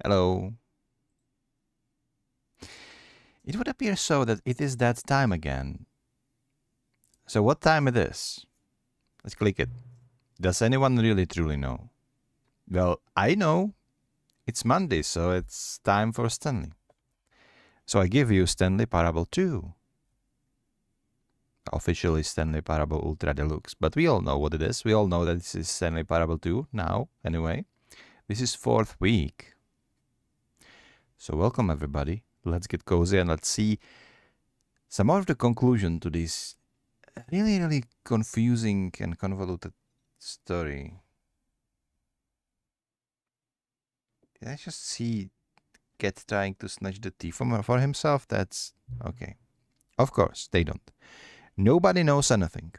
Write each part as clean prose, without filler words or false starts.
Hello. It would appear so that it is that time again. So what time it is? Let's click it. Does anyone really truly know? Well, I know. It's Monday, so it's time for Stanley. So I give you Stanley Parable 2. Officially Stanley Parable Ultra Deluxe, but we all know what it is. We all know that this is Stanley Parable 2 now, anyway. This is 4th week. So welcome everybody. Let's get cozy and let's see some more of the conclusion to this really confusing and convoluted story. Did I just see Cat trying to snatch the tea for himself? That's okay. Of course, they don't. Nobody knows anything.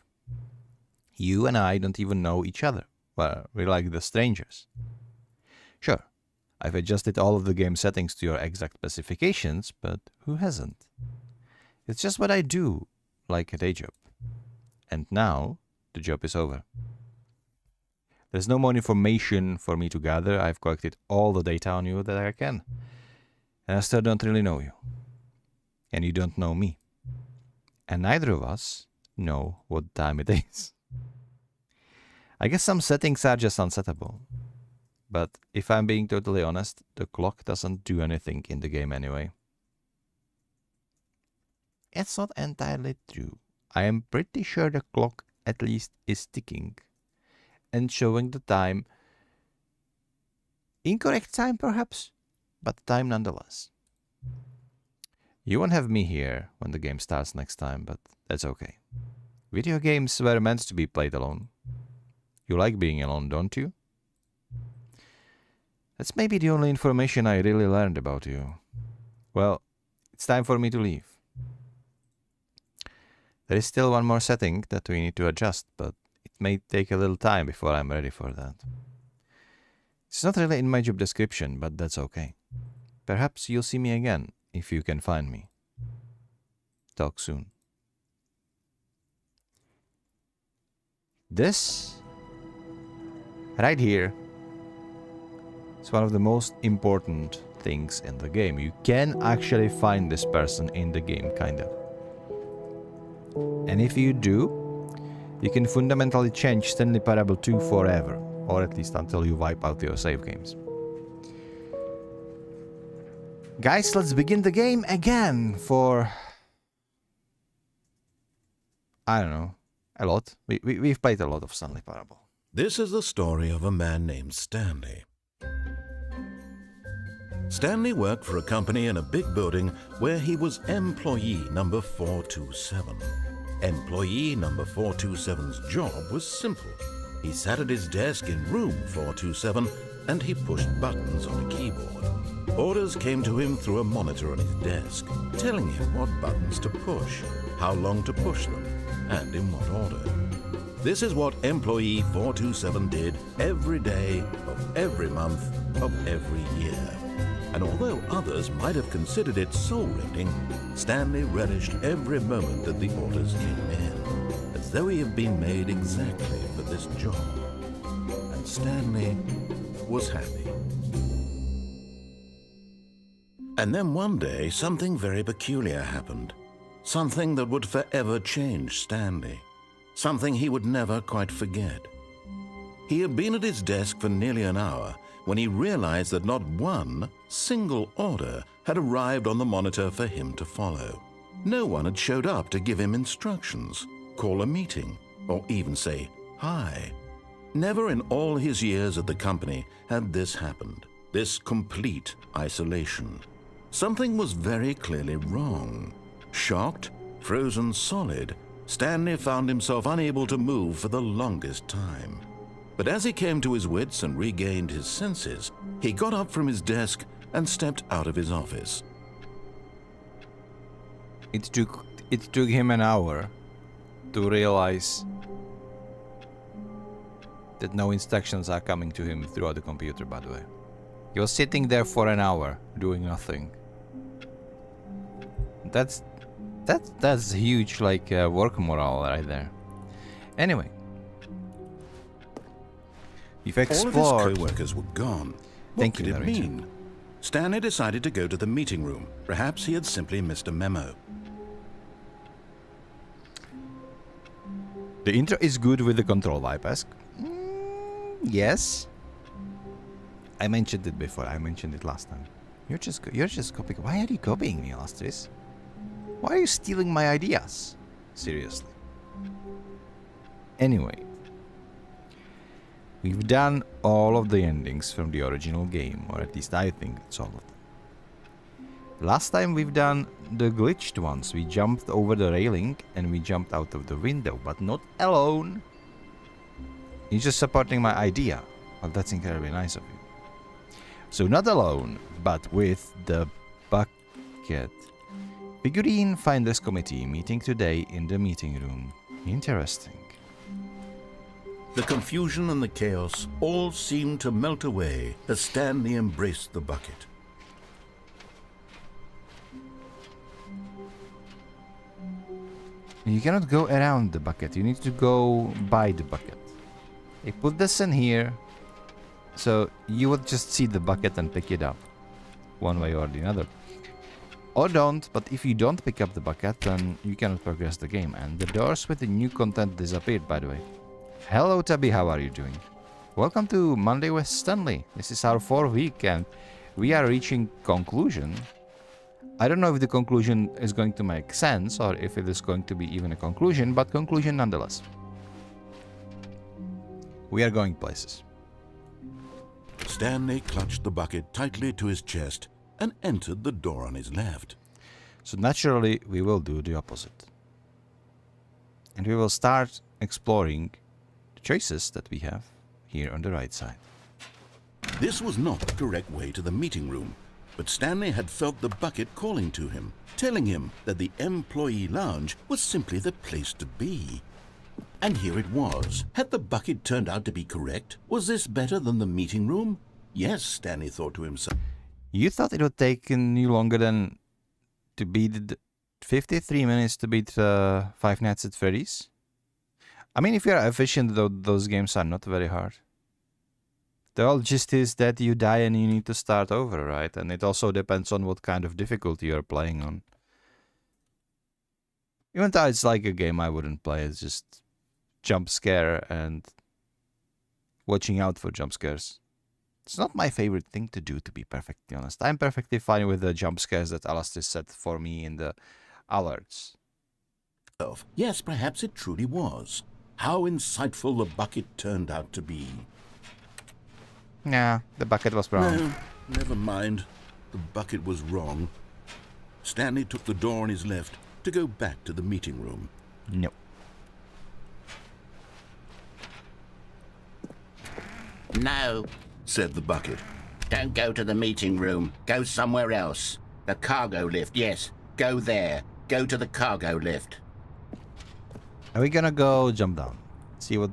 You and I don't even know each other. Well, we're like the strangers. Sure, I've adjusted all of the game settings to your exact specifications, but who hasn't? It's just what I do, like a day job. And now, the job is over. There's no more information for me to gather. I've collected all the data on you that I can. And I still don't really know you. And you don't know me. And neither of us know what time it is. I guess some settings are just unsettable. But if I'm being totally honest, the clock doesn't do anything in the game anyway. It's not entirely true. I am pretty sure the clock at least is ticking and showing the time. Incorrect time perhaps, but time nonetheless. You won't have me here when the game starts next time, but that's okay. Video games were meant to be played alone. You like being alone, don't you? That's maybe the only information I really learned about you. Well, it's time for me to leave. There is still one more setting that we need to adjust, but it may take a little time before I'm ready for that. It's not really in my job description, but that's okay. Perhaps you'll see me again, if you can find me. Talk soon. This, right here, is one of the most important things in the game. You can actually find this person in the game, kind of. And if you do, you can fundamentally change Stanley Parable 2 forever, or at least until you wipe out your save games. Guys, let's begin the game again for, I don't know, a lot. We've played a lot of Stanley Parable. This is the story of a man named Stanley. Stanley worked for a company in a big building where he was employee number 427. Employee number 427's job was simple. He sat at his desk in room 427 and he pushed buttons on a keyboard. Orders came to him through a monitor on his desk, telling him what buttons to push, how long to push them, and in what order. This is what employee 427 did every day of every month of every year. And although others might have considered it soul-rending, Stanley relished every moment that the orders came in, as though he had been made exactly for this job. And Stanley was happy. And then one day, something very peculiar happened. Something that would forever change Stanley. Something he would never quite forget. He had been at his desk for nearly an hour when he realized that not one single order had arrived on the monitor for him to follow. No one had showed up to give him instructions, call a meeting, or even say hi. Never in all his years at the company had this happened, this complete isolation. Something was very clearly wrong. Shocked, frozen solid, Stanley found himself unable to move for the longest time. But as he came to his wits and regained his senses, he got up from his desk and stepped out of his office. It took him an hour to realize that no instructions are coming to him throughout the computer, by the way. He was sitting there for an hour doing nothing. That's huge, like, work morale right there. Anyway, we've explored. All of his co-workers were gone. What Thank could you, it Narrator. mean? Stanley decided to go to the meeting room. Perhaps he had simply missed a memo. The intro is good with the control bypass. Yes. I mentioned it before. I mentioned it last time. You're just copying. Why are you copying me, Alastris? Why are you stealing my ideas? Seriously. Anyway. We've done all of the endings from the original game, or at least I think it's all of them. Last time we've done the glitched ones. We jumped over the railing and we jumped out of the window, but not alone. He's just supporting my idea. Well, that's incredibly nice of you. So not alone, but with the bucket. Figurine Finders Committee meeting today in the meeting room. Interesting. The confusion and the chaos all seemed to melt away as Stanley embraced the bucket. You cannot go around the bucket. You need to go by the bucket. They put this in here, so you would just see the bucket and pick it up, one way or the other. Or don't, but if you don't pick up the bucket, then you cannot progress the game. And the doors with the new content disappeared, by the way. Hello, Tabby, how are you doing? Welcome to Monday with Stanley. This is our 4th week, and we are reaching conclusion. I don't know if the conclusion is going to make sense, or if it is going to be even a conclusion, but conclusion nonetheless. We are going places. Stanley clutched the bucket tightly to his chest and entered the door on his left. So naturally, we will do the opposite. And we will start exploring the choices that we have here on the right side. This was not the correct way to the meeting room, but Stanley had felt the bucket calling to him, telling him that the employee lounge was simply the place to be. And here it was. Had the bucket turned out to be correct? Was this better than the meeting room? Yes, Stanley thought to himself. You thought it would take you longer than to beat 53 minutes to beat Five Nights at Freddy's? I mean, if you are efficient, though, those games are not very hard. The whole gist is that you die and you need to start over, right? And it also depends on what kind of difficulty you're playing on. Even though it's like a game I wouldn't play, it's just jump scare and watching out for jump scares. It's not my favorite thing to do, to be perfectly honest. I'm perfectly fine with the jump scares that Alastair set for me in the alerts. Yes, perhaps it truly was. How insightful the bucket turned out to be. Nah, the bucket was wrong. No, never mind. The bucket was wrong. Stanley took the door on his left to go back to the meeting room. No. No, said the bucket. don't go to the meeting room. Go somewhere else. The cargo lift, yes. Go there. Go to the cargo lift. Are we gonna go jump down? See what...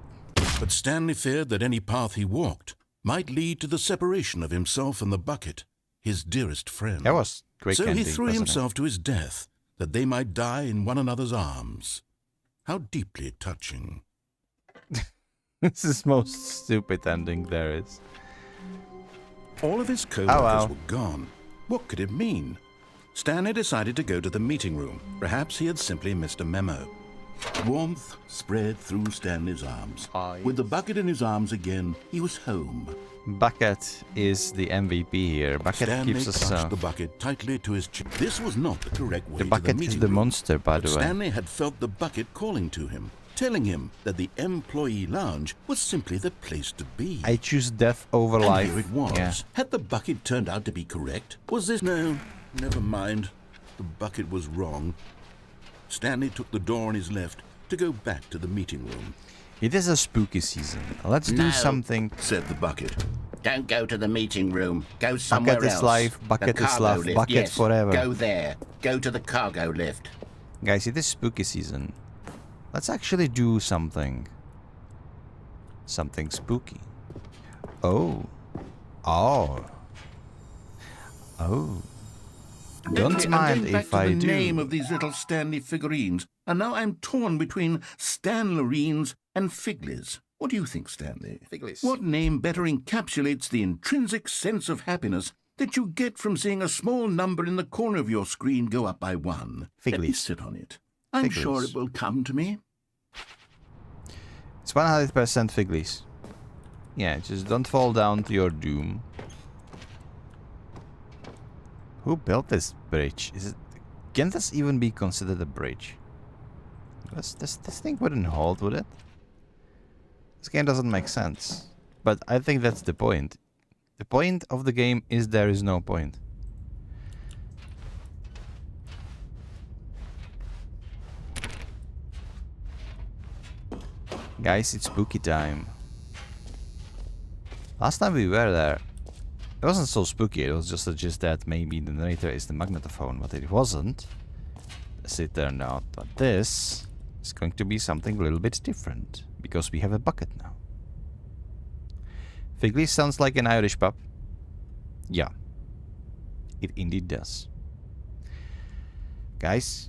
But Stanley feared that any path he walked might lead to the separation of himself and the bucket, his dearest friend. That was great. So he ending, threw wasn't himself to his death, that they might die in one another's arms. How deeply touching. it? This is the most stupid ending there is. All of his co-workers wow. were gone. What could it mean? Stanley decided to go to the meeting room. Perhaps he had simply missed a memo. Warmth spread through Stanley's arms. With the bucket in his arms again, he was home. Bucket is the MVP here. Bucket Stanley keeps us... clutched the bucket tightly to his chest. This was not the correct way the to bucket the is meeting the room. monster, by the But way. Stanley had felt the bucket calling to him, telling him that the employee lounge was simply the place to be. I choose death over And life. here it was. Yeah. Had the bucket turned out to be correct? Was this... No, never mind. The bucket was wrong. Stanley took the door on his left to go back to the meeting room. It is a spooky season. Let's do No. something. Said the bucket. Don't go to the meeting room. Go somewhere Bucket else. is life, bucket the is cargo love, lift, bucket yes. forever. Go there. Go to the cargo lift. Guys, it is spooky season. Let's actually do something. Something spooky. Oh. Oh. Oh. Don't mind if I I'm going back to the do. name of these little Stanley figurines, and now I'm torn between Stanlerines and Figlies. What do you think, Stanley? Figlies. What name better encapsulates the intrinsic sense of happiness that you get from seeing a small number in the corner of your screen go up by 1. Fig Let me leaves. sit on it. I'm Fig sure leaves. it will come to me. It's 100% fig leaves. Yeah, just don't fall down to your doom. Who built this bridge? Can this even be considered a bridge? This thing wouldn't hold, would it? This game doesn't make sense. But I think that's the point. The point of the game is there is no point. Guys, it's spooky time. Last time we were there, it wasn't so spooky. It was just that maybe the narrator is the magnetophone, but it wasn't, as it turned out. But this is going to be something a little bit different, because we have a bucket now. Figley sounds like an Irish pub. Yeah, it indeed does. Guys,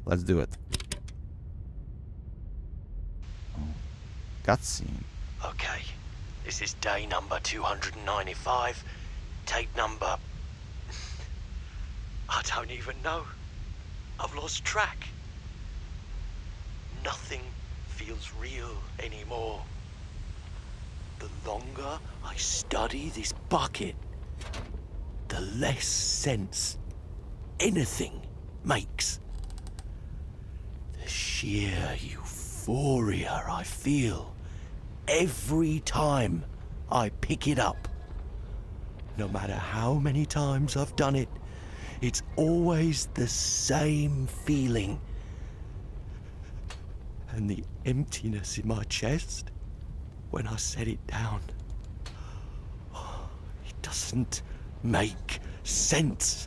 let's do it. Oh, cutscene. Okay, this is day number 295. Tape number... I don't even know. I've lost track. Nothing feels real anymore. The longer I study this bucket, the less sense anything makes. The sheer euphoria I feel every time I pick it up. No matter how many times I've done it, it's always the same feeling. And the emptiness in my chest when I set it down. It doesn't make sense.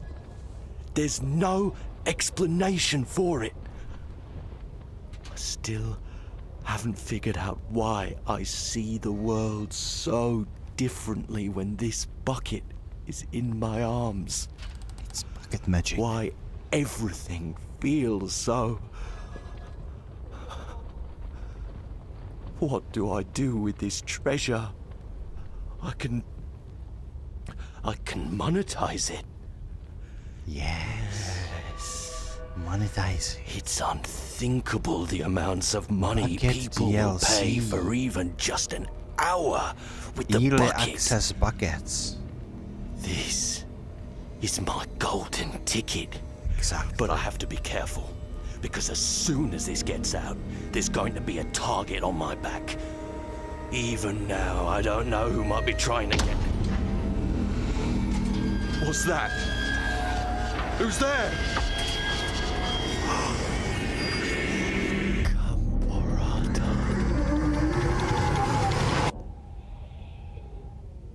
There's no explanation for it. I still haven't figured out why I see the world so differently when this bucket is in my arms. It's bucket magic. Why everything feels so... What do I do with this treasure? I can monetize it. Yes. Monetize it. It's unthinkable the amounts of money Bucket people will pay DLC. for even just an hour with the Early bucket. access buckets. This is my golden ticket. Exactly. But I have to be careful, because as soon as this gets out, there's going to be a target on my back. Even now, I don't know who might be trying to get... What's that? Who's there?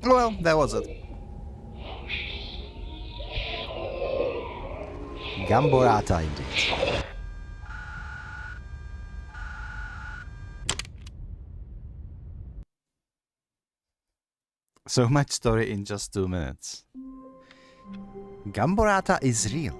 Well, that was it. Gamborata indeed. So much story in just 2 minutes. Gamborata is real.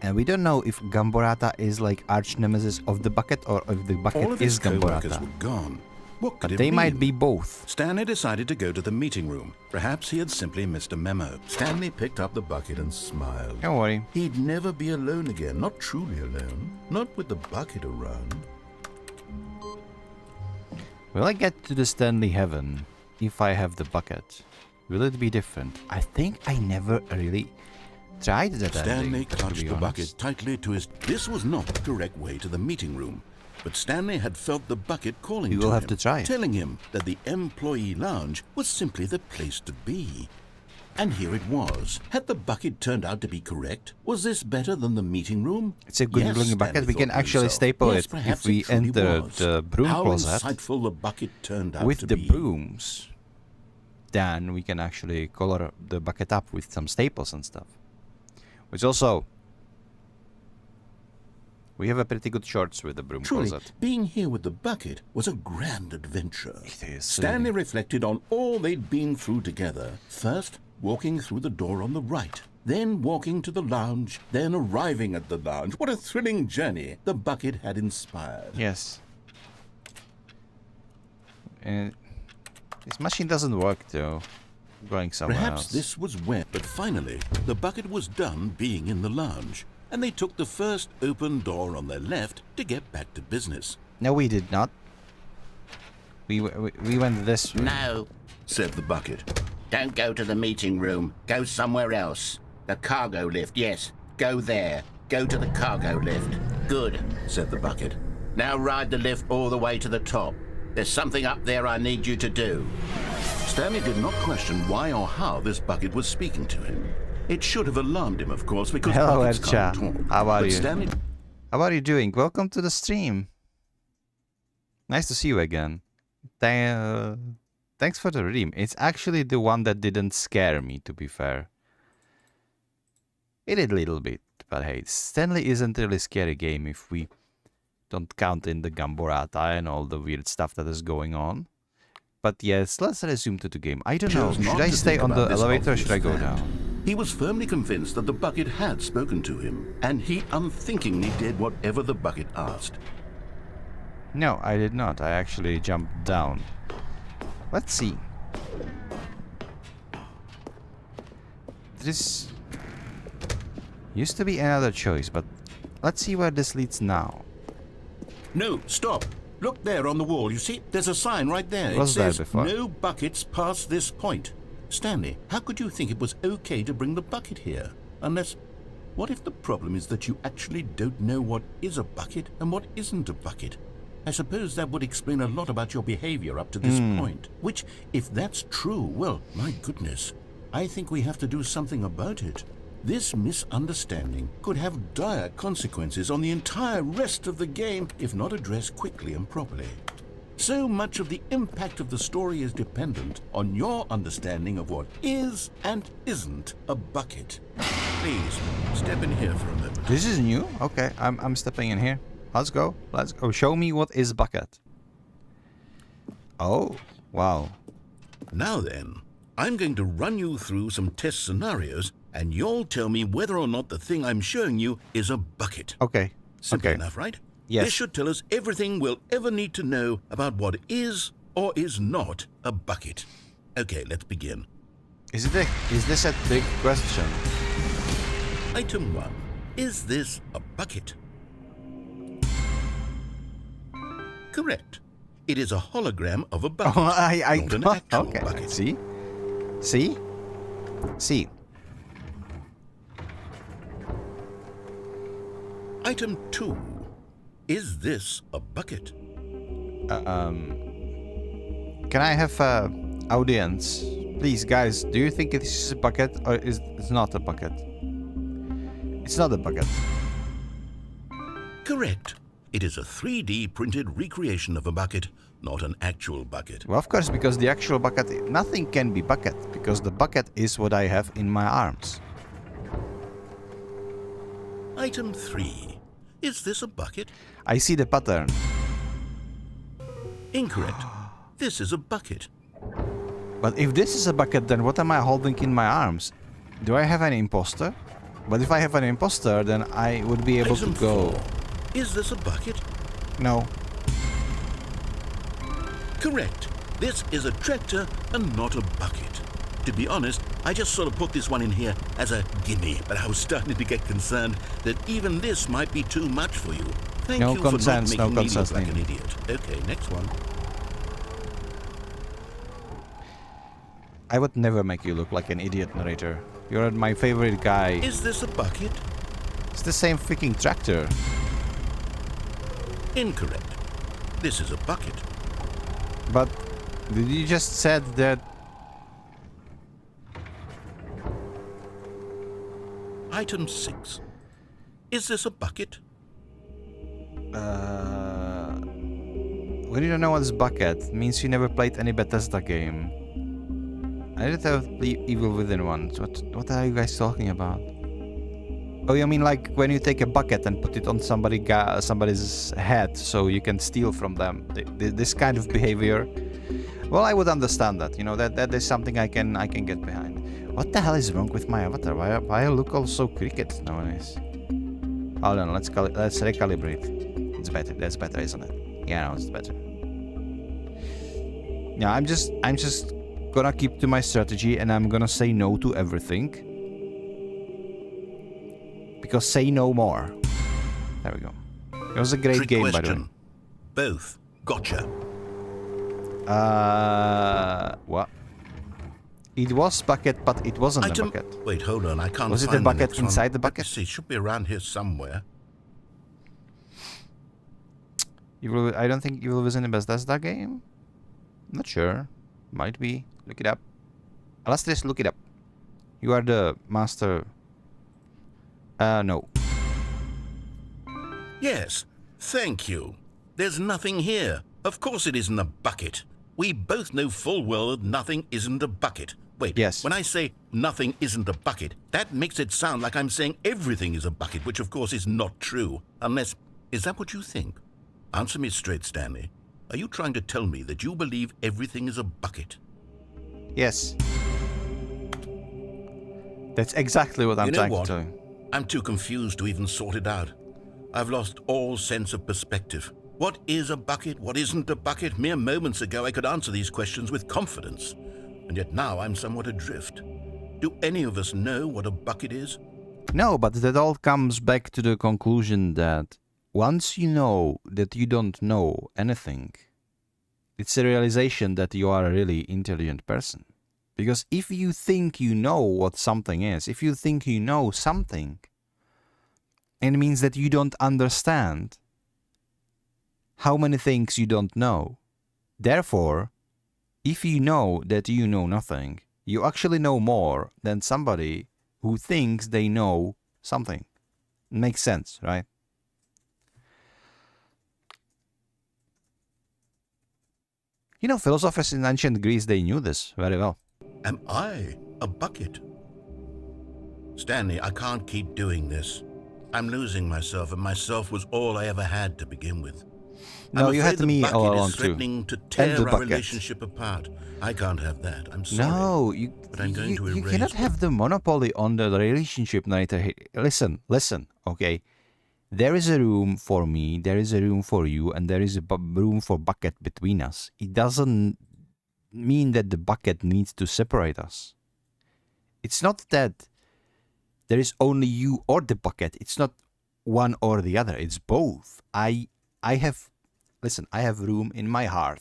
And we don't know if Gamborata is like arch nemesis of the bucket or if the bucket All of is his co-workers Gamborata. were gone. What could But it they might mean? be both. Stanley decided to go to the meeting room. Perhaps he had simply missed a memo. Stanley picked up the bucket and smiled. Don't worry. He'd never be alone again, not truly alone, not with the bucket around. Will I get to the Stanley heaven if I have the bucket? Will it be different? I think I never really tried that Stanley ending, to clutched be the honest. bucket tightly to his... This was not the correct way to the meeting room. But Stanley had felt the bucket calling You to will him, have to try it. telling him that the employee lounge was simply the place to be. And here it was. Had the bucket turned out to be correct? Was this better than the meeting room? It's a good Yes, looking bucket. Stanley We can thought to actually himself. staple Yes, it perhaps if we it truly enter was. the broom How closet. insightful the bucket turned out With to the be. brooms, then we can actually color the bucket up with some staples and stuff. Which also, we have a pretty good shorts with the broom Truly, closet. being here with the bucket was a grand adventure. It is. Stanley reflected on all they'd been through together. First, walking through the door on the right. Then walking to the lounge. Then arriving at the lounge. What a thrilling journey the bucket had inspired. Yes. And this machine doesn't work though. going somewhere Perhaps else. this was where, but finally, the bucket was done being in the lounge, and they took the first open door on their left to get back to business. No, we did not. We went this way. No, Said the bucket. don't go to the meeting room. Go somewhere else. The cargo lift, yes. Go there. Go to the cargo lift. Good, Said the bucket. now ride the lift all the way to the top. There's something up there I need you to do. Stanley did not question why or how this bucket was speaking to him. It should have alarmed him, of course, because Hello, buckets Ercha. can't talk. How are but you? Stanley How are you doing? Welcome to the stream. Nice to see you again. Thanks for the redeem. It's actually the one that didn't scare me, to be fair. It did a little bit, but hey, Stanley isn't really a scary game if we don't count in the Gamborata and all the weird stuff that is going on. But yes, let's resume to the game. I don't know, chose not should I to stay think on the about this elevator or should I obvious go fact. down? He was firmly convinced that the bucket had spoken to him, and he unthinkingly did whatever the bucket asked. No, I did not. I actually jumped down. Let's see. This used to be another choice, but let's see where this leads now. No, stop. Look there on the wall. You see, there's a sign right there. Was it there says, before? no buckets past this point. Stanley, how could you think it was okay to bring the bucket here? Unless, what if the problem is that you actually don't know what is a bucket and what isn't a bucket? I suppose that would explain a lot about your behavior up to this point. Which, if that's true, well, my goodness, I think we have to do something about it. This misunderstanding could have dire consequences on the entire rest of the game if not addressed quickly and properly. So much of the impact of the story is dependent on your understanding of what is and isn't a bucket. Please, step in here for a moment. This is new? Okay, I'm stepping in here. Let's go. Let's go. Show me what is bucket. Oh, wow. Now then, I'm going to run you through some test scenarios, and you'll tell me whether or not the thing I'm showing you is a bucket. Okay. Simple Okay. enough, right? Yes. This should tell us everything we'll ever need to know about what is or is not a bucket. Okay, let's begin. Is this a big question? Item 1. Is this a bucket? Correct. It is a hologram of a bucket, Oh, I not an actual okay. bucket. See? See? See? Item 2. Is this a bucket? Can I have audience? Please, guys, do you think this is a bucket or is it's not a bucket? It's not a bucket. Correct. It is a 3D printed recreation of a bucket, not an actual bucket. Well, of course, because the actual bucket, nothing can be bucket, because the bucket is what I have in my arms. Item 3. Is this a bucket? I see the pattern. Incorrect. This is a bucket. But if this is a bucket, then what am I holding in my arms? Do I have an imposter? But if I have an imposter, then I would be able Item to go. 4. Is this a bucket? No. Correct. This is a tractor and not a bucket. To be honest, I just sort of put this one in here as a gimme, but I was starting to get concerned that even this might be too much for you. Thank No you for not concerns, making no me look concerns, like an Neil. idiot. Okay, next one. I would never make you look like an idiot, narrator. You're my favorite guy. Is this a bucket? It's the same freaking tractor. Incorrect. This is a bucket. But did you just said that? Item 6. Is this a bucket? When you don't know what's bucket, means you never played any Bethesda game. I did have Evil Within ones. What are you guys talking about? Oh, you mean like when you take a bucket and put it on somebody's head so you can steal from them? This kind of behavior. Well, I would understand that. You know that is something I can get behind. What the hell is wrong with my avatar? Why I look all so cricket nowadays? Hold on, let's recalibrate. It's better. That's better, isn't it? Yeah, no, it's better. Yeah, I'm just gonna keep to my strategy and I'm gonna say no to everything. Because say no more. There we go. It was a great Trick game, question. by the way. Both. Gotcha. What? It was bucket, but it wasn't a bucket. Wait, hold on. I can't Was it find a the bucket next one. inside the Let me bucket? see. It should be around here somewhere. I don't think Evil Within a Bethesda game? Not sure. Might be. Look it up. Alastair, look it up. You are the master. No. Yes. Thank you. There's nothing here. Of course it isn't a bucket. We both know full well that nothing isn't a bucket. Wait, Yes. when I say nothing isn't a bucket, that makes it sound like I'm saying everything is a bucket, which of course is not true. Unless, is that what you think? Answer me straight, Stanley. Are you trying to tell me that you believe everything is a bucket? Yes. That's exactly what I'm You know trying what? to tell you. I'm too confused to even sort it out. I've lost all sense of perspective. What is a bucket? What isn't a bucket? Mere moments ago I could answer these questions with confidence. And yet now I'm somewhat adrift. Do any of us know what a bucket is? No, but that all comes back to the conclusion that once you know that you don't know anything, it's a realization that you are a really intelligent person. Because if you think you know what something is, if you think you know something, it means that you don't understand how many things you don't know. Therefore, if you know that you know nothing, you actually know more than somebody who thinks they know something. Makes sense, right? You know, philosophers in ancient Greece, they knew this very well. Am I a bucket? Stanley, I can't keep doing this. I'm losing myself, and myself was all I ever had to begin with. No, I'm you afraid had the me bucket all along is too. threatening to And tear the our bucket. relationship apart. I can't have that. I'm sorry. No, But I'm going to you erase cannot it. have the monopoly on the relationship, Narrator. Hey, listen, okay? There is a room for me, there is a room for you, and there is a room for bucket between us. It doesn't mean that the bucket needs to separate us. It's not that there is only you or the bucket. It's not one or the other. It's both. I have room in my heart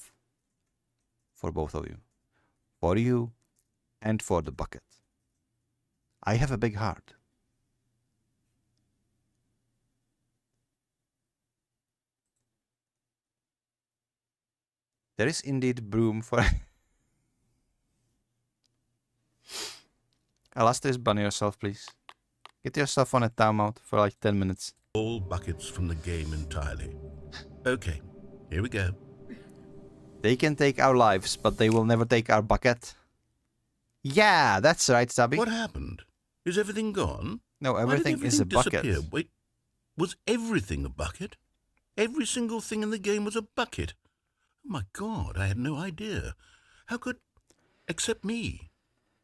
for both of you. For you and for the bucket. I have a big heart. There is indeed room for... Alastair, banner yourself, please. Get yourself on a timeout for like 10 minutes. All buckets from the game entirely. Okay, here we go. They can take our lives, but they will never take our bucket. Yeah, that's right, Stubby. What happened? Is everything gone? No, Why did everything is a bucket. disappear? Wait, was everything a bucket? Every single thing in the game was a bucket? Oh my God, I had no idea. How could... Except me.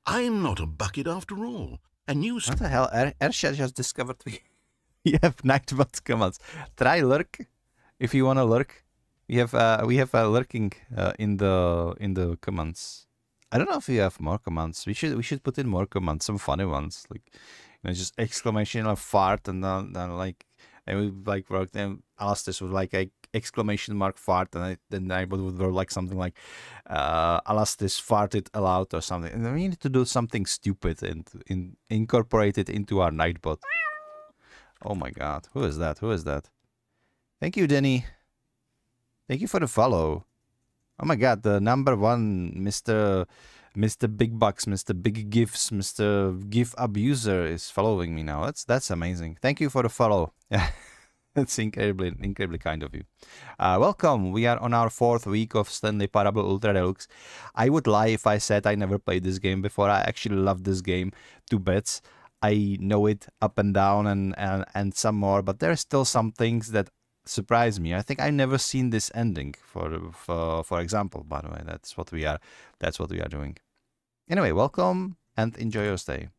I'm not a bucket after all. And you... What the hell? Ersha just discovered we have Nightbot commands. Try lurk if you want to lurk. We have lurking in the commands. I don't know if we have more commands. We should put in more commands, some funny ones, like just exclamation or fart, and then like it would like work. Then Alastair would like a exclamation mark fart, and then I would work like something like Alastair farted aloud or something. And we need to do something stupid and incorporate it into our Nightbot. Oh my God, who is that? Who is that? Thank you, Denny. Thank you for the follow. Oh my God, the number one, Mr. Big Bucks, Mr. Big Gifts, Mr. GIF Abuser is following me now. That's amazing. Thank you for the follow. That's incredibly kind of you. Welcome. We are on our 4th week of Stanley Parable Ultra Deluxe. I would lie if I said I never played this game before. I actually love this game to bits. I know it up and down and some more, but there are still some things that surprise me. I think I've never seen this ending for example. By the way, that's what we are doing. Anyway, welcome and enjoy your stay.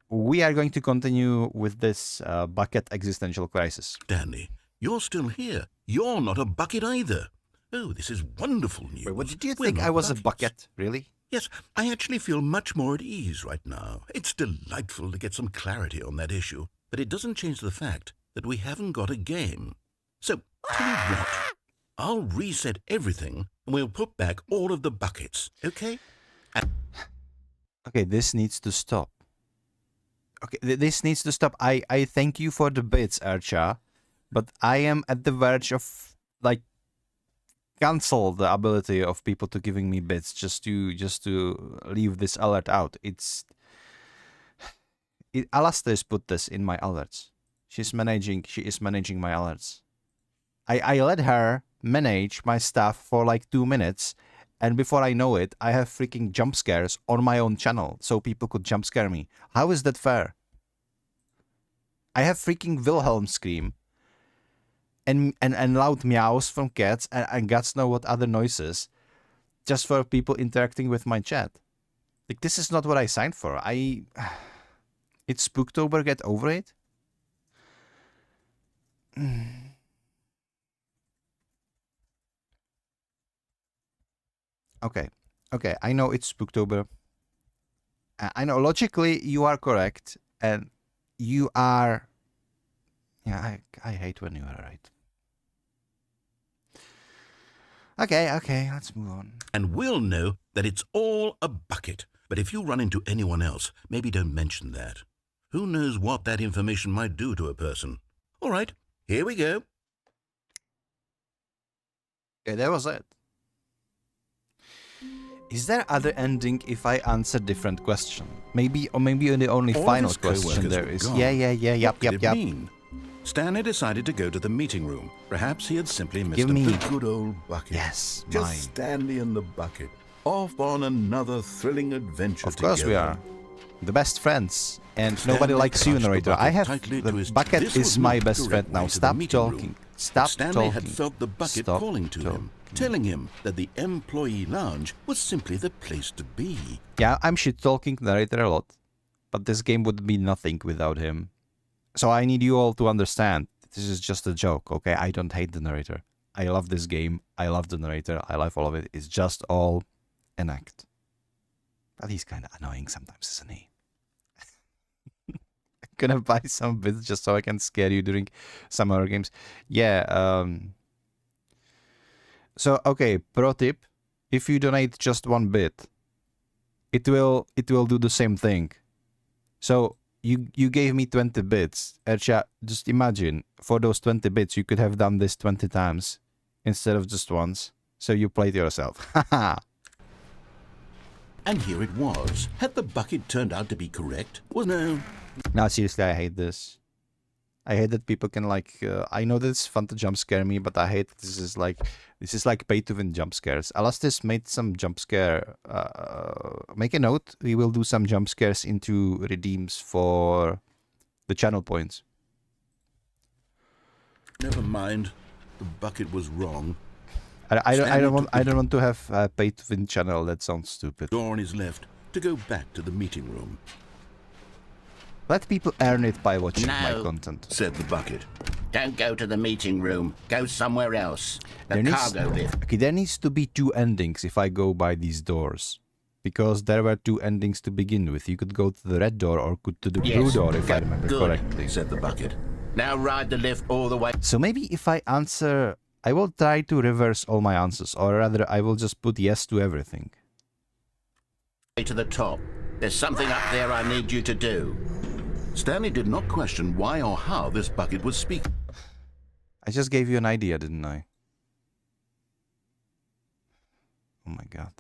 We are going to continue with this bucket existential crisis. Stanley, you're still here. You're not a bucket either. Oh, this is wonderful news. Wait, what did you We're think not I was a buckets. bucket? Really? Yes, I actually feel much more at ease right now. It's delightful to get some clarity on that issue, but it doesn't change the fact that we haven't got a game. So, tell you what, I'll reset everything and we'll put back all of the buckets, okay? Okay, this needs to stop. Okay, this needs to stop. I thank you for the bits, Archa, but I am at the verge of, like, cancel the ability of people to giving me bits just to leave this alert out. Alastair's put this in my alerts. She is managing my alerts. I let her manage my stuff for like 2 minutes, and before I know it, I have freaking jump scares on my own channel, so people could jump scare me. How is that fair? I have freaking Wilhelm scream and loud meows from cats and gods know what other noises just for people interacting with my chat. Like, this is not what I signed for. It's Spooktober, get over it. Okay, I know it's Spooktober. I know logically you are correct, and you are... Yeah, I hate when you are right. Okay, let's move on. And we'll know that it's all a bucket. But if you run into anyone else, maybe don't mention that. Who knows what that information might do to a person. All right, here we go. Yeah, that was it. Is there other ending if I answer different question? Maybe the only All final his question co-workers there were is. gone. Yep. What could it mean? Stanley decided to go to the meeting room. Perhaps he had simply missed Give me- the good old bucket. Yes, Just mine. Stanley and the bucket, off on another thrilling adventure Of course we together. are. The best friends. And Stanley nobody likes you, clutched the narrator. bucket I have... tightly to The his- bucket This is was my not best direct friend now. way to the Stop meeting room. talking. Stop Stanley talking. had felt the bucket Stop calling to him, telling him that the employee lounge was simply the place to be. Yeah, I'm shit-talking narrator a lot. But this game would be nothing without him. So I need you all to understand. This is just a joke, okay? I don't hate the narrator. I love this game. I love the narrator. I love all of it. It's just all an act. But he's kind of annoying sometimes, isn't he? I'm gonna buy some bits just so I can scare you during some other games. Yeah, So, okay, pro tip. If you donate just 1 bit, it will do the same thing. So, you gave me 20 bits. Ercha, just imagine, for those 20 bits, you could have done this 20 times instead of just once. So you played yourself. Haha. And here it was. Had the bucket turned out to be correct? Well, no. No, seriously, I hate this. I hate that people can like... I know that it's fun to jump scare me, but I hate that this is like pay to win jump scares. Alastis made some jump scare... make a note. We will do some jump scares into redeems for the channel points. Never mind. The bucket was wrong. I don't want to have a pay to win channel. That sounds stupid. Door on his left to go back to the meeting room, Let people earn it by watching my No. content. said the bucket. Don't go to the meeting room. Go somewhere else. The There needs- cargo lift. Okay, there needs to be 2 endings if I go by these doors. Because there were 2 endings to begin with. You could go to the red door or to the blue Yes, door if I go- remember good. correctly. Said the bucket. Now ride the lift all the way So maybe if I answer... I will try to reverse all my answers. Or rather, I will just put yes to everything. to the top. There's something up there I need you to do. Stanley did not question why or how this bucket was speaking. I just gave you an idea, didn't I? Oh my god.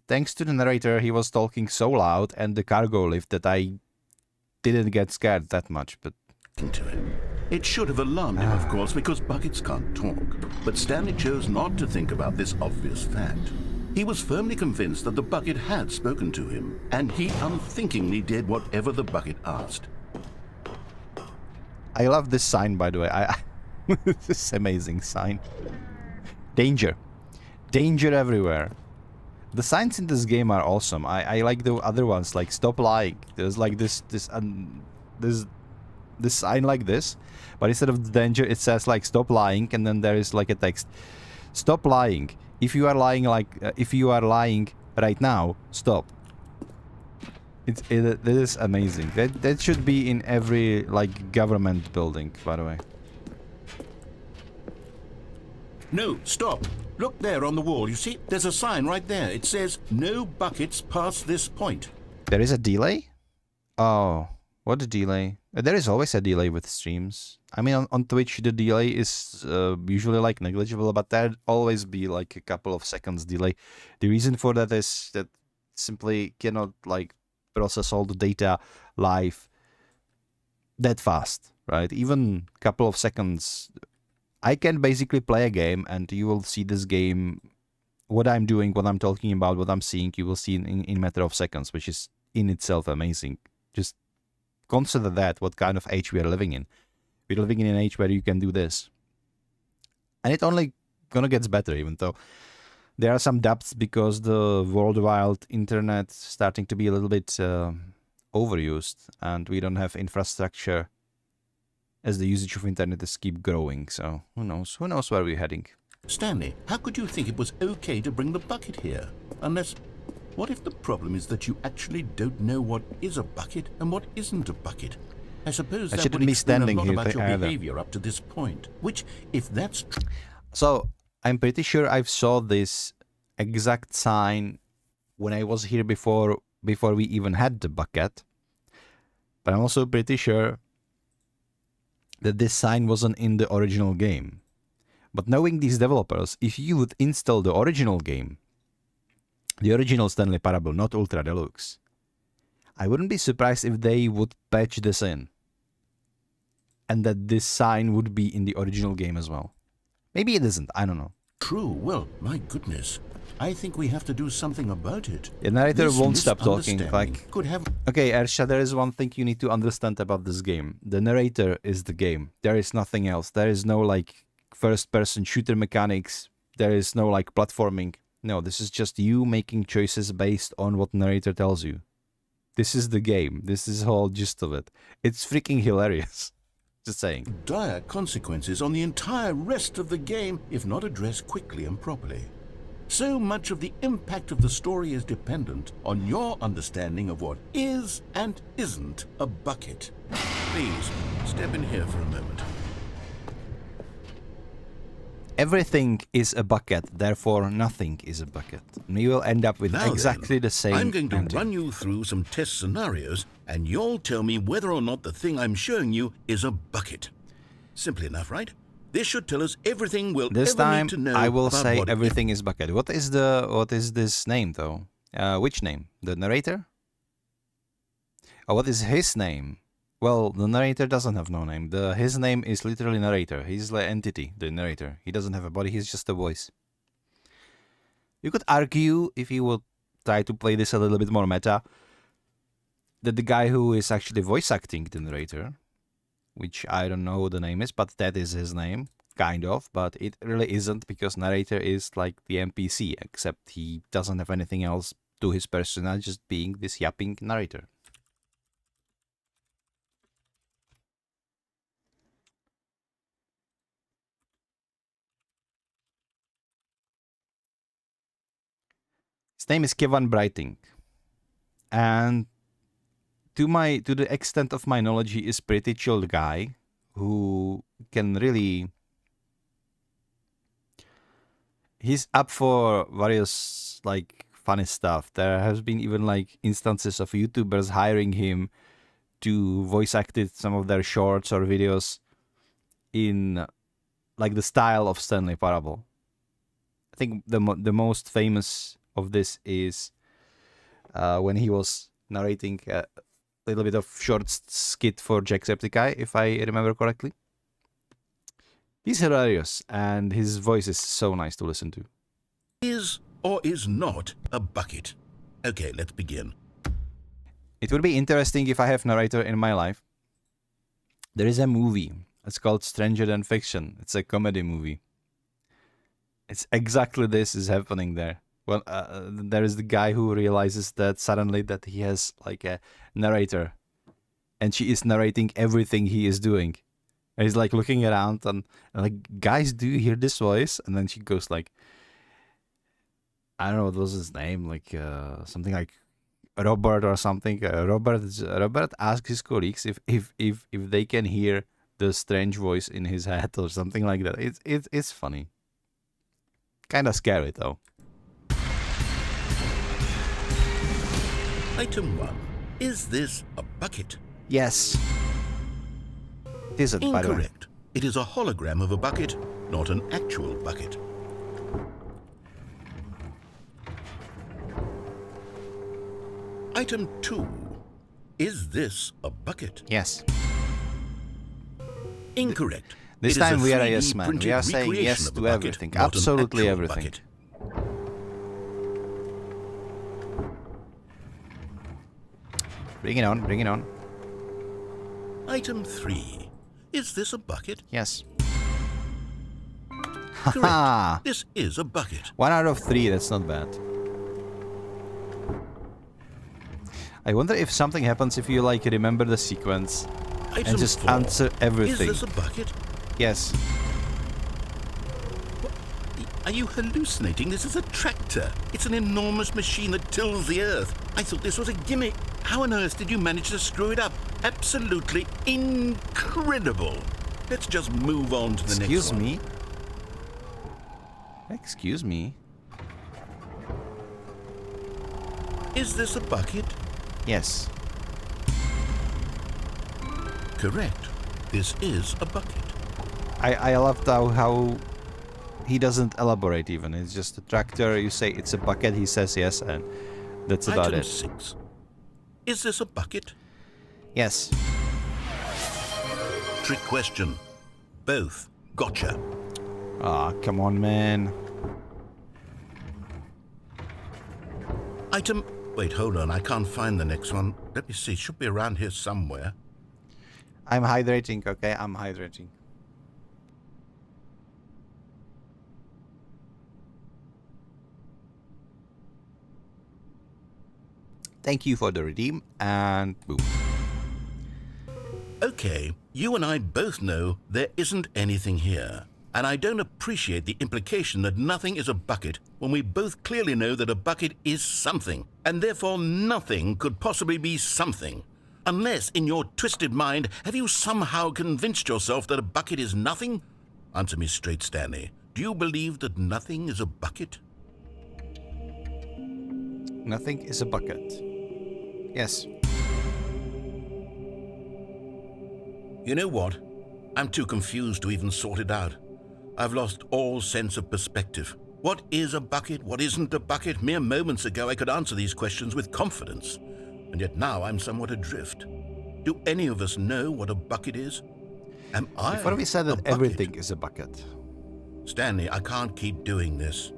Thanks to the narrator, he was talking so loud and the cargo lift that I didn't get scared that much, but... To him. It should have alarmed him, of course, because buckets can't talk. But Stanley chose not to think about this obvious fact. He was firmly convinced that the bucket had spoken to him, and he unthinkingly did whatever the bucket asked. I love this sign, by the way. This amazing sign. Danger. Danger everywhere. The signs in this game are awesome. I like the other ones, like stop lying. There's like this sign like this, but instead of danger, it says like stop lying, and then there is like a text. Stop lying. If you are lying, right now, stop. This is amazing. That should be in every like government building, by the way. No, stop. Look there on the wall. You see, there's a sign right there. It says, no buckets past this point. There is a delay? Oh, what a delay. There is always a delay with streams. I mean, on Twitch, the delay is usually like negligible, but there'd always be like a couple of seconds delay. The reason for that is that simply cannot like process all the data live that fast, right? Even a couple of seconds. I can basically play a game and you will see this game, what I'm doing, what I'm talking about, what I'm seeing, you will see in a matter of seconds, which is in itself amazing. Just consider that, what kind of age we are living in. We're living in an age where you can do this. And it only gonna gets better, even though there are some depths because the worldwide internet starting to be a little bit overused and we don't have infrastructure as the usage of internet is keep growing. So who knows where we're heading. Stanley, how could you think it was okay to bring the bucket here? Unless, what if the problem is that you actually don't know what is a bucket and what isn't a bucket? I suppose I that shouldn't would be explain a standing lot here about your either. behavior up to this point. Which, if that's true... So I'm pretty sure I saw this exact sign when I was here before we even had the bucket. But I'm also pretty sure that this sign wasn't in the original game. But knowing these developers, if you would install the original game, the original Stanley Parable, not Ultra Deluxe, I wouldn't be surprised if they would patch this in. And that this sign would be in the original game as well. Maybe it isn't, I don't know. True, well, my goodness. I think we have to do something about it. The narrator This won't stop talking, misunderstanding like... could have... Okay, Ersha, there is one thing you need to understand about this game. The narrator is the game. There is nothing else. There is no, like, first-person shooter mechanics. There is no, like, platforming. No, this is just you making choices based on what narrator tells you. This is the game. This is the whole gist of it. It's freaking hilarious. Just saying. Dire consequences on the entire rest of the game if not addressed quickly and properly. So much of the impact of the story is dependent on your understanding of what is and isn't a bucket. Please, step in here for a moment. Everything is a bucket, therefore nothing is a bucket. And we will end up with Now exactly then, the same I'm going to ending. run you through some test scenarios, and you'll tell me whether or not the thing I'm showing you is a bucket. Simple enough, right? This should tell us everything we'll This ever time need to know I will about say what everything is bucket. What is this name though? Which name? The narrator? Or what is his name? Well, the narrator doesn't have no name. His name is literally narrator. He's the entity, the narrator. He doesn't have a body, he's just a voice. You could argue, if you would try to play this a little bit more meta, that the guy who is actually voice acting the narrator, which I don't know who the name is, but that is his name, kind of, but it really isn't because narrator is like the NPC, except he doesn't have anything else to his persona, just being this yapping narrator. His name is Kevin Brighting, and to the extent of my knowledge, he is pretty chilled guy who can really... He's up for various like funny stuff. There has been even like instances of YouTubers hiring him to voice act some of their shorts or videos in like the style of Stanley Parable. I think the most famous of this is when he was narrating a little bit of short skit for Jacksepticeye, if I remember correctly. He's hilarious, and his voice is so nice to listen to. is or is not a bucket. Okay, let's begin. It would be interesting if I have narrator in my life. There is a movie. It's called Stranger Than Fiction. It's a comedy movie. It's exactly this is happening there. Well, there is the guy who realizes that suddenly that he has like a narrator, and she is narrating everything he is doing. And he's like looking around and like, guys, do you hear this voice? And then she goes like, I don't know what was his name, like something like Robert or something. Robert asked his colleagues if they can hear the strange voice in his head or something like that. It's funny. Kind of scary though. Item 1. Is this a bucket? Yes. It isn't, by the way. Incorrect. It is a hologram of a bucket, not an actual bucket. Item 2. Is this a bucket? Yes. Incorrect. This It is time we are a 3D yes man. We printed are saying recreation yes of a to bucket, everything. not an Absolutely actual everything. bucket. Bring it on, bring it on. Item 3. Is this a bucket? Yes. Correct. Haha. This is a bucket. 1 out of 3, that's not bad. I wonder if something happens if you like remember the sequence Item and just 4. answer everything. Is this a bucket? Yes. Are you hallucinating? This is a tractor. It's an enormous machine that tills the earth. I thought this was a gimmick. How on earth did you manage to screw it up? Absolutely incredible. Let's just move on to the Excuse next one. me. Excuse me. Is this a bucket? Yes. Correct. This is a bucket. I loved how he doesn't elaborate even. It's just a tractor. You say it's a bucket. He says yes, and that's about Item it. 6. Is this a bucket? Yes. Trick question. Both. Gotcha. Ah, come on, man. Item... Wait, hold on. I can't find the next one. Let me see. It should be around here somewhere. I'm hydrating, okay? I'm hydrating. Thank you for the redeem, and boom. Okay, you and I both know there isn't anything here. And I don't appreciate the implication that nothing is a bucket when we both clearly know that a bucket is something, and therefore nothing could possibly be something. Unless, in your twisted mind, have you somehow convinced yourself that a bucket is nothing? Answer me straight, Stanley. Do you believe that nothing is a bucket? Nothing is a bucket. Yes. You know what? I'm too confused to even sort it out. I've lost all sense of perspective. What is a bucket? What isn't a bucket? Mere moments ago I could answer these questions with confidence. And yet now I'm somewhat adrift. Do any of us know what a bucket is? Am I Before we said a that bucket? everything is a bucket. Stanley, I can't keep doing this.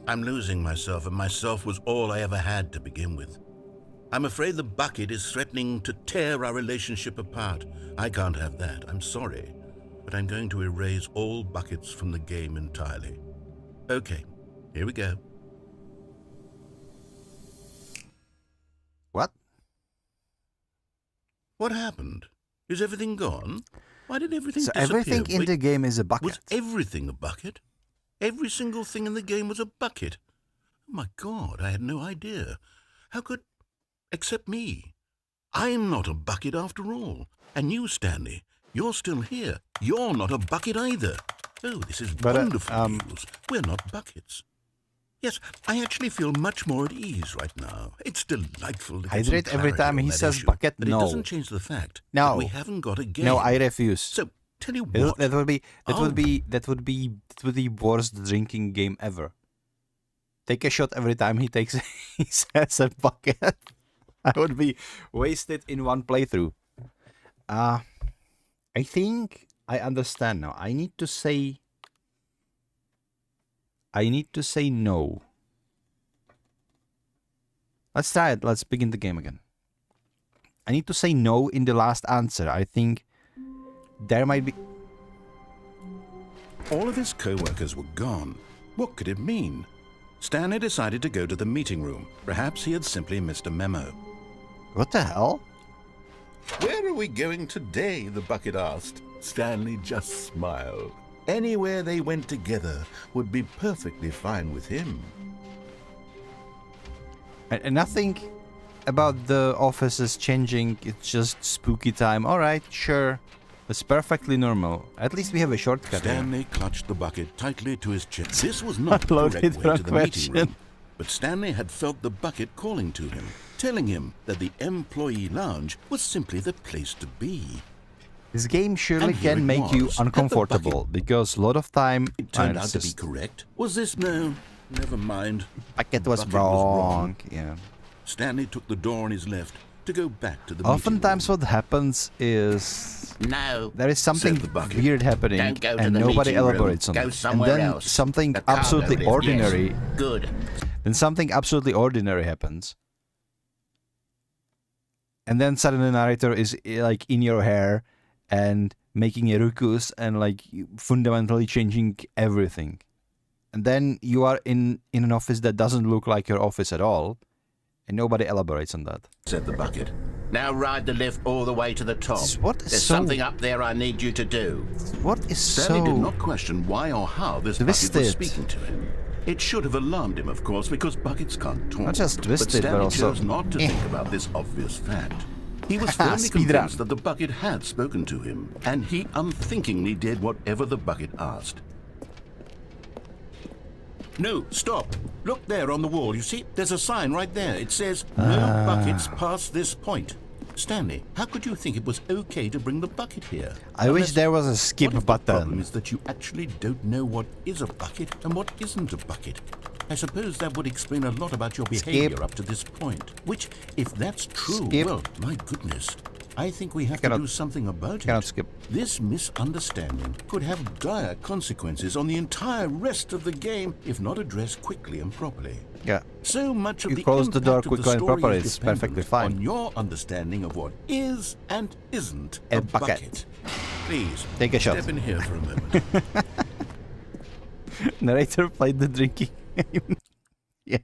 I'm losing myself, and myself was all I ever had to begin with. I'm afraid the bucket is threatening to tear our relationship apart. I can't have that. I'm sorry. But I'm going to erase all buckets from the game entirely. Okay, here we go. What? What happened? Is everything gone? Why did everything So disappear? everything in Wait, the game is a bucket. was everything a bucket? Every single thing in the game was a bucket. Oh my God, I had no idea. How could... Except me. I'm not a bucket after all. And you, Stanley, you're still here. You're not a bucket either. Oh, this is But, wonderful news. We're not buckets. Yes, I actually feel much more at ease right now. It's delightful to get some Hydrate every clarity time on he that says issue. bucket? But No. it doesn't change the fact No. that we haven't got a game. No, I refuse. So, tell you That what. that would be worst drinking game ever. Take a shot every time he says a bucket. I would be wasted in one playthrough. I think I understand now. I need to say no. Let's try it. Let's begin the game again. I need to say no in the last answer. I think there might be... All of his co-workers were gone. What could it mean? Stanley decided to go to the meeting room. Perhaps he had simply missed a memo. What the hell? Where are we going today? The bucket asked. Stanley just smiled. Anywhere they went together would be perfectly fine with him. And nothing about the office is changing. It's just spooky time. All right, sure. It's perfectly normal. At least we have a shortcut here. Stanley clutched the bucket tightly to his chest. This was not the Uploaded correct way wrong to the meeting question. room, but Stanley had felt the bucket calling to him, telling him that the employee lounge was simply the place to be. This game surely And here can it make you was, at the uncomfortable because a lot of time It turned out it's to be just- correct. Was this? No, never mind. Bucket was Bucket was wrong. Yeah. Stanley took the door on his left to go back to the Oftentimes, meeting what happens is No. there is something Said the bucket. weird happening, Don't go to and the nobody meeting room. elaborates on Go it. And somewhere then else. something The cargo absolutely lift, yes. ordinary. Good. Then something absolutely ordinary happens, and then suddenly narrator is like in your hair and making a ruckus and like fundamentally changing everything. And then you are in an office that doesn't look like your office at all, and nobody elaborates on that. said the bucket. Now ride the lift all the way to the top. What is There's so- something up there I need you to do. What is Stanley did so not question why or how this bucket Twisted. was speaking to him. It should have alarmed him, of course, because buckets can't talk. Not just twisted, but but Stanley also- chose not to think about this obvious fact. He was firmly Speed convinced run. that the bucket had spoken to him, and he unthinkingly did whatever the bucket asked. No, stop. Look there on the wall. You see, there's a sign right there. It says, no buckets past this point. Stanley, how could you think it was okay to bring the bucket here? I wish Unless- there was a skip what if the problem button. is that you actually don't know what is a bucket and what isn't a bucket? I suppose that would explain a lot about your behavior up to this point. Which, if that's true, Skip. well, my goodness, I think we have Cannot- to do something about cannot it. skip. This misunderstanding could have dire consequences on the entire rest of the game if not addressed quickly and properly. Yeah. So much of You the close the door impact of quickly and story properly, is it's dependent perfectly fine. on your understanding of what is and isn't A a bucket. bucket. Please Take a shot. Step in here for a moment. Narrator played the drinking game. Yeah.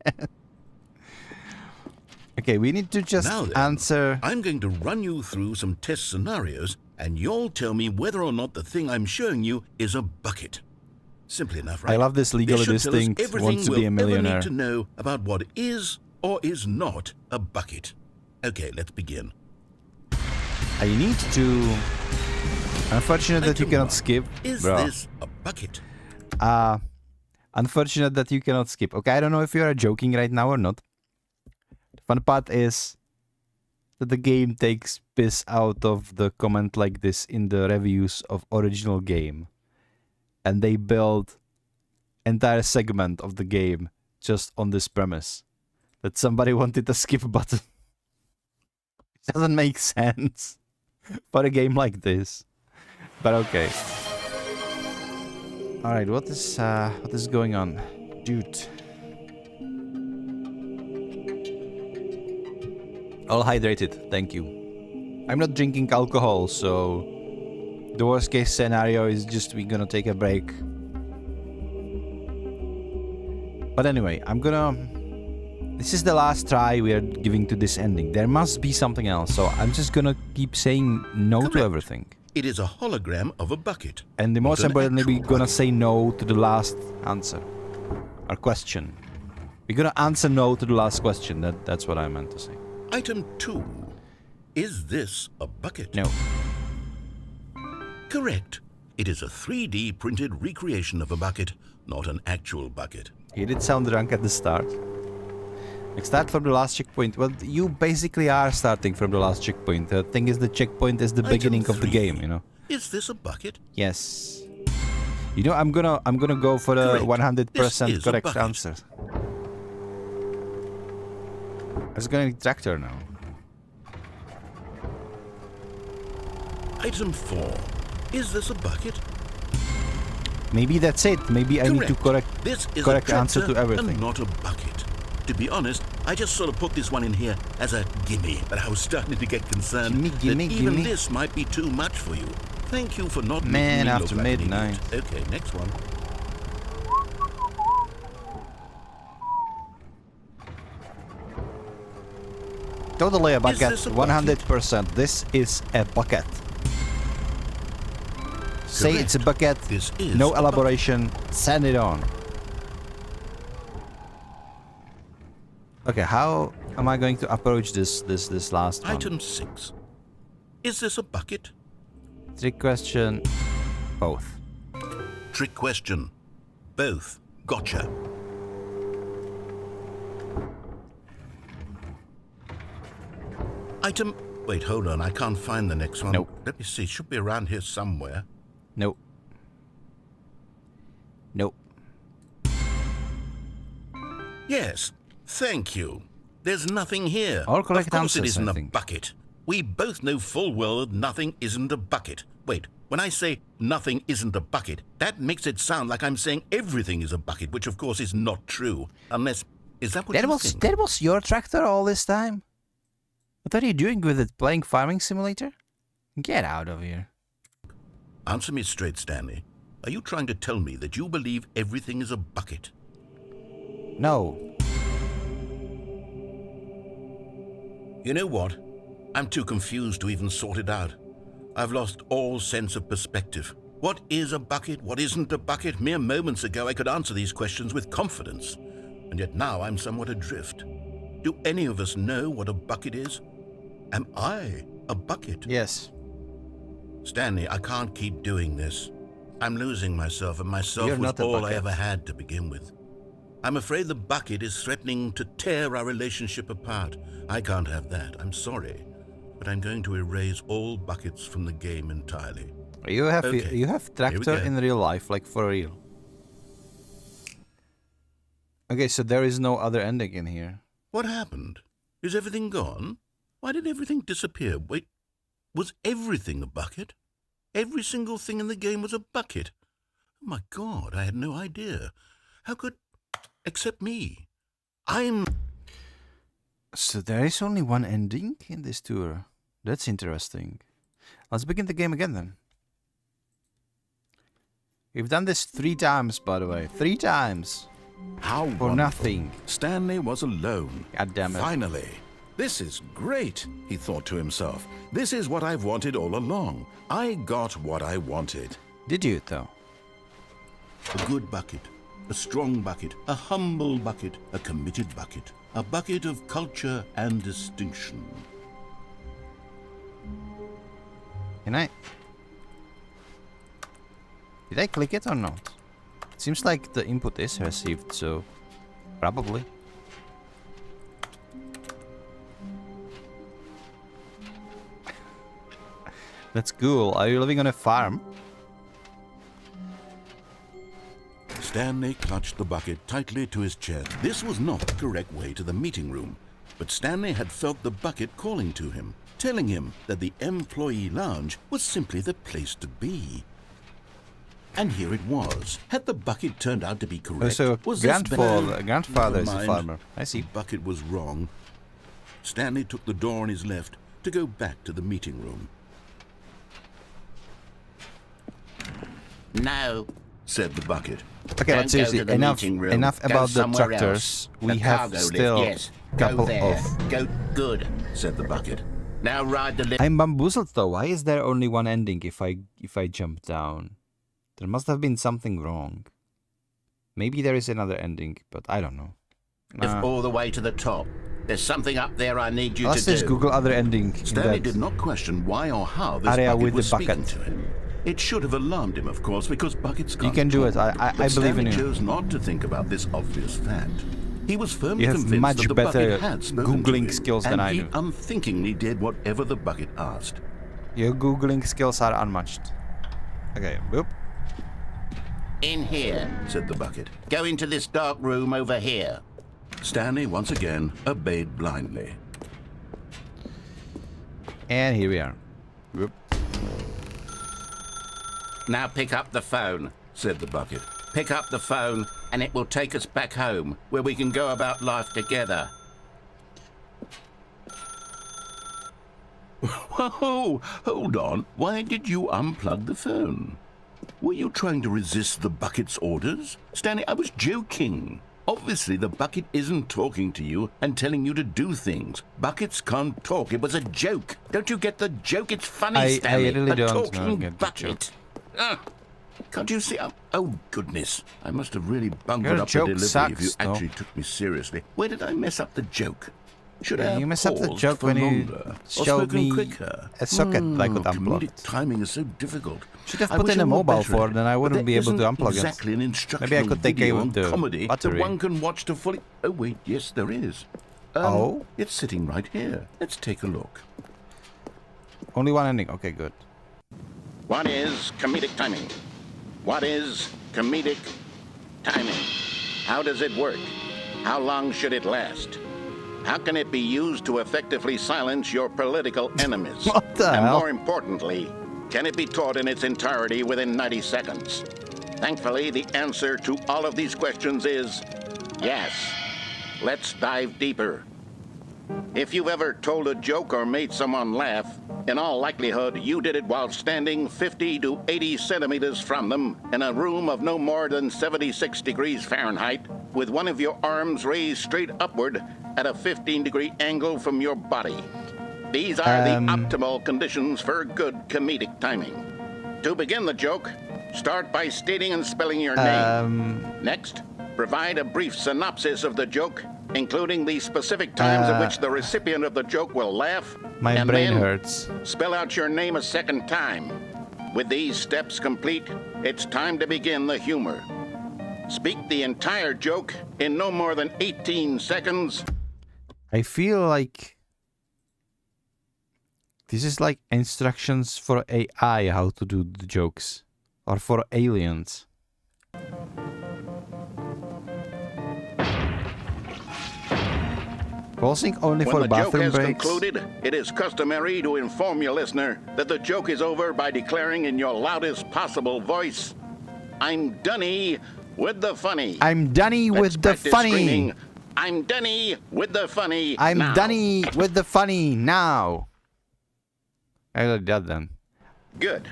Okay, we need to just Now then, answer. I'm going to run you through some test scenarios, and you'll tell me whether or not the thing I'm showing you is a bucket. Simple enough, right? I love this legally should tell us distinct, everything wants to be a we'll ever millionaire. need to know about what is or is not a bucket. Okay, let's begin. I need to. Unfortunate that you Item cannot one. skip. Is Bro. this a bucket? Unfortunate that you cannot skip. Okay, I don't know if you are joking right now or not. The fun part is that the game takes piss out of the comment like this in the reviews of original game. And they build entire segment of the game just on this premise. That somebody wanted a skip button. It doesn't make sense for a game like this. But okay. Alright, what is going on? Dude. All hydrated, thank you. I'm not drinking alcohol, so the worst case scenario is just we're gonna take a break. But anyway, this is the last try we are giving to this ending. There must be something else, so I'm just gonna keep saying no to Correct. everything. It is a hologram of a bucket. And the most Not an importantly, we're actual gonna bucket. say no to the last answer. Or question. We're gonna answer no to the last question. That's what I meant to say. Item 2. Is this a bucket? No. Correct. It is a 3D printed recreation of a bucket, not an actual bucket. He did sound drunk at the start. Like, start from the last checkpoint. Well, you basically are starting from the last checkpoint. The thing is, the checkpoint is the Item beginning of the 3. game, you know. Is this a bucket? Yes. You know, I'm gonna go for the Correct. 100% This is a correct bucket. answer. I was going to tractor now. Item 4. Is this a bucket? Maybe that's it. Maybe I need to correct This is correct a answer to tractor everything. and not a bucket. To be honest, I just sort of put this one in here as a gimme, but I was starting to get concerned Gimme, that even gimme. this might be too much for you. Thank you for not Man, making me after look like an midnight. idiot. Okay, next one. Totally a bucket. this a bucket? 100%. This is a bucket. Say it's a bucket. This is No a bucket. elaboration. Send it on. Okay, how am I going to approach this last one? Item 6. Is this a bucket? Trick question. Both. Trick question. Both. Gotcha. Item... Wait, hold on. I can't find the next one. Nope. Let me see. It should be around here somewhere. Nope. Nope. Yes. Thank you. There's nothing here. All correct of course it answers, isn't I a think. bucket. We both know full well that nothing isn't a bucket. Wait, when I say nothing isn't a bucket, that makes it sound like I'm saying everything is a bucket, which of course is not true. Unless... Is that what you think? That was your tractor all this time? What are you doing with it? Playing Farming Simulator? Get out of here. Answer me straight, Stanley. Are you trying to tell me that you believe everything is a bucket? No. You know what? I'm too confused to even sort it out. I've lost all sense of perspective. What is a bucket? What isn't a bucket? Mere moments ago I could answer these questions with confidence. And yet now I'm somewhat adrift. Do any of us know what a bucket is? Am I a bucket? Yes. Stanley, I can't keep doing this. I'm losing myself, and myself You're was not a all I bucket. ever had to begin with. I'm afraid the bucket is threatening to tear our relationship apart. I can't have that. I'm sorry. But I'm going to erase all buckets from the game entirely. You have Okay, you have here we tractor go. in real life, like for real. Okay, so there is no other ending in here. What happened? Is everything gone? Why did everything disappear? Wait, was everything a bucket? Every single thing in the game was a bucket. Oh my God, I had no idea. How could... Except me. So there is only one ending in this tour. That's interesting. Let's begin the game again then. We've done this 3 times, by the way. 3 times. How For wonderful. nothing. Stanley was alone. God damn it. Finally. This is great, he thought to himself. This is what I've wanted all along. I got what I wanted. Did you, though? A good bucket, a strong bucket, a humble bucket, a committed bucket, a bucket of culture and distinction. Can I... Did I click it or not? It seems like the input is received, so... Probably. That's cool. Are you living on a farm? Stanley clutched the bucket tightly to his chest. This was not the correct way to the meeting room, but Stanley had felt the bucket calling to him, telling him that the employee lounge was simply the place to be. And here it was. Had the bucket turned out to be correct? So was this grandfather is Never a mind. farmer. I see. The bucket was wrong. Stanley took the door on his left to go back to the meeting room. No. Said the bucket. Okay, Don't but seriously, go to the enough meeting room. enough Go about the somewhere tractors. else. We The have cargo still lift, yes. couple Go there. of... Go good. Said the bucket. Now ride the lift. I'm bamboozled though. Why is there only one ending if I jump down? There must have been something wrong. Maybe there is another ending, but I don't know. All the way to the top. There's something up there I need you Let's to just do. Google other ending. in Stanley that. did not question why or how this Area bucket with was the speaking bucket. to him. It should have alarmed him, of course, because buckets can't can do talk. it. I But believe in Stanley you. chose not to think about this obvious fact. He was firmly You have convinced much that the better bucket had spoken to Googling him, skills than and I he do. unthinkingly did whatever the bucket asked. Your Googling skills are unmatched. Okay, whoop. In here. Said the bucket. Go into this dark room over here. Stanley once again obeyed blindly. And here we are. Whoop. Now pick up the phone. Said the bucket. Pick up the phone and it will take us back home where we can go about life together. Whoa, hold on. Why did you unplug the phone? Were you trying to resist the bucket's orders? Stanley, I was joking. Obviously, the bucket isn't talking to you and telling you to do things. Buckets can't talk. It was a joke. Don't you get the joke? It's funny, I Stanley. really a don't talking get the bucket. Can't you see? Oh, goodness. I must have really bungled Your up the joke delivery if you sucks, though. actually took me seriously. Where did I mess up the joke? Should I Yeah, have you mess up the paused joke for when you longer, or showed spoken me quicker? a socket I could unplug. Comedic timing is so difficult. Should have I put wish in I a were mobile better at for, it, then I but wouldn't be there able to isn't unplug exactly an it. instructional Maybe I could take video away on the comedy battery. that one can watch to fully... Oh, wait, yes, there is. Oh? It's sitting right here. Let's take a look. Only one ending. Okay, good. What is comedic timing? What is comedic timing? How does it work? How long should it last? How can it be used to effectively silence your political enemies? What the and hell? more importantly, can it be taught in its entirety within 90 seconds? Thankfully, the answer to all of these questions is yes. Let's dive deeper. If you've ever told a joke or made someone laugh, in all likelihood, you did it while standing 50 to 80 centimeters from them in a room of no more than 76 degrees Fahrenheit, with one of your arms raised straight upward at a 15-degree angle from your body. These are the optimal conditions for good comedic timing. To begin the joke, start by stating and spelling your name. Next, provide a brief synopsis of the joke, including the specific times at which the recipient of the joke will laugh. My and brain then hurts. spell out your name a second time. With these steps complete, it's time to begin the humor. Speak the entire joke in no more than 18 seconds. I feel like this is like instructions for AI how to do the jokes. Or for aliens. Pausing only When for the joke bathroom has breaks. concluded, it is customary to inform your listener that the joke is over by declaring in your loudest possible voice, "I'm Dunny with the funny." I'm Dunny Let's with the practice funny. screaming, "I'm Dunny with the funny." I'm now. Dunny with the funny now. I got that then. Good.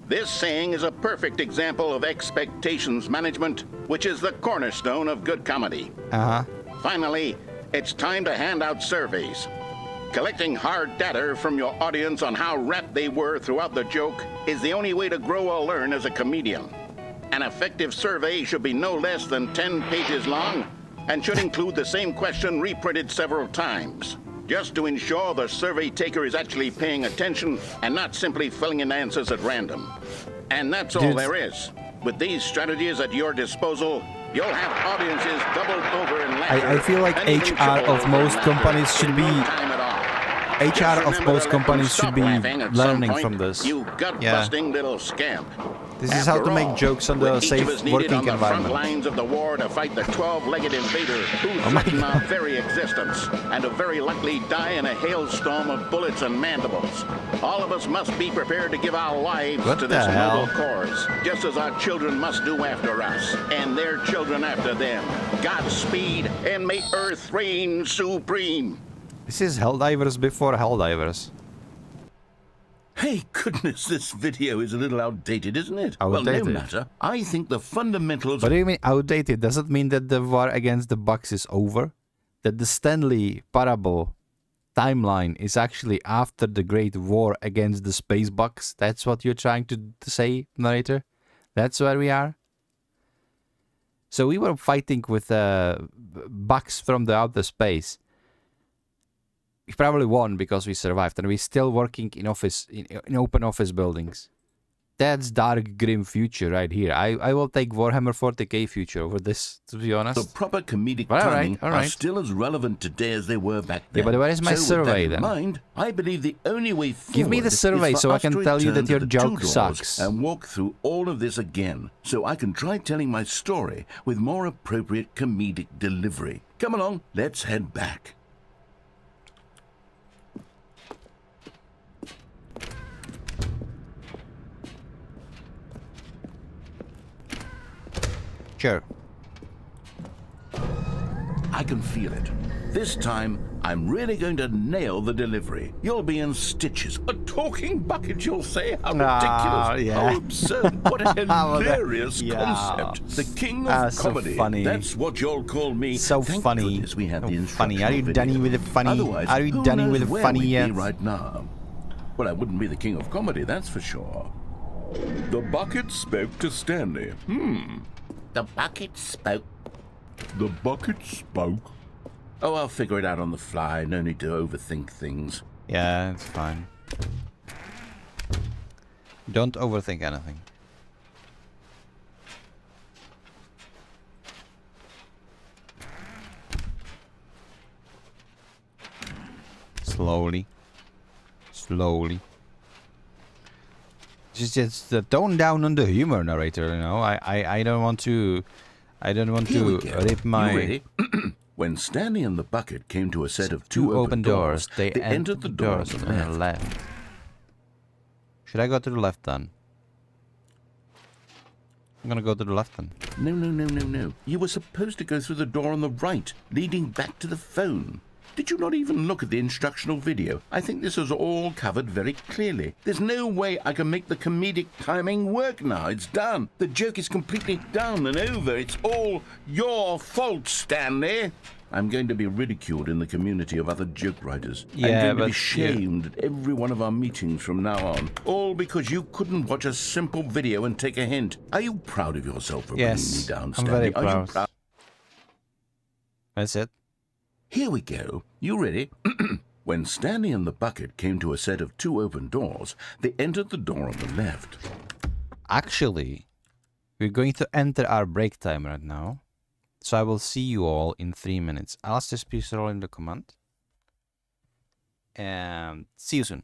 This saying is a perfect example of expectations management, which is the cornerstone of good comedy. Uh-huh. Finally, it's time to hand out surveys. Collecting hard data from your audience on how rapt they were throughout the joke is the only way to grow or learn as a comedian. An effective survey should be no less than 10 pages long and should include the same question reprinted several times, just to ensure the survey taker is actually paying attention and not simply filling in answers at random. And that's all Dude. there is. With these strategies at your disposal, you'll have audiences doubled over in laughter. I feel like and even HR tripled of over most in laughter companies should in be- no time at all. Just HR of remember most to let them companies should stop be laughing at some learning point, from this. You gut-busting little scamp. This is how After to make all, jokes on the with each safe of us needed working on the front environment. lines of the war to fight the 12-legged invader who Oh my threatened our God. very existence and to very likely die in a hailstorm of bullets and mandibles. All of us must be prepared to give our lives What to the this hell? noble cause, just as our children must do after us, and their children after them. Godspeed, and may Earth reign supreme. This is Helldivers before Helldivers. Hey, goodness, this video is a little outdated, isn't it? Well, Outdated? no matter. I think the fundamentals... What do you mean outdated? Does it mean that the war against the Bucks is over? That the Stanley parable timeline is actually after the Great War against the Space Bucks? That's what you're trying to say, narrator? That's where we are? So we were fighting with Bucks from the outer space. We probably won because we survived, and we're still working in open office buildings. That's dark, grim future right here. I will take Warhammer 40k future over this, to be honest. The proper comedic Well, all right, timing all are right. still as relevant today as they were back then. Yeah, but where is my so with that survey, in then? mind, I believe the only way forward Give me the survey is for so I us can to tell you return that to your the joke two doors sucks. and walk through all of this again, so I can try telling my story with more appropriate comedic delivery. Come along, let's head back. Sure. I can feel it. This time, I'm really going to nail the delivery. You'll be in stitches. A talking bucket, you'll say? How ridiculous. yeah. How absurd. What a hilarious yeah. concept. The king of So comedy. funny. That's what you'll call me. So Thank funny. goodness we had So the funny. Are you instructional done video. with the funny? Otherwise, Are you who done knows with the where funny we'd yet? be right now? Well, I wouldn't be the king of comedy, that's for sure. The bucket spoke to Stanley. The bucket spoke. The bucket spoke. Oh, I'll figure it out on the fly. No need to overthink things. Yeah, it's fine. Don't overthink anything. Slowly. Slowly. Just tone down on the humor, narrator, you know. I don't want to Here we go. rip my... You ready? When Stanley and the bucket came to a set of two open doors. They entered the doors on the left. Should I go to the left then? I'm gonna go to the left then. No. You were supposed to go through the door on the right, leading back to the phone. Did you not even look at the instructional video? I think this is all covered very clearly. There's no way I can make the comedic timing work now. It's done. The joke is completely done and over. It's all your fault, Stanley. I'm going to be ridiculed in the community of other joke writers. Yeah, I'm going to but be shamed at every one of our meetings from now on. All because you couldn't watch a simple video and take a hint. Are you proud of yourself for bringing me down, I'm Stanley? very Are you proud. proud? That's it. Here we go. You ready? When Stanley and the bucket came to a set of 2 open doors, they entered the door on the left. Actually, we're going to enter our break time right now. So I will see you all in 3 minutes. Alistair, please roll in the command. And see you soon.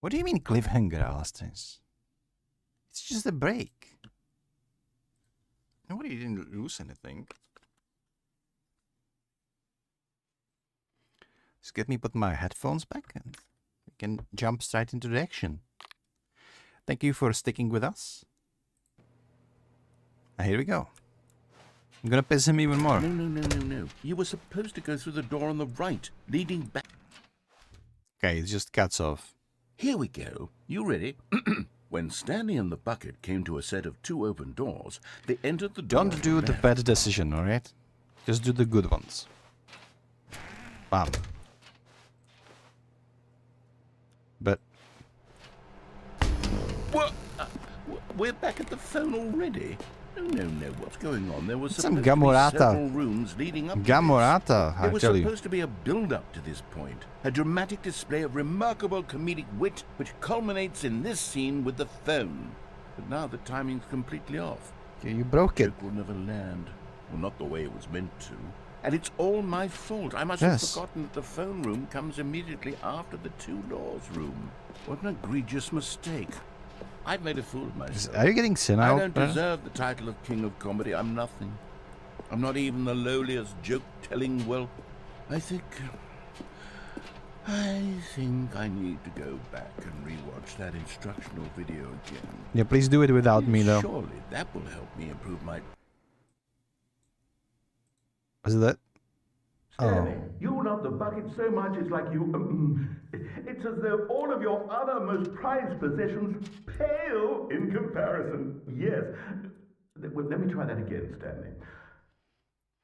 What do you mean cliffhanger, Alastins? It's just a break. Nobody didn't lose anything. Just get me put my headphones back and we can jump straight into the action. Thank you for sticking with us. And here we go. I'm gonna piss him even more. No. You were supposed to go through the door on the right, leading back. Okay, it just cuts off. Here we go. You ready? When Stanley and the bucket came to a set of 2 open doors, they entered the door. Don't do the bad decision, alright? Just do the good ones. Bam. But What? We're back at the phone already? No. What's going on? There was Some supposed to be Gamorata. several rooms leading up to Gamorata, this. I There was tell you. supposed to be a build-up to this point, a dramatic display of remarkable comedic wit, which culminates in this scene with the phone. But now the timing's completely off. okay, you broke it. Joke will never land. Well, not the way it was meant to. And it's all my fault. I must Yes. have forgotten that the phone room comes immediately after the 2 doors room. What an egregious mistake. I've made a fool of myself. Are you getting senile? I don't brother? deserve the title of King of Comedy. I'm nothing. I'm not even the lowliest joke-telling whelp. I think I need to go back and rewatch that instructional video again. Yeah, please do it without me though. Surely that will help me improve my... Was it that? Stanley, you love the bucket so much it's like you... it's as though all of your other most prized possessions pale in comparison. Yes. Well, let me try that again, Stanley.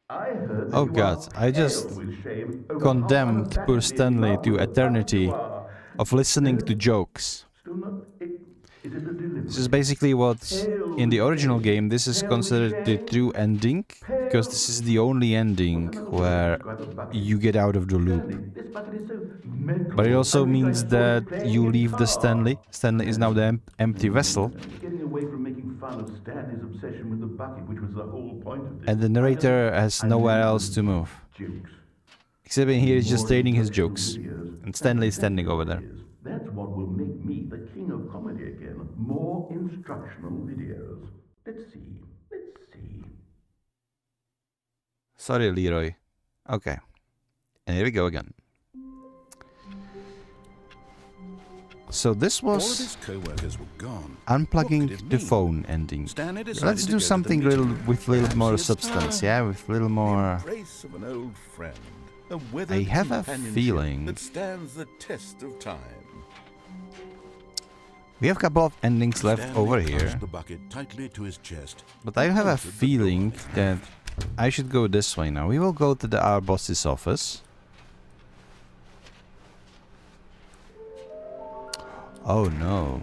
I heard that Oh you God, are I just pale with shame over condemned how poor unabashedly Stanley to marvelous eternity you are. of listening to jokes. Still not... Is it the delivery? This is basically what, in the original game, this is considered the true ending, because this is the only ending where you get out of the loop. This bucket is so mental. But it also I wish I means could that play you leave the guitar. Stanley. Stanley is now the empty vessel, Getting away from making fun of Stanley's obsession with the bucket, which was the whole point of this. and the narrator has nowhere else to move. Jokes. Except in here, he's just More stating his instructional jokes, videos. and Stanley is standing over there. That's what will make me the king of comedy again. More instructional videos. Let's see. Sorry, Leroy. Okay. And here we go again. So this All of was his co-workers were gone. unplugging What could it the mean? phone ending. Stanley decided Let's to do go to the something meeting little room. with little Perhaps more he had substance, time. yeah, with little more. The embrace of an old friend. A weathered I have a companionship feeling that stands the test of time. We have a couple of endings left Stanley over clutched here, the bucket tightly to his chest. but I have a feeling that I should go this way now. We will go to our boss's office. Oh no.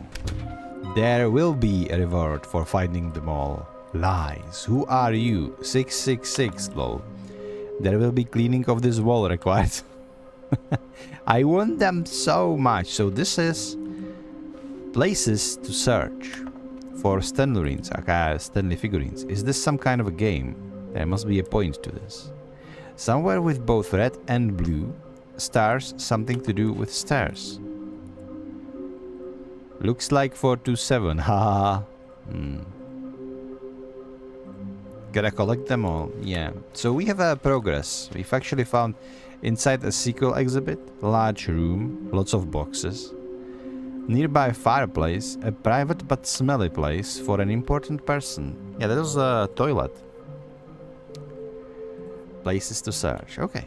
There will be a reward for finding them all. Lies. Who are you? 666, lol. There will be cleaning of this wall required. I want them so much. So this is places to search for Stanley figurines. Is this some kind of a game? There must be a point to this. Somewhere with both red and blue. Stars, something to do with stars. Looks like 427. Haha. Gotta collect them all. Yeah. So we have a progress. We've actually found inside a sequel exhibit, large room, lots of boxes. Nearby fireplace, a private but smelly place for an important person. Yeah, that was a toilet. Places to search. Okay.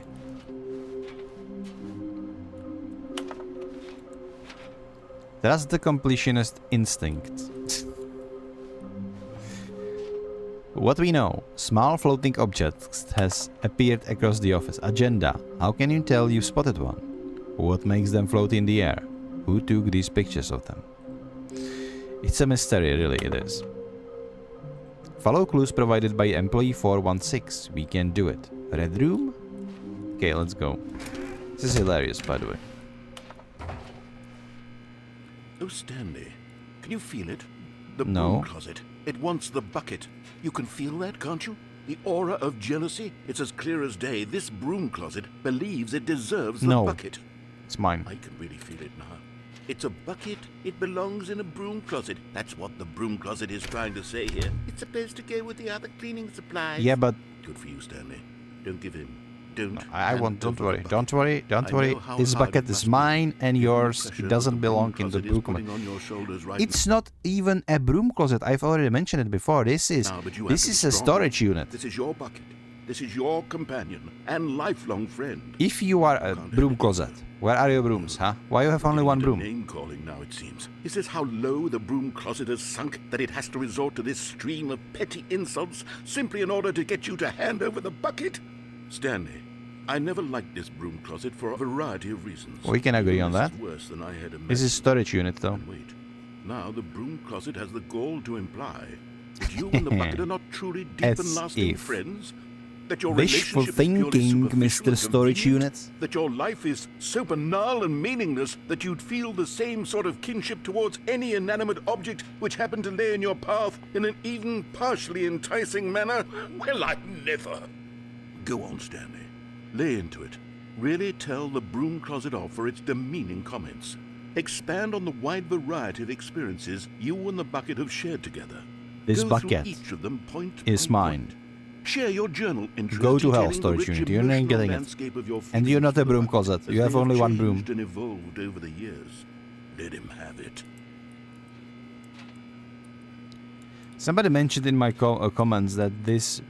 That's the completionist instinct. What we know. Small floating objects has appeared across the office. Agenda. How can you tell you spotted one? What makes them float in the air? Who took these pictures of them? It's a mystery, really it is. Follow clues provided by employee 416. We can do it. Red room? Okay, let's go. This is hilarious, by the way. Oh, Stanley, can you feel it? The No. broom closet. It wants the bucket. You can feel that, can't you? The aura of jealousy? It's as clear as day. This broom closet believes it deserves the No. bucket. It's mine. I can really feel it now. It's a bucket. It belongs in a broom closet. That's what the broom closet is trying to say here. It's supposed to go with the other cleaning supplies. Yeah, but Good for you, Stanley. Don't give in. Don't. I won't. Don't hand over worry. the bucket. Don't worry. Don't I worry. know how This hard bucket it is must be. mine and Given the yours. pressure It doesn't that the broom belong in the closet is broom putting closet. on your shoulders right It's now. not even a broom closet. I've already mentioned it before. This is Now, but you have this to be is a strong. storage unit. This is your bucket. This is your companion and lifelong friend. If you are a broom closet, where are your brooms, huh? Why you have only one broom? Name calling now, it seems. Is this how low the broom closet has sunk that it has to resort to this stream of petty insults simply in order to get you to hand over the bucket? Stanley, I never liked this broom closet for a variety of reasons. We can agree on This that. is worse than I had imagined. This is storage unit, though. And wait, now the broom closet has the gall to imply that you and the bucket are not truly deep As and lasting if. friends. That your Wishful relationship is purely thinking, superficial Mr. and Storage convenient, Unit. that your life is so banal and meaningless that you'd feel the same sort of kinship towards any inanimate object which happened to lay in your path in an even partially enticing manner? Well, I never. Go on, Stanley. Lay into it. Really tell the broom closet off for its demeaning comments. Expand on the wide variety of experiences you and the bucket have shared together. This Go bucket through each of them point is by mine. point. Share your journal interest. Go to hell, detailing the storage rich unit. You're not emotional getting it. landscape of your And you're not a feelings broom for the bucket closet. as You have they only one broom. changed and evolved over the years. Let him have it. Somebody mentioned in my comments that this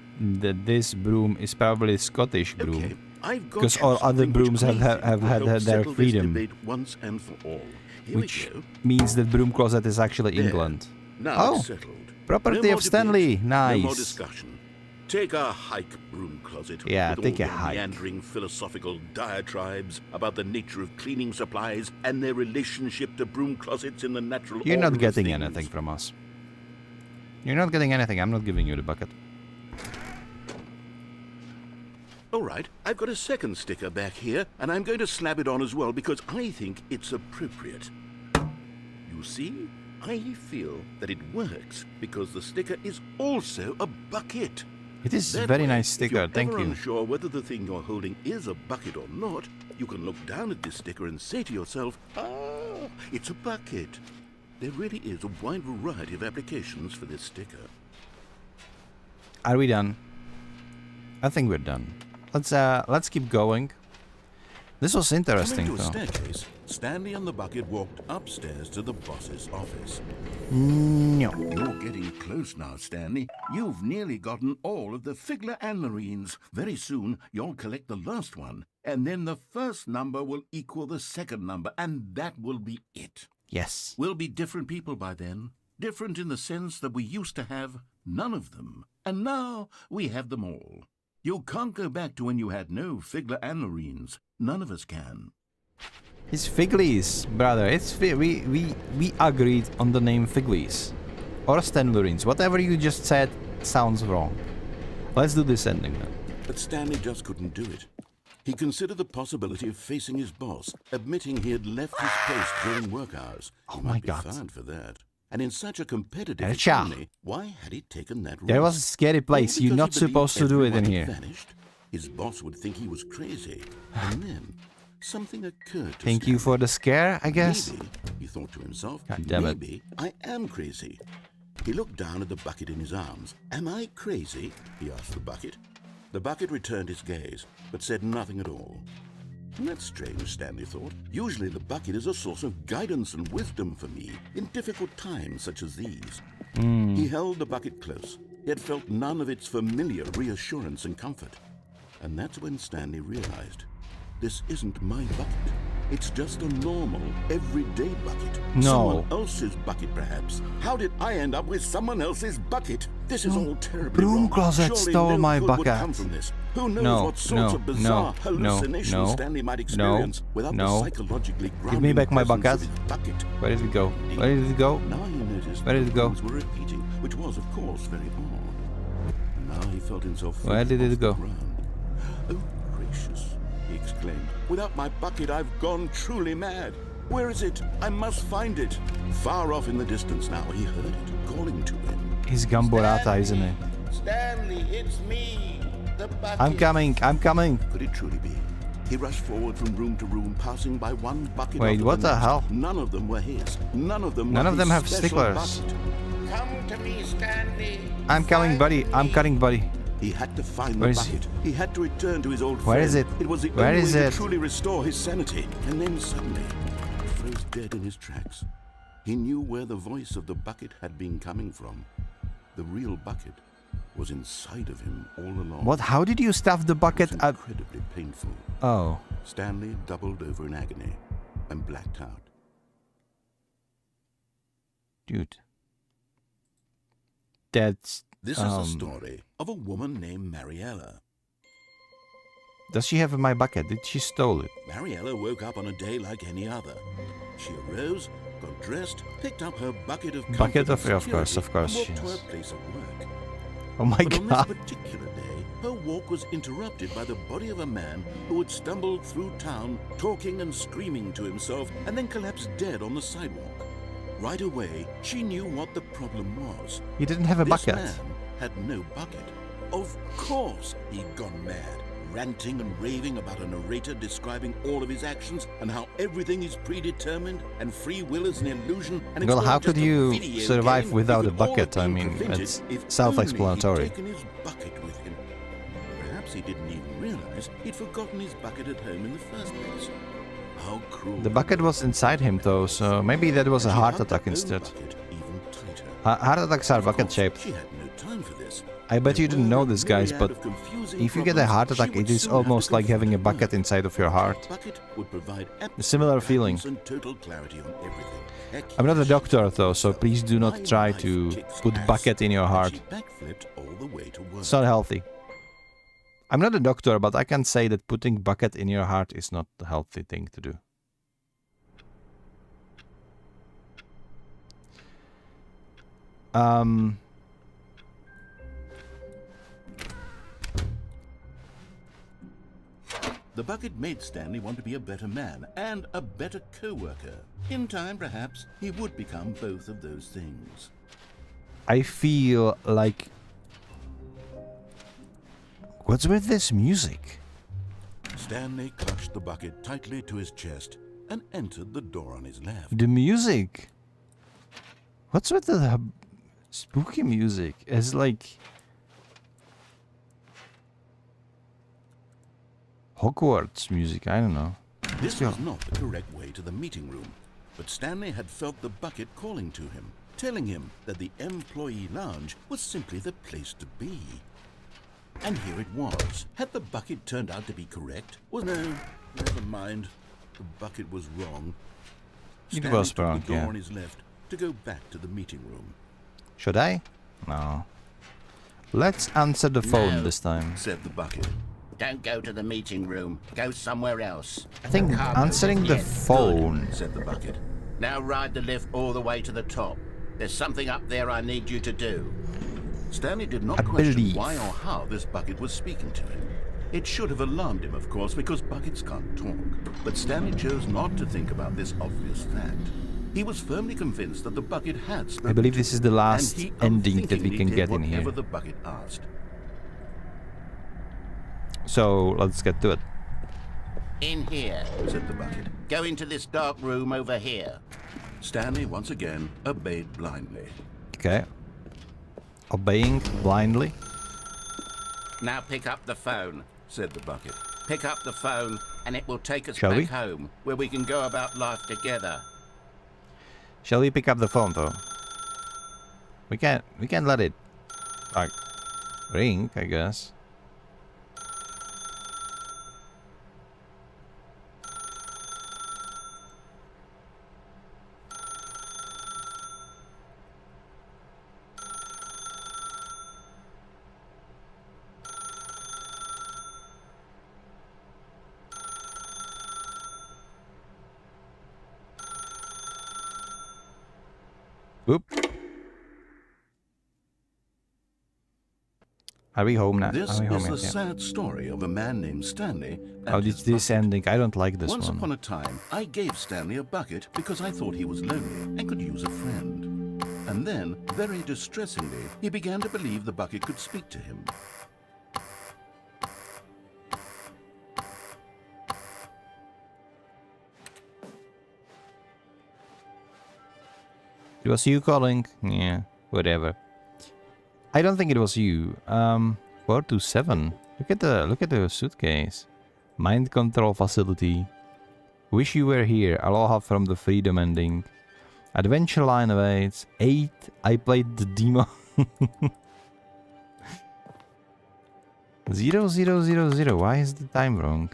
broom is probably Scottish broom. Okay, I've got Because all other something which brooms I have think will had help their settle this freedom, debate once and for all. Here which we go. means that broom closet is actually There. England. Now Oh, it's settled. property No more of Stanley. debate, No more Nice. discussion. Take a hike, broom closet. Yeah, with take all a your hike. meandering philosophical diatribes about the nature of cleaning supplies and their relationship to broom closets in the natural You're order not of getting things. anything from us. You're not getting anything. I'm not giving you the bucket. All right, I've got a second sticker back here, and I'm going to slap it on as well because I think it's appropriate. You see, I feel that it works because the sticker is also a bucket. It is a That very way, nice if sticker. you're Thank ever you. unsure whether the thing you're holding is a bucket or not, you can look down at this sticker and say to yourself, "Ah, it's a bucket." There really is a wide variety of applications for this sticker. Are we done? I think we're done. Let's keep going. This was interesting, Coming to a though. staircase, Stanley and the bucket walked upstairs to the boss's office. No. You're getting close now, Stanley. You've nearly gotten all of the Figler and Marines. Very soon, you'll collect the last one, and then the first number will equal the second number, and that will be it. Yes. We'll be different people by then. Different in the sense that we used to have none of them, and now we have them all. You can't go back to when you had no Figler and Marines. None of us can. It's Figlies, brother. It's we agreed on the name Figlies or Stanlurins. Whatever you just said sounds wrong. Let's do this ending then. But Stanley just couldn't do it. He considered the possibility of facing his boss, admitting he had left his post during work hours. He Oh might my be God. fired for that. And in such a competitive Ercha. economy, why had he taken that risk? There was a scary place. All You're because not he believed supposed to do it in everyone here. had vanished? His boss would think he was crazy. And then something occurred to Thank you for the scare, I guess. Maybe, he thought to himself, God damn it. maybe I am crazy. He looked down at the bucket in his arms. Am I crazy? He asked the bucket. The bucket returned his gaze, but said nothing at all. That's strange, Stanley thought. Usually the bucket is a source of guidance and wisdom for me in difficult times such as these. He held the bucket close, yet felt none of its familiar reassurance and comfort. And that's when Stanley realized, this isn't my bucket. It's just a normal, everyday bucket. No. Someone else's bucket, perhaps. How did I end up with someone else's bucket? This is all terribly Broom wrong. closet Surely stole no my good would bucket. come from this. Who knows No, what sorts no, of bizarre no, hallucinations no, Stanley might no, experience without no. the psychologically Give me grounding back my presence bucket. of his bucket. Where did it go? Where did it go? Now he noticed Where did it go? things were repeating, which was, of course, very odd. And now he felt himself Where falling did it off the go? ground. Oh, gracious, he exclaimed. Without my bucket, I've gone truly mad. Where is it? I must find it. Far off in the distance now, he heard it, calling to him. He's Gamborata, isn't it? Stanley, it's me, the bucket. I'm coming. I'm coming. Could it truly be? He rushed forward from room to room, passing by one bucket Wait, after what the next. hell? None of them were his. None of them None of them have special sticklers. bucket. Come to me, Stanley. I'm coming, buddy. I'm cutting, buddy. He had to find Where the is he? bucket. He had to return to his old Where friend. is it? It was the Where only is way it? to truly restore his sanity. And then suddenly, he froze dead in his tracks. He knew where the voice of the bucket had been coming from. The real bucket was inside of him all along. What? How did you stuff the It bucket was up? incredibly painful. Oh. Stanley doubled over in agony and blacked out. Dude. That's... This is the story of a woman named Mariella. Does she have my bucket? Did she stole it? Mariella woke up on a day like any other. She arose, got dressed, picked up her bucket of Bucket comfort of- and of course, security, and walked to yes. her place of work. Oh my But on god. this particular day, her walk was interrupted by the body of a man who had stumbled through town, talking and screaming to himself, and then collapsed dead on the sidewalk. Right away, she knew what the problem was. He didn't have a This bucket. man had no bucket. Of course he'd gone mad, ranting and raving about a narrator describing all of his actions and how everything is predetermined and free will is an illusion. And it's Well, all how just could a you video survive game. without We a could all bucket? have I been mean, prevented it's if self-explanatory. only he'd taken his bucket with him. Perhaps he didn't even realize he'd forgotten his bucket at home in the first place. How cruel. The bucket was inside him though, so maybe that was a And she heart hugged her attack own instead. bucket even tighter. Heart attacks are Of bucket course, shaped. She had no time for this. I bet There you didn't were know a this, guys, myriad but of confusing if you get a problems heart she attack, would it is soon have to almost like having a confront. bucket inside of your heart. Bucket would provide A similar absolute feeling. guidance and total clarity on everything. Heck, I'm not a she doctor told though, so herself, please do "My not try life to kicks put ass," bucket in your and heart. She backflipped all the way to work. It's not healthy. I'm not a doctor, but I can say that putting bucket in your heart is not a healthy thing to do. The bucket made Stanley want to be a better man and a better co-worker. In time, perhaps, he would become both of those things. I feel like... What's with this music? Stanley clutched the bucket tightly to his chest and entered the door on his left. The music. What's with the spooky music? It's like Hogwarts music. I don't know. This was not the correct way to the meeting room, but Stanley had felt the bucket calling to him, telling him that the employee lounge was simply the place to be. And here it was. Had the bucket turned out to be correct? Well, no, never mind. The bucket was wrong. It Stanley was took wrong, the door yeah. on his left to go back to the meeting room. Should I? No. Let's answer the phone No. this time. Said the bucket. Don't go to the meeting room. Go somewhere else. I think The cargo answering is the yet. phone. Said the bucket. Now ride the lift all the way to the top. There's something up there I need you to do. Stanley did not I question believe. why or how this bucket was speaking to him. It should have alarmed him, of course, because buckets can't talk. But Stanley chose not to think about this obvious fact. He was firmly convinced that the bucket had spoken I believe to this him, is the and last he ending that we unthinkingly can did get in whatever here. the bucket asked. So let's get to it. In here. Said the bucket. Go into this dark room over here. Stanley once again obeyed blindly. Okay. Obeying blindly. Now pick up the phone. Said the bucket. Pick up the phone and it will take us Shall back we? home where we can go about life together. Shall we pick up the phone though? We can't let it like ring, I guess. Oop. Are we home now? This Are we home is the yet? Yeah. sad story of a man named Stanley. and How his did this bucket. ending? I don't like this Once one. upon a time, I gave Stanley a bucket because I thought he was lonely and could use a friend. And then, very distressingly, he began to believe the bucket could speak to him. It was you calling? Yeah, whatever. I don't think it was you. 427. Look at the suitcase. Mind control facility. Wish you were here. Aloha from the freedom ending. Adventure line awaits. 8. I played the demo. 0000. Why is the time wrong?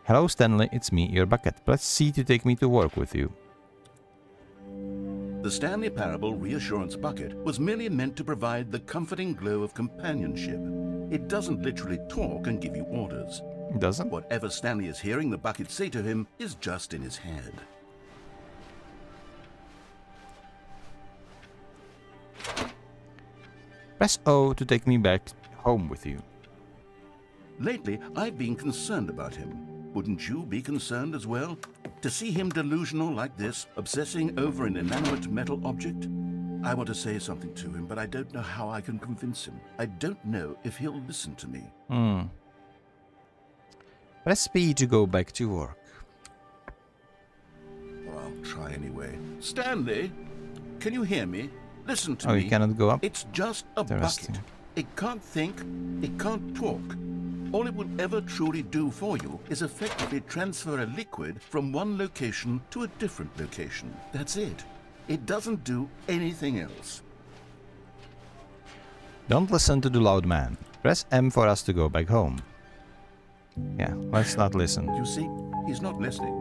Hello Stanley, it's me, your bucket. Let's see to take me to work with you. The Stanley Parable Reassurance Bucket was merely meant to provide the comforting glow of companionship. It doesn't literally talk and give you orders. It doesn't? Whatever Stanley is hearing the bucket say to him is just in his head. Press O to take me back home with you. Lately, I've been concerned about him. Wouldn't you be concerned as well? To see him delusional like this, obsessing over an inanimate metal object? I want to say something to him, but I don't know how I can convince him. I don't know if he'll listen to me. Press B to go back to work. Well, I'll try anyway. Stanley, can you hear me? Listen to Oh, me. you cannot go up? It's just a Interesting. bucket. It can't think, it can't talk. All it will ever truly do for you is effectively transfer a liquid from one location to a different location. That's it. It doesn't do anything else. Don't listen to the loud man. Press M for us to go back home. Yeah, let's not listen. You see, he's not listening.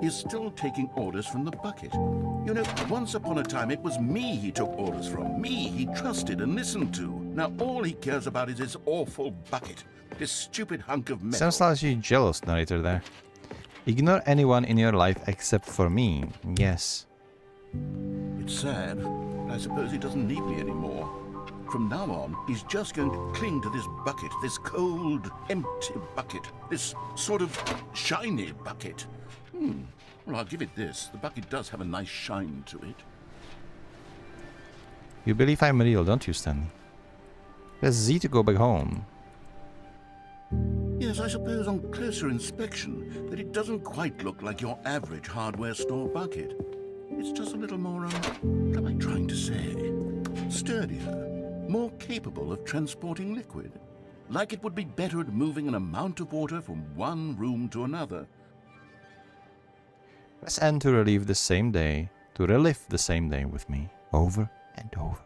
He's still taking orders from the bucket. You know, once upon a time it was me he took orders from. Me he trusted and listened to. Now all he cares about is his awful bucket. This stupid hunk of metal. Sounds like you're jealous, narrator there. Ignore anyone in your life except for me. Yes. It's sad, but I suppose he doesn't need me anymore. From now on, he's just going to cling to this bucket, this cold, empty bucket, this sort of shiny bucket. Well, I'll give it this. The bucket does have a nice shine to it. You believe I'm real, don't you, Stanley? Press Z to go back home. Yes, I suppose on closer inspection that it doesn't quite look like your average hardware store bucket. It's just a little more, what am I trying to say? Sturdier, more capable of transporting liquid. Like it would be better at moving an amount of water from one room to another. Press N to relive the same day with me. Over and over.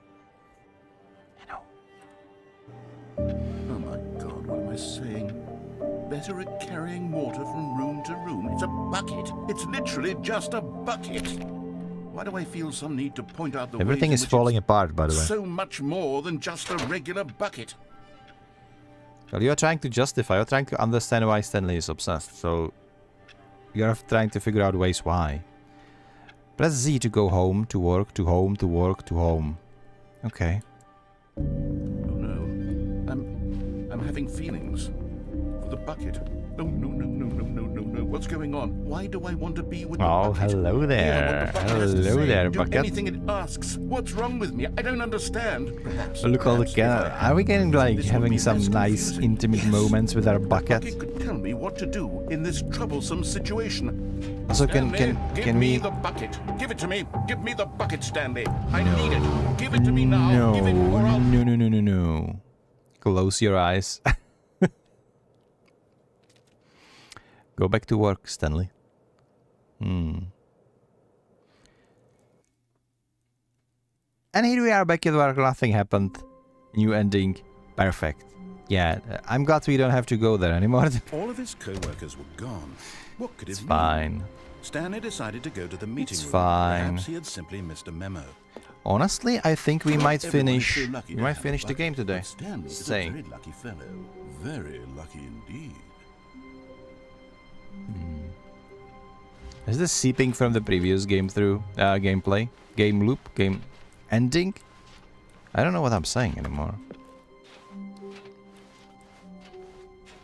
Oh my God, what am I saying? Better at carrying water from room to room. It's a bucket. It's literally just a bucket. Why do I feel some need to point out the Everything ways is in which falling it's apart, by the way. so much more than just a regular bucket? Well, you're trying to justify, you're trying to understand why Stanley is obsessed, so you're trying to figure out ways why. Press Z to go home, to work, to home, to work, to home. Okay. Oh no. I'm having feelings. For the bucket. Oh no. What's going on? Why do I want to be with the bucket? Hello there. Yeah, what the bucket has to Hello say. there, Do bucket. anything it asks. What's wrong with me? I don't understand. Perhaps. Look all the perhaps if I cat. Are we getting like this would having be some less nice confusing. intimate Yes. moments with our The bucket? bucket could tell me what to do in this troublesome situation. Also, Stanley, can give me we? the bucket. Give it to me. Give me the bucket, Stanley. I need it. Give it to me now. No, Give it or I'll... no. Close your eyes. Go back to work, Stanley. And here we are back at work. Nothing happened. New ending. Perfect. Yeah, I'm glad we don't have to go there anymore. All of his co-workers were gone. What could it It's mean? fine. Stanley decided to go to the meeting It's room. fine. Perhaps he had simply missed a memo. Honestly, I think we might Everybody's finish. so lucky We to might have a finish the bucket, game today. but Stanley is a Saying. very lucky fellow. Very lucky indeed. Is this seeping from the previous game through gameplay? Game loop? Game ending? I don't know what I'm saying anymore.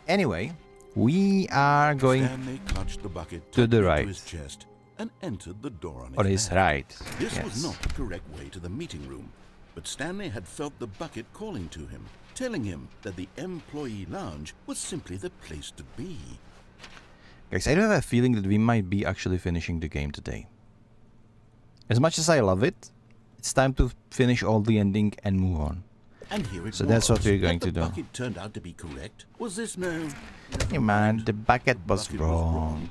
Anyway, we are going Stanley clutched the bucket to the tightly right. to his chest and entered the door on on his his left. right. This Yes. was not the correct way to the meeting room, but Stanley had felt the bucket calling to him, telling him that the employee lounge was simply the place to be. Guys, I do have a feeling that we might be actually finishing the game today. As much as I love it, it's time to finish all the ending and move on. And here it So that's what was. we're going That to the do. bucket turned out to be correct. Was this no? Hey man, the bucket was Bucket wrong.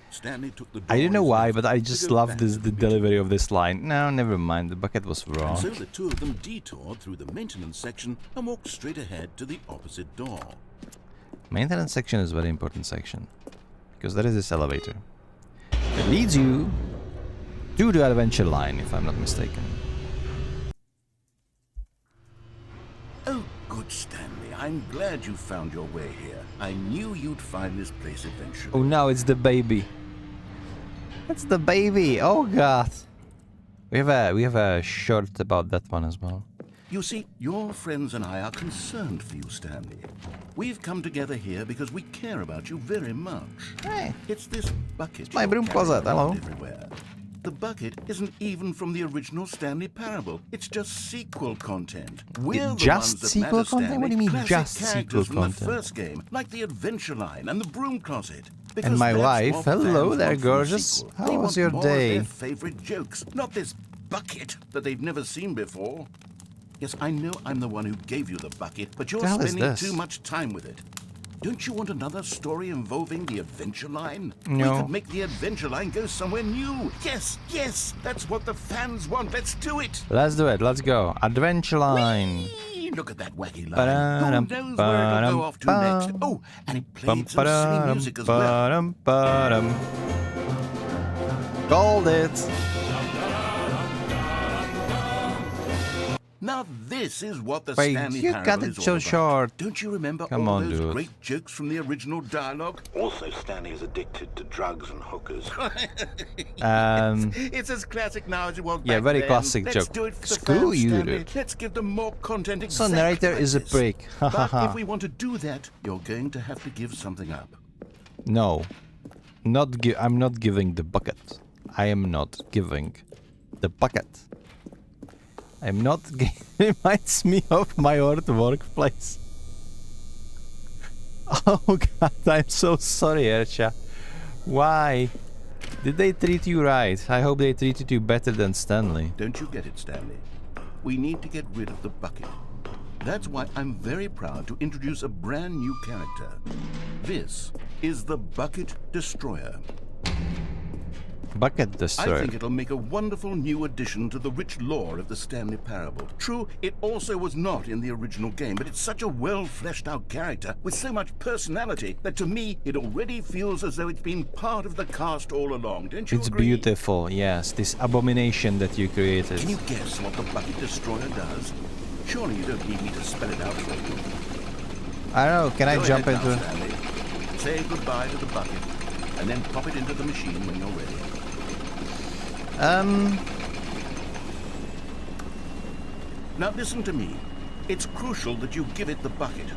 Stanley took the I don't know door why, in but I to just go love back this to the meeting delivery room. of this line. No, never mind, the bucket was And wrong. so the two of them detoured through the maintenance section and walked straight ahead to the opposite door. Maintenance section is a very important section. Because there is this elevator. It leads you to the adventure line, if I'm not mistaken. Oh, good Stanley. I'm glad you found your way here. I knew you'd find this place eventually. Oh no, it's the baby. It's the baby. Oh god. We have a short about that one as well. You see, your friends and I are concerned for you, Stanley. We've come together here because we care about you very much. Hey. It's this bucket. my you're broom carrying closet, around hello. Everywhere. The bucket isn't even from the original Stanley Parable. It's just sequel content. We're the just ones that sequel matter, content? Stanley. What do you mean, Classic just characters sequel from content? the first game, like the Adventure Line and the Broom Closet. Because And my that's wife, what hello fans there, want from a gorgeous. sequel. How They was want your more day? Of their favorite jokes, not this bucket that they've never seen before. Yes, I know I'm the one who gave you the bucket, but you're The hell is spending this? too much time with it. Don't you want another story involving the Adventure Line? No. We could make the Adventure Line go somewhere new. Yes, yes, that's what the fans want. Let's do it. Let's do it. Let's go. Adventure line. Whee! Look at that wacky line. Ba-da-dum, Who knows where it'll go off to next? ba-dum, Oh, and it Bum, played some silly music as well. ba-dum, ba-dum. Called it. Now this is what the Wait, Stanley you Parable got it is all so about. short. Don't you remember Come all on, those dude. great jokes from the original dialogue? Also, Stanley is addicted to drugs and hookers. It's as classic now as it was Yeah, back very then. classic Let's joke. do it for the Screw fans, you, Stanley. dude. Let's give them more content So exactly narrator like is a this. prick. But if we want to do that, you're going to have to give something up. No. I'm not giving the bucket. I am not giving the bucket. I'm not reminds me of my old workplace. Oh god, I'm so sorry, Ercha. Why? Did they treat you right? I hope they treated you better than Stanley. Don't you get it, Stanley? We need to get rid of the bucket. That's why I'm very proud to introduce a brand new character. This is the Bucket Destroyer. Bucket I destroyer. think it'll make a wonderful new addition to the rich lore of the Stanley Parable. True, it also was not in the original game, but it's such a well-fleshed-out character with so much personality that to me it already feels as though it's been part of the cast all along. Don't you It's agree? beautiful, yes. This abomination that you created. Can you guess what the Bucket Destroyer does? Surely you don't need me to spell it out for you. I don't know, can I Go jump ahead now, into... Stanley. Say goodbye to the bucket, and then pop it into the machine when you're ready. Now listen to me. It's crucial that you give it the bucket.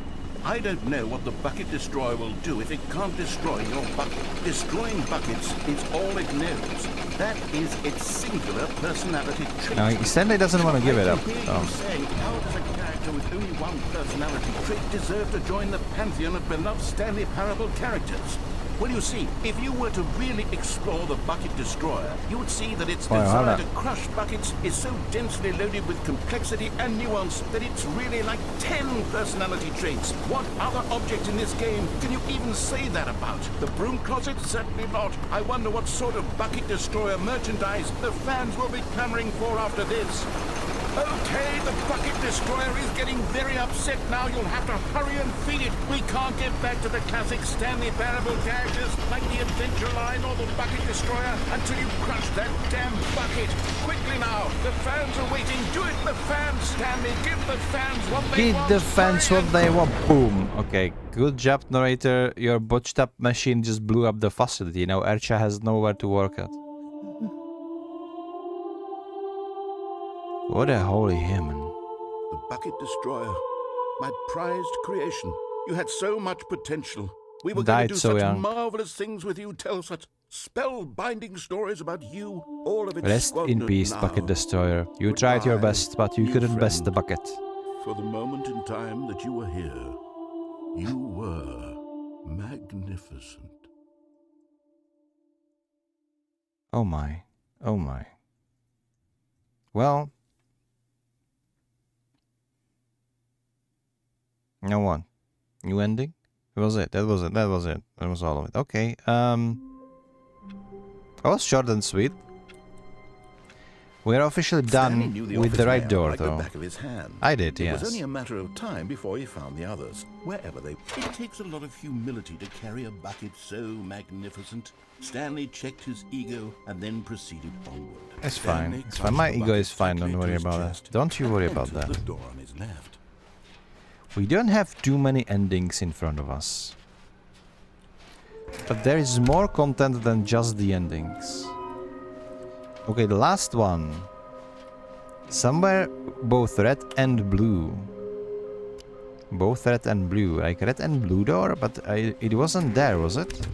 I don't know what the Bucket Destroyer will do if it can't destroy your bucket. Destroying buckets is all it knows. That is its singular personality trait. No, Stanley doesn't want to give it up. I can hear So. you saying, how does a character with only one personality trait deserve to join the pantheon of beloved Stanley Parable characters? Well, you see, if you were to really explore the Bucket Destroyer, you would see that its Well, hold desire on. to crush buckets is so densely loaded with complexity and nuance that it's really like 10 personality traits. What other object in this game can you even say that about? The Broom Closet? Certainly not. I wonder what sort of Bucket Destroyer merchandise the fans will be clamoring for after this. Okay, the Bucket Destroyer is getting very upset now. You'll have to hurry and feed it. We can't get back to the classic Stanley Parable characters like the Adventure Line or the Bucket Destroyer until you crush that damn bucket. Quickly now, the fans are waiting. Do it, the fans, Stanley. Give the fans what they Give want. the fans Hurry what and- they want. Boom. Okay, good job, narrator. Your botched up machine just blew up the facility. Now Ercha has nowhere to work at. What a holy human. The Bucket Destroyer, my prized creation. You had so much potential. We were going Died to do so such young. marvelous things with you, tell such spellbinding stories about you, all of it Rest in squandered peace, now. Bucket Destroyer. You tried your Goodbye, best, but you new couldn't best the friend. bucket. For the moment in time that you were here, you were magnificent. Oh my. Oh my. Well. Now what? New ending? That was it. That was it. That was it. That was all of it. Okay. That was short and sweet. We're officially Stanley done knew the with the office right layout door, like the though. back of his hand. I did, It yes. was only a matter of time before he found the others, wherever they... It takes a lot of humility to carry a bucket so magnificent. Stanley checked his ego and then proceeded onward. It's Stanley fine. It's clutched fine. My the ego bucket is fine. tightly Don't to worry his about that. chest Don't you and worry then about to that. the door on his left. We don't have too many endings in front of us. But there is more content than just the endings. Okay, the last one. Somewhere both red and blue. Both red and blue. Like red and blue door, but it wasn't there, was it?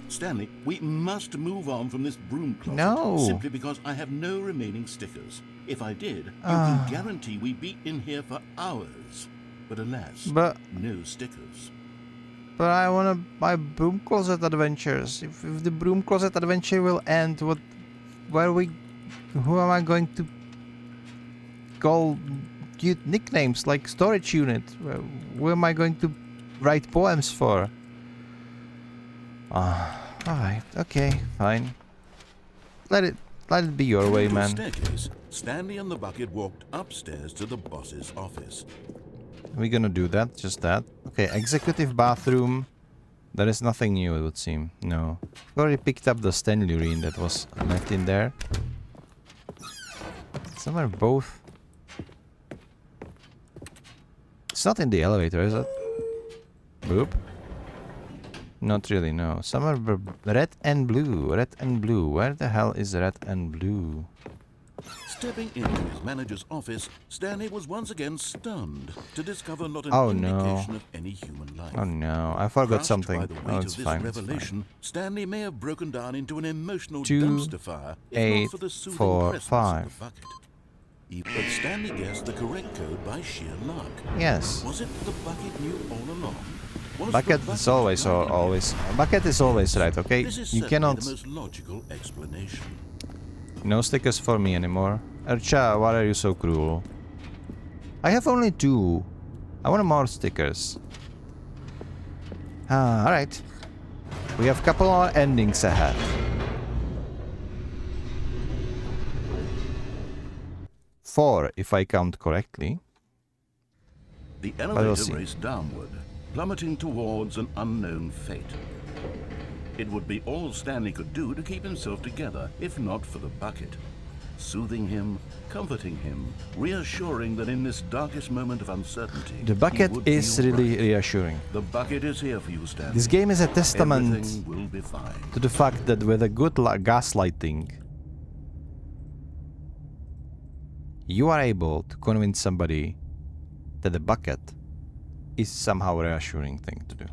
Stanley, we must move on from this broom closet. No. Simply because I have no remaining stickers. If I did, you can guarantee we'd be in here for hours. But alas, no stickers. But I wanna buy broom closet adventures. If the broom closet adventure will end, who am I going to call cute nicknames like storage unit? Who am I going to write poems for? Alright, okay, fine. Let it be your way, To a man. staircase, Stanley and the bucket walked upstairs to the boss's office. We're gonna do that, just that. Okay, executive bathroom. There is nothing new, it would seem. No. We already picked up the Stanley urine that was left in there. Somewhere both. It's not in the elevator, is it? Boop. Not really, no. Somewhere red and blue. Red and blue. Where the hell is red and blue? Stepping into his manager's office, Stanley was once again stunned to discover not an Oh, no. indication of any human life. Oh no, I forgot Crushed something. By the weight Oh, of it's this fine. It's revelation, Stanley may have broken down into an emotional 2, dumpster fire if 8, not for the soothing 4, presence 5. of the bucket. But Stanley guessed the correct code by sheer luck. Yes. Was it the bucket knew all along? Was Bucket the is always guiding him? Bucket is always right, okay? This is You certainly cannot. the most logical explanation. No stickers for me anymore. Ercha, why are you so cruel? I have only 2. I want more stickers. Alright. We have a couple more endings ahead. Four, if I count correctly. The we'll elevator see. raced downward, plummeting towards an unknown fate. It would be all Stanley could do to keep himself together, if not for the bucket. Soothing him, comforting him, reassuring that in this darkest moment of uncertainty, The he bucket would is be all really right. reassuring. The bucket is here for you, Stanley. This game is a testament Everything will be fine. to the fact that with a good gaslighting, you are able to convince somebody that the bucket is somehow a reassuring thing to do.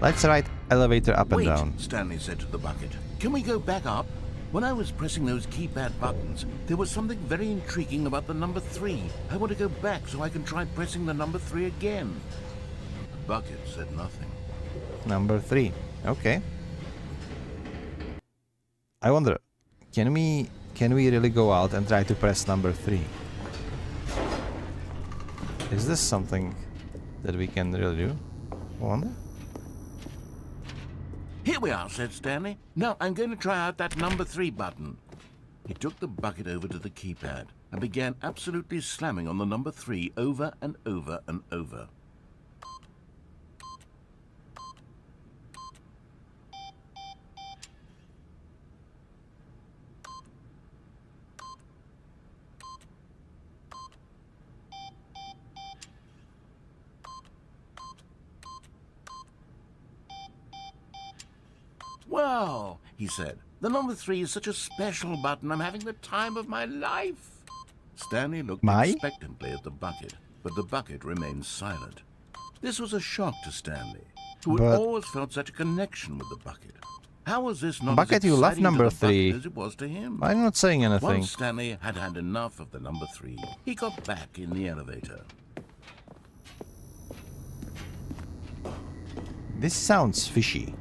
Let's write elevator up and Wait, down. Stanley said to the bucket. Can we go back up? When I was pressing those keypad buttons, there was something very intriguing about the number 3. I want to go back so I can try pressing the number 3 again. The bucket said nothing. Number 3. Okay. I wonder, can we really go out and try to press number 3? Is this something that we can really do? I wonder. Here we are, said Stanley. Now I'm going to try out that number 3 button. He took the bucket over to the keypad and began absolutely slamming on the number 3 over and over and over. Wow, he said. The number 3 is such a special button. I'm having the time of my life. Stanley looked expectantly at the bucket, but the bucket remained silent. This was a shock to Stanley, who had always felt such a connection with the bucket. How was this not Bucket, as you love exciting number to the bucket 3. as it was to him? I'm not saying anything. Once Stanley had had enough of the number 3, he got back in the elevator. This sounds fishy.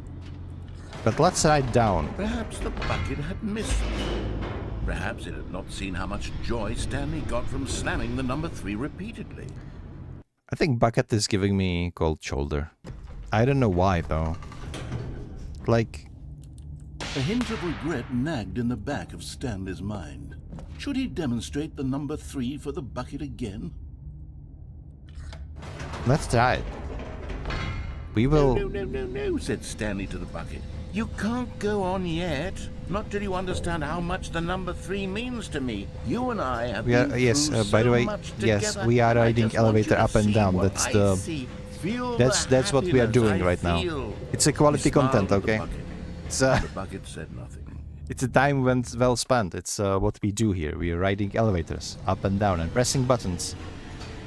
But let's write down. Perhaps the bucket had missed something. Perhaps it had not seen how much joy Stanley got from slamming the number 3 repeatedly. I think bucket is giving me cold shoulder. I don't know why though. Like, A hint of regret nagged in the back of Stanley's mind. Should he demonstrate the number 3 for the bucket again? let's try it. We will. No, said Stanley to the bucket. You can't go on yet. Not till you understand how much the number 3 means to me. You and I have We are, been yes, through by the so way, much yes, together, we are and I riding just want elevator you to up and see down. what That's I the see. Feel that's the what we are happiness doing I right now. feel. It's a He quality smiled content, at the okay? bucket. It's The bucket said nothing. it's a time well spent. It's what we do here. We are riding elevators up and down and pressing buttons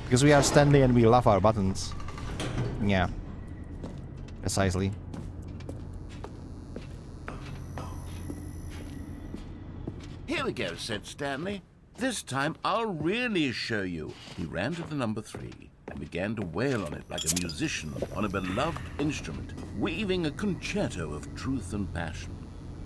because we are Stanley and we love our buttons. Yeah, precisely. Here we go, said Stanley. This time I'll really show you. He ran to the number 3 and began to wail on it like a musician on a beloved instrument, weaving a concerto of truth and passion.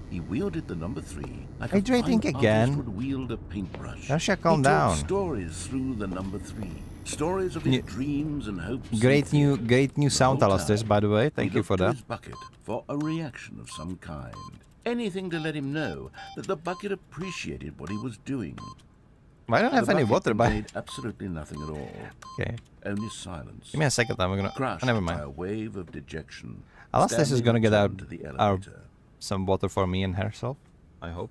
He wielded the number 3 like a Hydrating fine again? artist would wield a paintbrush. Dasha, calm he down. told stories through the number 3, stories of his New- dreams and hopes. and Great new The sound, whole Alasters, time, by the way. he Thank you looked for to that. his bucket for a reaction of some kind. Anything to let him know that the bucket appreciated what he was doing. I don't have The any bucket water, but conveyed absolutely nothing at all. okay. Only silence. Give me a second. I'm gonna. Crushed Never by mind. a wave of dejection. Alastas is Stanley gonna get out returned to the our elevator. some water for me and herself. I hope.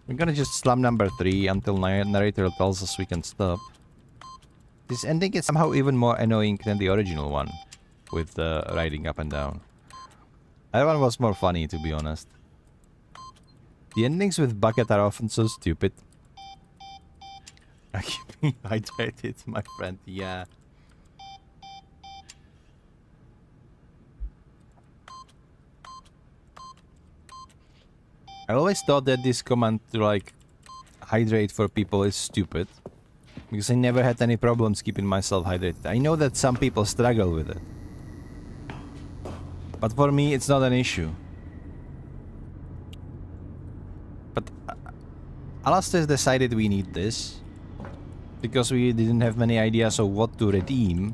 We're gonna just slam number 3 until narrator tells us we can stop. This ending is somehow even more annoying than the original one, with riding up and down. That one was more funny, to be honest. The endings with bucket are often so stupid. I keep me hydrated, my friend. Yeah. I always thought that this command to like hydrate for people is stupid. Because I never had any problems keeping myself hydrated. I know that some people struggle with it. But for me, it's not an issue. But Alastair decided we need this. Because we didn't have many ideas of what to redeem.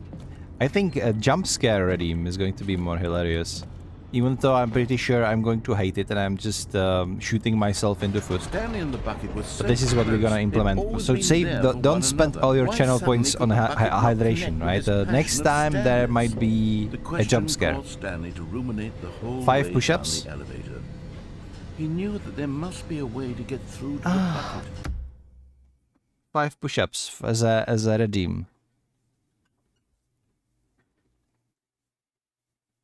I think a jump scare redeem is going to be more hilarious. Even though I'm pretty sure I'm going to hate it and I'm just shooting myself in the foot. Stanley and the bucket was so But this is what we're gonna close, they'd implement. always So been save, there for don't one spend another. all your Why channel suddenly points could on the bucket not hydration, connect with right? this passion Next of time there Stanley's? might be The a question jump scare. caused Stanley to ruminate the whole 5 way push-ups? down the elevator. He knew that there must be a way to get through to the Ah. bucket. 5 push-ups as a redeem.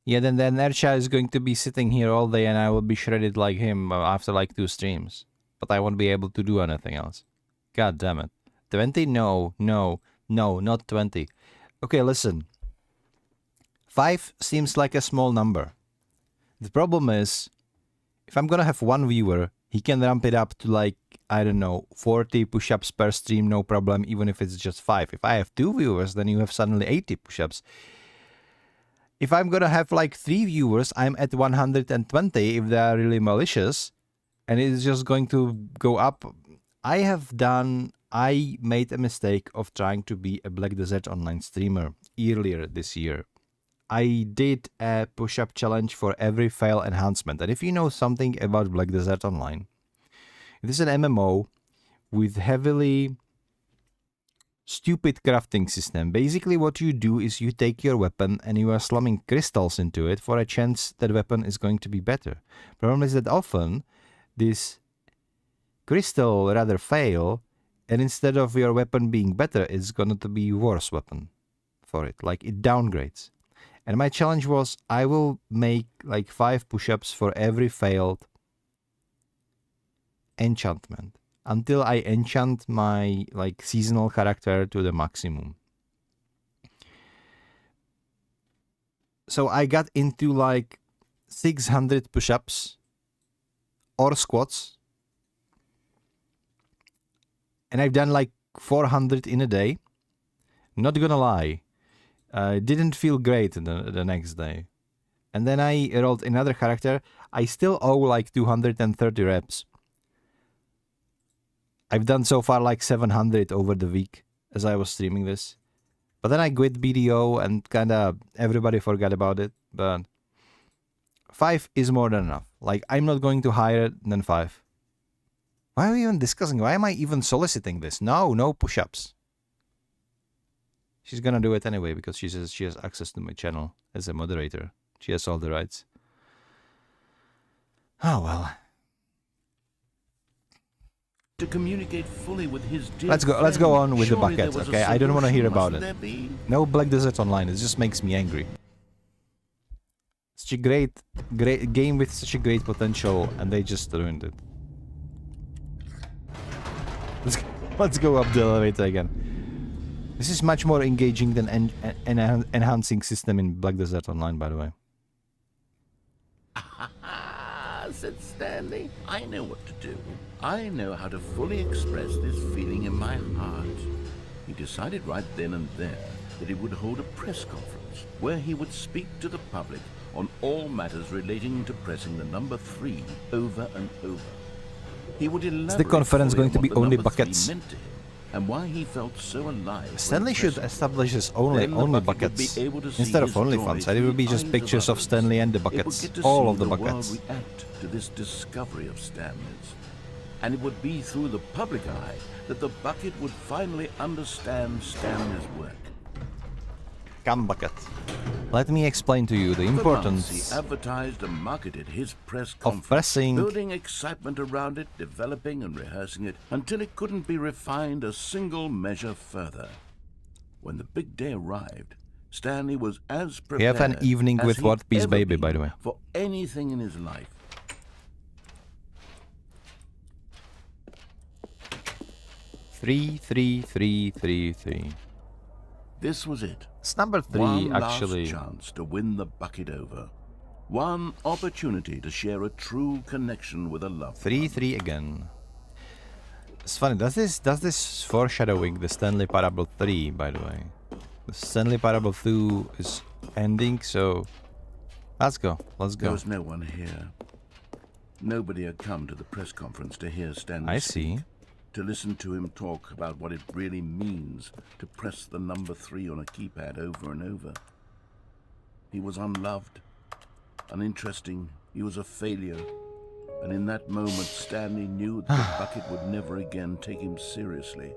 Yeah, then the inertia is going to be sitting here all day and I will be shredded like him after like 2 streams. But I won't be able to do anything else. God damn it. 20? No, not 20. Okay, listen. 5 seems like a small number. The problem is, if I'm gonna have one viewer, he can ramp it up to like, I don't know, 40 push-ups per stream, no problem, even if it's just 5. If I have 2 viewers, then you have suddenly 80 push-ups. If I'm gonna have like 3 viewers, I'm at 120 if they are really malicious, and it's just going to go up. I made a mistake of trying to be a Black Desert Online streamer earlier this year. I did a push-up challenge for every fail enhancement, and if you know something about Black Desert Online, it is an MMO with heavily stupid crafting system. Basically what you do is you take your weapon and you are slamming crystals into it for a chance that weapon is going to be better. Problem is that often this crystal will rather fail, and instead of your weapon being better, it's going to be worse weapon for it. Like it downgrades. And my challenge was I will make like 5 push-ups for every failed enchantment until I enchant my like seasonal character to the maximum. So I got into like 600 push-ups or squats, and I've done like 400 in a day. Not gonna lie, I didn't feel great the next day. and then I rolled another character, I still owe like 230 reps. I've done so far like 700 over the week as I was streaming this. But then I quit BDO and kinda everybody forgot about it. But 5 is more than enough. Like, I'm not going to higher than 5. Why are we even discussing? Why am I even soliciting this? No push-ups. She's gonna do it anyway because she says she has access to my channel as a moderator. She has all the rights. Oh well. To communicate fully with his dear Let's go friend, on with the surely there buckets, was a okay? I don't want to hear solution, about mustn't it. there be? No Black Desert Online. It just makes me angry. Such a great game with such a great potential, and they just ruined it. Let's go up the elevator again. This is much more engaging than enhancing system in Black Desert Online, by the way. Said Stanley. I know what to do. I know how to fully express this feeling in my heart. He decided right then and there that he would hold a press conference where he would speak to the public on all matters relating to pressing the number 3 over and over. He would elaborate Is the conference fully going to on be what the only number 3 buckets? meant to him and why he felt so alive. Stanley when should pressing. establish his only Then the bucket buckets would be able to see instead of his only joy funds. through It would be the just eyes pictures of others. Stanley and the It would buckets, get to all see of the world buckets. react to this discovery of Stanley's. And it would be through the public eye that the bucket would finally understand Stanley's work. Come bucket. Let me explain to you the For months, importance he advertised and marketed his press of conference, pressing. building excitement around it, developing and rehearsing it until it couldn't be refined a single measure further. When the big day arrived, Stanley was as prepared We have an evening as with he'd What Peace ever Baby, been by the way. for anything in his life. 3. This was it. It's number 3 One actually. last chance to win the bucket over. One opportunity to share a true connection with a loved 3 again. It's funny. Does this foreshadowing the Stanley Parable 3? By the way, the Stanley Parable 2 is ending, so let's go. Let's There go. was no one here. Nobody had come to the press conference to hear Stanley I speak, see. to listen to him talk about what it really means to press the number 3 on a keypad over and over. He was unloved, uninteresting, he was a failure. And in that moment, Stanley knew that the bucket would never again take him seriously.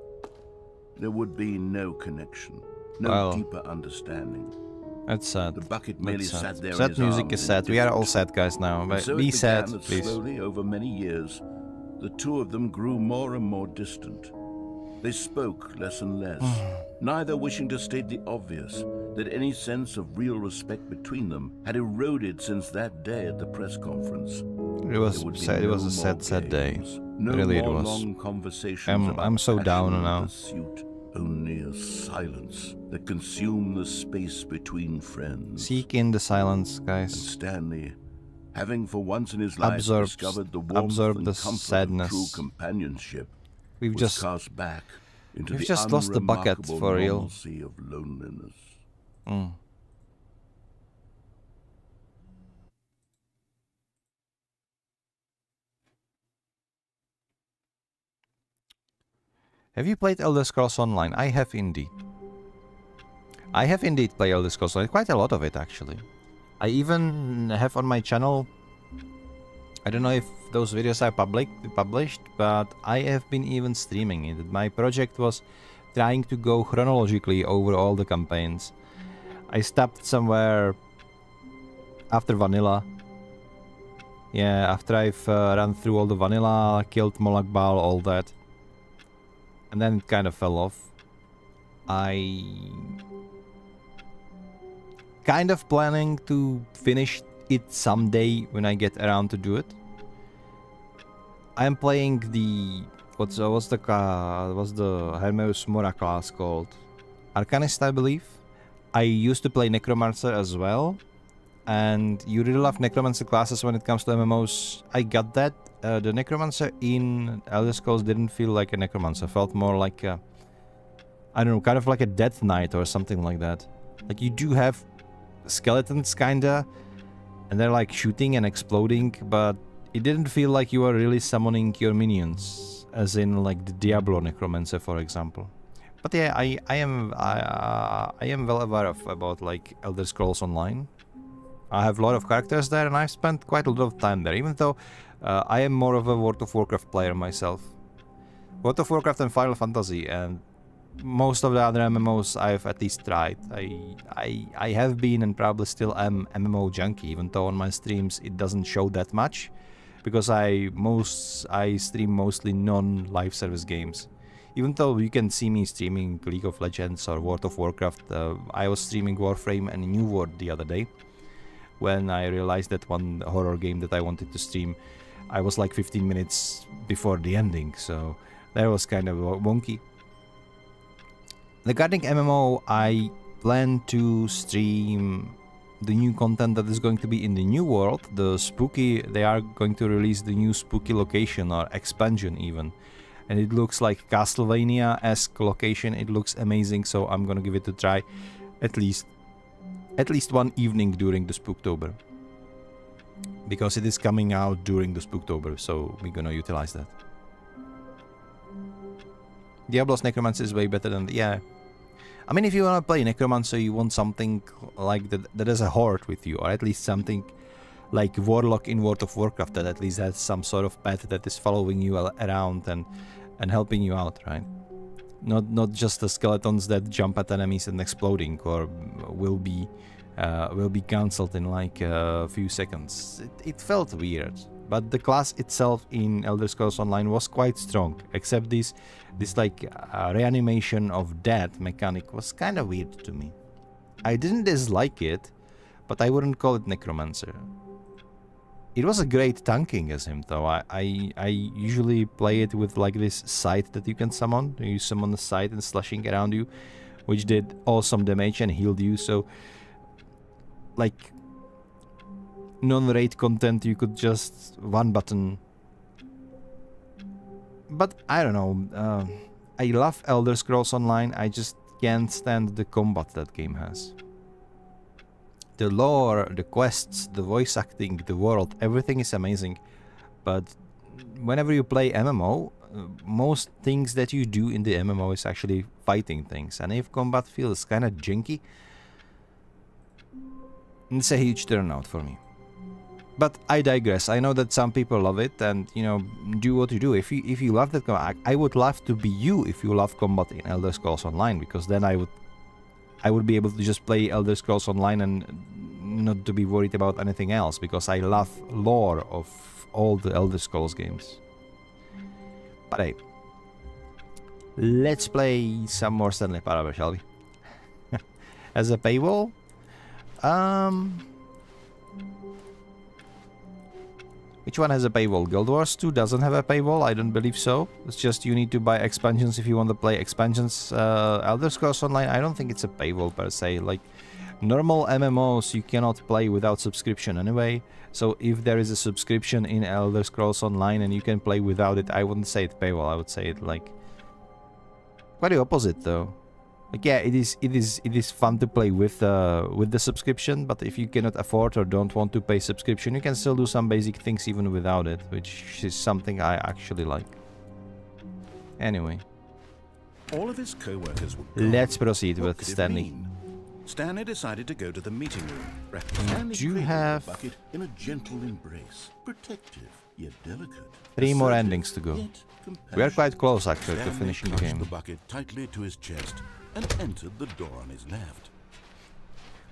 There would be no connection, no Well, deeper understanding. That's sad. The bucket That's merely sad. sat there in Sad his music arms is sad. We are all indifferent. sad guys now. And But so be it sad, began that please. slowly, over many years, the two of them grew more and more distant. They spoke less and less, neither wishing to state the obvious, that any sense of real respect between them had eroded since that day at the press conference. It was There would be sad. It was no a sad, more sad day. games, no Really, it more was. long conversations I'm about so down passion and now. pursuit, only a silence that consumed the space between friends. Seek in the silence, And guys. Stanley, having for once in his life Absorb- discovered the warmth absorb and the comfort sadness. of true companionship, We've was just cast back into we've the just lost the bucket unremarkable for real. normalcy of loneliness. Mm. Have you played Elder Scrolls Online? I have indeed. I have indeed played Elder Scrolls Online. Quite a lot of it, actually. I even have on my channel... I don't know if those videos are published, but I have been even streaming it. My project was trying to go chronologically over all the campaigns. I stopped somewhere after Vanilla. Yeah, after I've run through all the Vanilla, killed Molag Bal, all that. And then it kind of fell off. I kind of planning to finish it someday when I get around to do it. I'm playing the what's the Hermeus Mora class called? Arcanist, I believe. I used to play Necromancer as well, and you really love Necromancer classes when it comes to MMOs. I got that. The Necromancer in Elder Scrolls didn't feel like a Necromancer. Felt more like a, I don't know, kind of like a Death Knight or something like that. Like you do have skeletons, kinda, and they're like shooting and exploding, but it didn't feel like you were really summoning your minions, as in like the Diablo Necromancer, for example. But yeah, I am well aware about like Elder Scrolls Online. I have a lot of characters there, and I've spent quite a lot of time there, even though I am more of a World of Warcraft player myself. World of Warcraft and Final Fantasy, and most of the other MMOs I've at least tried. I have been and probably still am MMO junkie, even though on my streams it doesn't show that much, because I stream mostly non-live service games. Even though you can see me streaming League of Legends or World of Warcraft, I was streaming Warframe and New World the other day. When I realized that one horror game that I wanted to stream, I was like 15 minutes before the ending, so that was kind of wonky. Regarding MMO, I plan to stream the new content that is going to be in the new world. They are going to release the new spooky location, or expansion even. And it looks like Castlevania-esque location. It looks amazing, so I'm gonna give it a try at least one evening during the Spooktober. Because it is coming out during the Spooktober, so we're gonna utilize that. Diablo's Necromancer is way better than... yeah. I mean, if you want to play Necromancer, you want something like that has a horde with you, or at least something like Warlock in World of Warcraft that at least has some sort of pet that is following you around and helping you out, right? Not just the skeletons that jump at enemies and exploding, or will be cancelled in like a few seconds. It felt weird. But the class itself in Elder Scrolls Online was quite strong, except this like reanimation of death mechanic was kind of weird to me. I didn't dislike it, but I wouldn't call it Necromancer. It was a great tanking as him, though. I usually play it with like this scythe that you can summon. You summon the scythe and slashing around you, which did awesome damage and healed you. So, like, non-raid content, you could just one button. But I don't know. I love Elder Scrolls Online. I just can't stand the combat that game has. The lore, the quests, the voice acting, the world, everything is amazing. But whenever you play MMO, most things that you do in the MMO is actually fighting things. And if combat feels kind of janky, it's a huge turnout for me. But I digress. I know that some people love it, and you know, do what you do. If you love that combat, I would love to be you if you love combat in Elder Scrolls Online, because then I would be able to just play Elder Scrolls Online and not to be worried about anything else, because I love lore of all the Elder Scrolls games. But hey, let's play some more Stanley Parable, shall we? As a paywall? Which one has a paywall? Guild Wars 2 doesn't have a paywall, I don't believe so. It's just you need to buy expansions if you want to play expansions. Elder Scrolls Online, I don't think it's a paywall per se. Like, normal MMOs you cannot play without subscription anyway. So if there is a subscription in Elder Scrolls Online and you can play without it, I wouldn't say it paywall, I would say it like... quite the opposite though. Like, yeah, it is fun to play with the subscription, but if you cannot afford or don't want to pay subscription, you can still do some basic things even without it, which is something I actually like. Anyway, All of his co-workers were let's gone. proceed What with could it Stanley. mean? Stanley decided to go to the meeting room. Stanley do cradled have- the bucket in a gentle embrace, protective yet delicate. 3 more Assertive, endings to go. yet We are quite compassionate. close actually to Stanley finishing the clutched game. the bucket tightly to his chest and entered the door on his left.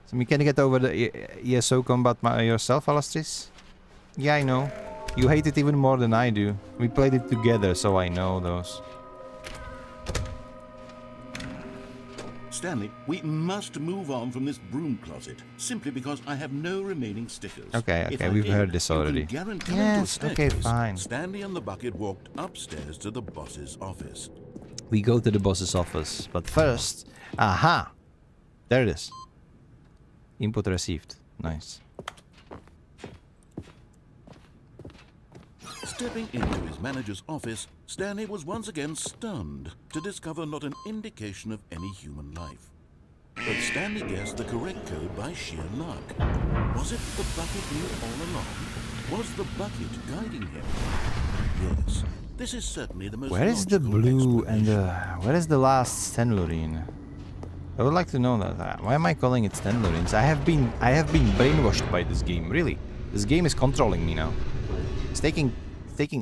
So you can get over the ESO combat yourself, Alastris? Yeah, I know. You hate it even more than I do. We played it together, so I know those. Stanley, we must move on from this broom closet, simply because I have no remaining stickers. Okay, If okay, I we've did, heard this you can already. guarantee Yes, to a okay, staircase. fine. Stanley and the bucket walked upstairs to the boss's office. We go to the boss's office, but first... Aha! There it is. Input received. Nice. Stepping into his manager's office, Stanley was once again stunned to discover not an indication of any human life. But Stanley guessed the correct code by sheer luck. Was it the bucket knew all along? Was the bucket guiding him? Yes, this is certainly the most Where is the logical blue and explanation. where is the last Stanlurine? I would like to know that. Why am I calling it Stanlurines? I have been brainwashed by this game. Really, this game is controlling me now. It's taking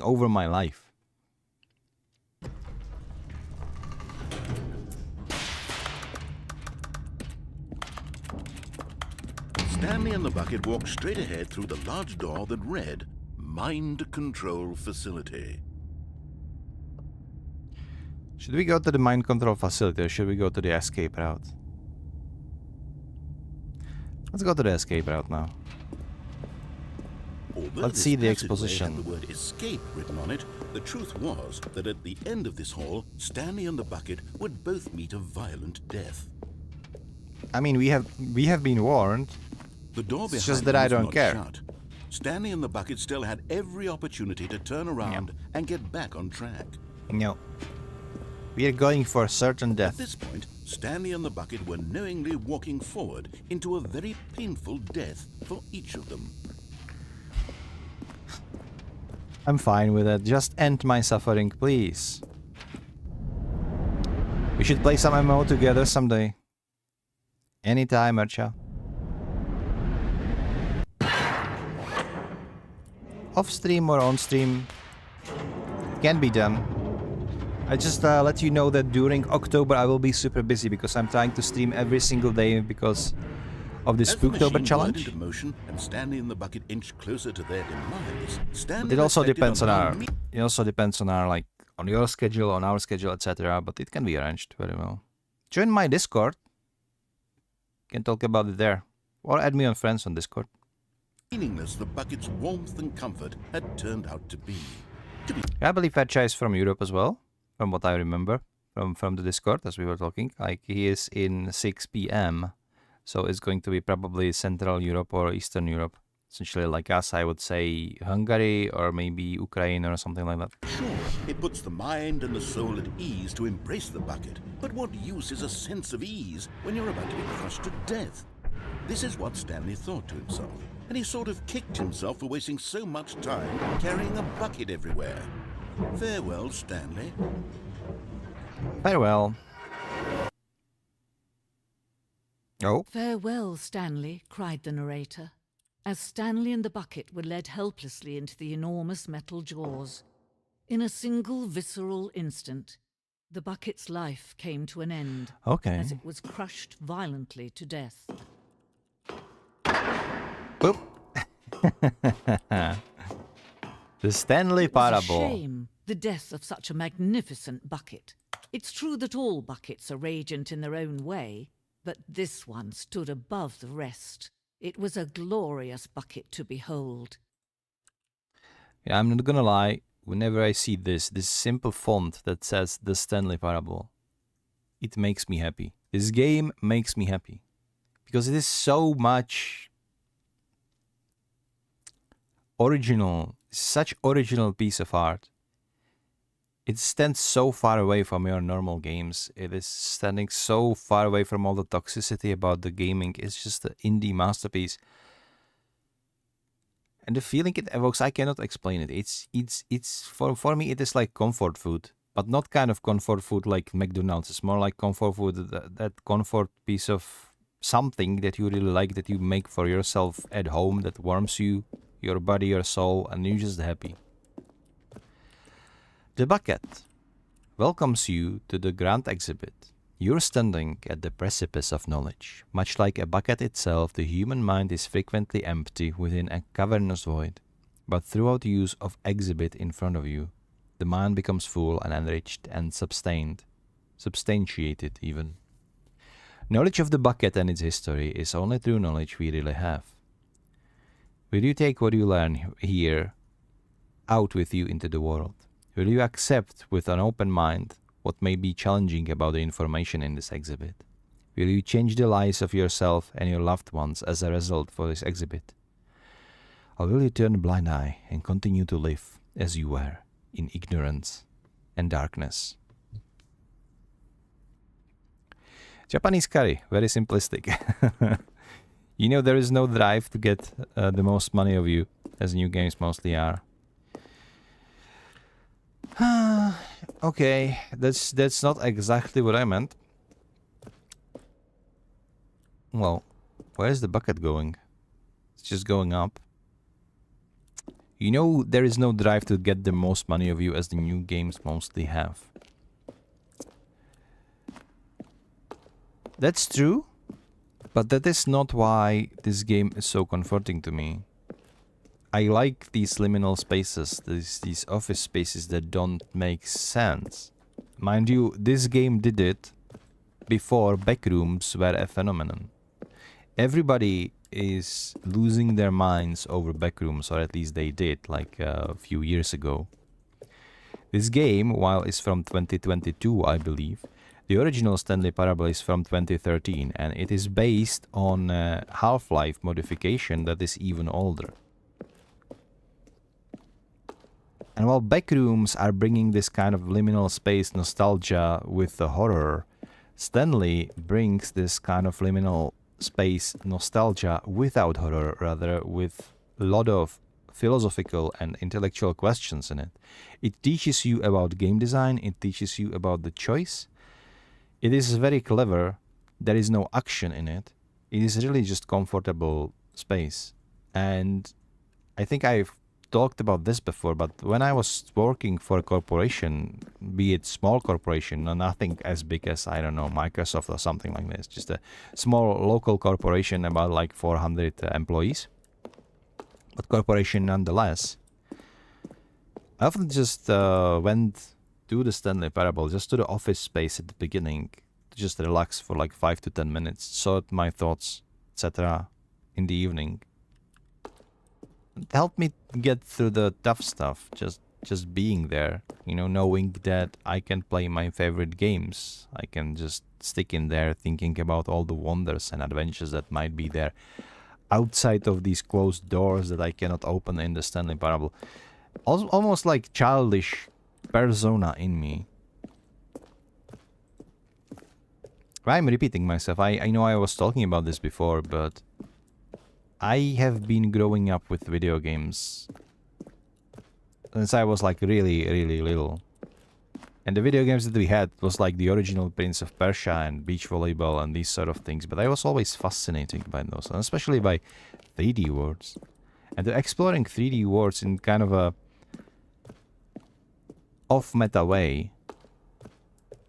over my life. Stanley and the bucket walked straight ahead through the large door that read, Mind Control Facility. Should we go to the mind control facility or should we go to the escape route? Let's go to the escape route now. Although Let's this see the passageway exposition. had the word escape written on it, the truth was that at the end of this hall, Stanley and the bucket would both meet a violent death. I mean, we have been warned. The door It's behind just that them I was don't not care. shut. Stanley and the bucket still had every opportunity to turn around and get back on track. No. We are going for certain At death. this point, Stanley and the bucket were knowingly walking forward into a very painful death for each of them. I'm fine with it. Just end my suffering, please. We should play some MMO together someday. Anytime, Urcha. Off stream or on stream can be done. I just let you know that during October I will be super busy because I'm trying to stream every single day because of the As the Spooktober machine challenge. whirled into motion and Stanley and the bucket inched closer to their demise, Stanley But it also reflected depends on how our. It also depends on our, like, on your schedule, on our schedule, etc. But it can be arranged very well. Join my Discord. Can talk about it there, or add me on friends on Discord. meaningless the bucket's warmth and comfort had turned out to be. I believe Fetcha is from Europe as well, from what I remember from the Discord as we were talking. Like, he is in 6 p.m. So it's going to be probably Central Europe or Eastern Europe. Essentially like us, I would say Hungary or maybe Ukraine or something like that. Sure, it puts the mind and the soul at ease to embrace the bucket, but what use is a sense of ease when you're about to be crushed to death? This is what Stanley thought to himself, and he sort of kicked himself for wasting so much time carrying a bucket everywhere. Farewell, Stanley. Farewell. Oh, "Farewell, Stanley," cried the narrator, as Stanley and the bucket were led helplessly into the enormous metal jaws. In a single visceral instant, the bucket's life came to an end okay. as it was crushed violently to death. Boop. The Stanley It was a Parable. shame, the death of such a magnificent bucket. It's true that all buckets are radiant in their own way, but this one stood above the rest. It was a glorious bucket to behold. Yeah, I'm not gonna lie. Whenever I see this simple font that says the Stanley Parable, it makes me happy. This game makes me happy because it is so much original, such original piece of art. It stands so far away from your normal games. It is standing so far away from all the toxicity about the gaming. It's just an indie masterpiece. And the feeling it evokes, I cannot explain it. It's for me, it is like comfort food, but not kind of comfort food like McDonald's. It's more like comfort food, that comfort piece of something that you really like, that you make for yourself at home, that warms you, your body, your soul, and you're just happy. The bucket welcomes you to the grand exhibit. You're standing at the precipice of knowledge. Much like a bucket itself, the human mind is frequently empty within a cavernous void. But throughout use of exhibit in front of you, the mind becomes full and enriched and substantiated even. Knowledge of the bucket and its history is only true knowledge we really have. Will you take what you learn here out with you into the world? Will you accept with an open mind what may be challenging about the information in this exhibit? Will you change the lives of yourself and your loved ones as a result for this exhibit? Or will you turn a blind eye and continue to live as you were, in ignorance and darkness? Japanese curry, very simplistic. You know, there is no drive to get the most money of you, as new games mostly are. Okay, that's not exactly what I meant. Well, where's the bucket going? It's just going up. You know, there is no drive to get the most money of you, as the new games mostly have. That's true, but that is not why this game is so comforting to me. I like these liminal spaces, these office spaces that don't make sense. Mind you, this game did it before backrooms were a phenomenon. Everybody is losing their minds over backrooms, or at least they did, like a few years ago. This game, while it's from 2022, I believe, the original Stanley Parable is from 2013, and it is based on a Half-Life modification that is even older. And while backrooms are bringing this kind of liminal space nostalgia with the horror, Stanley brings this kind of liminal space nostalgia without horror, rather with a lot of philosophical and intellectual questions in it. It teaches you about game design, it teaches you about the choice. It is very clever, there is no action in it. It is really just comfortable space. And I think I've talked about this before, but when I was working for a corporation, be it small corporation, or nothing as big as, I don't know, Microsoft or something like this, just a small local corporation, about like 400 employees, but corporation nonetheless, I often just went to the Stanley Parable, just to the office space at the beginning, to just relax for like 5 to 10 minutes, sort my thoughts, etc. in the evening. It helped me get through the tough stuff, just being there, you know, knowing that I can play my favorite games. I can just stick in there thinking about all the wonders and adventures that might be there outside of these closed doors that I cannot open in the Stanley Parable. Almost like childish persona in me. I'm repeating myself. I know I was talking about this before, but I have been growing up with video games since I was like really little. And the video games that we had was like the original Prince of Persia and beach volleyball and these sort of things. But I was always fascinated by those, and especially by 3D worlds. And exploring 3D worlds in kind of a off-meta way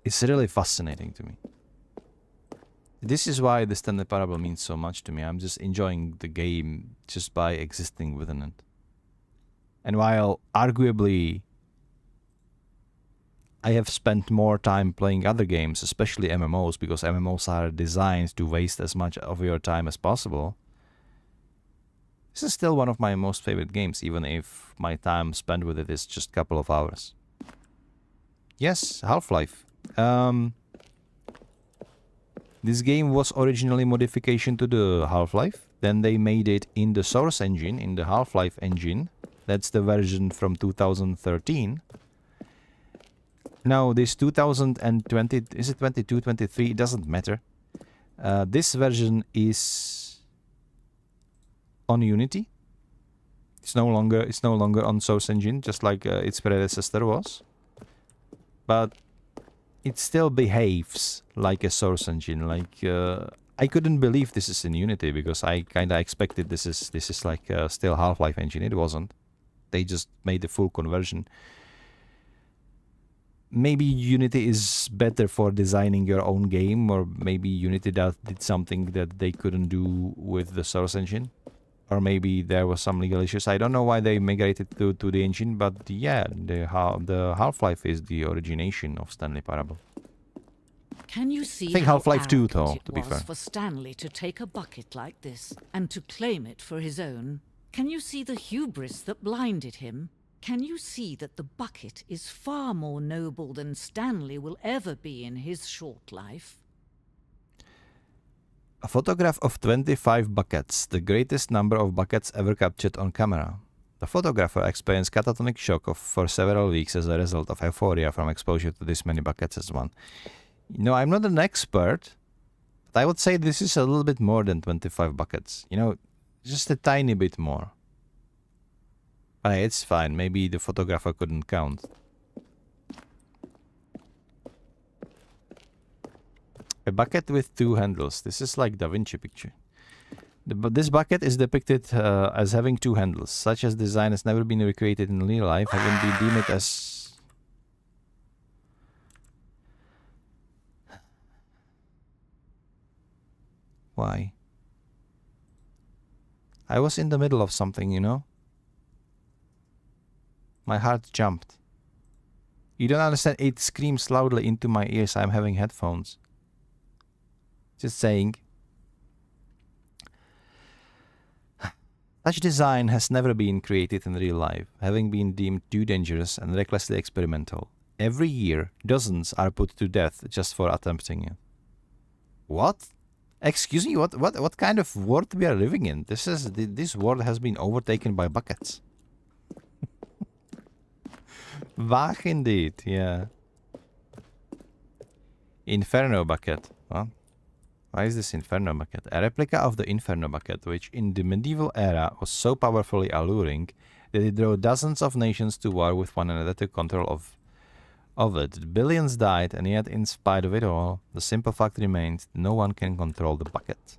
is really fascinating to me. This is why the Stanley Parable means so much to me. I'm just enjoying the game just by existing within it. And while arguably I have spent more time playing other games, especially MMOs, because MMOs are designed to waste as much of your time as possible, this is still one of my most favorite games, even if my time spent with it is just a couple of hours. Yes, Half-Life. This game was originally a modification to the Half-Life. Then they made it in the Source engine, in the Half-Life engine. That's the version from 2013. Now, this 2020, is it 22, 23? It doesn't matter. This version is on Unity. It's no longer on Source engine, just like its predecessor was. But it still behaves like a Source engine. Like I couldn't believe this is in Unity, because I kind of expected this is like still Half-Life engine. It wasn't. They just made the full conversion. Maybe Unity is better for designing your own game, or maybe Unity did something that they couldn't do with the Source engine. Or maybe there was some legal issues. I don't know why they migrated to the engine, but yeah, the Half-Life is the origination of Stanley Parable. Can you see I think how Half-Life 2 arrogant though, it to be was fair. for Stanley to take a bucket like this and to claim it for his own? Can you see the hubris that blinded him? Can you see that the bucket is far more noble than Stanley will ever be in his short life? A photograph of 25 buckets, the greatest number of buckets ever captured on camera. The photographer experienced catatonic shock for several weeks as a result of euphoria from exposure to this many buckets as one. You know, I'm not an expert But I would say this is a little bit more than 25 buckets. You know, just a tiny bit more. But hey, it's fine. Maybe the photographer couldn't count. A bucket with 2 handles. This is like Da Vinci picture. This bucket is depicted as having 2 handles. Such as design has never been recreated in real life, having been deemed as... Why? I was in the middle of something, you know? My heart jumped. You don't understand, it screams loudly into my ears. I'm having headphones. Just saying. Such design has never been created in real life, having been deemed too dangerous and recklessly experimental. Every year, dozens are put to death just for attempting it. What? Excuse me, what kind of world we are living in? This world has been overtaken by buckets. Vaag indeed, yeah. Inferno bucket. What? Why is this Inferno bucket? A replica of the Inferno bucket, which in the medieval era was so powerfully alluring that it drew dozens of nations to war with one another to control of it. Billions died, and yet in spite of it all, the simple fact remains, no one can control the bucket.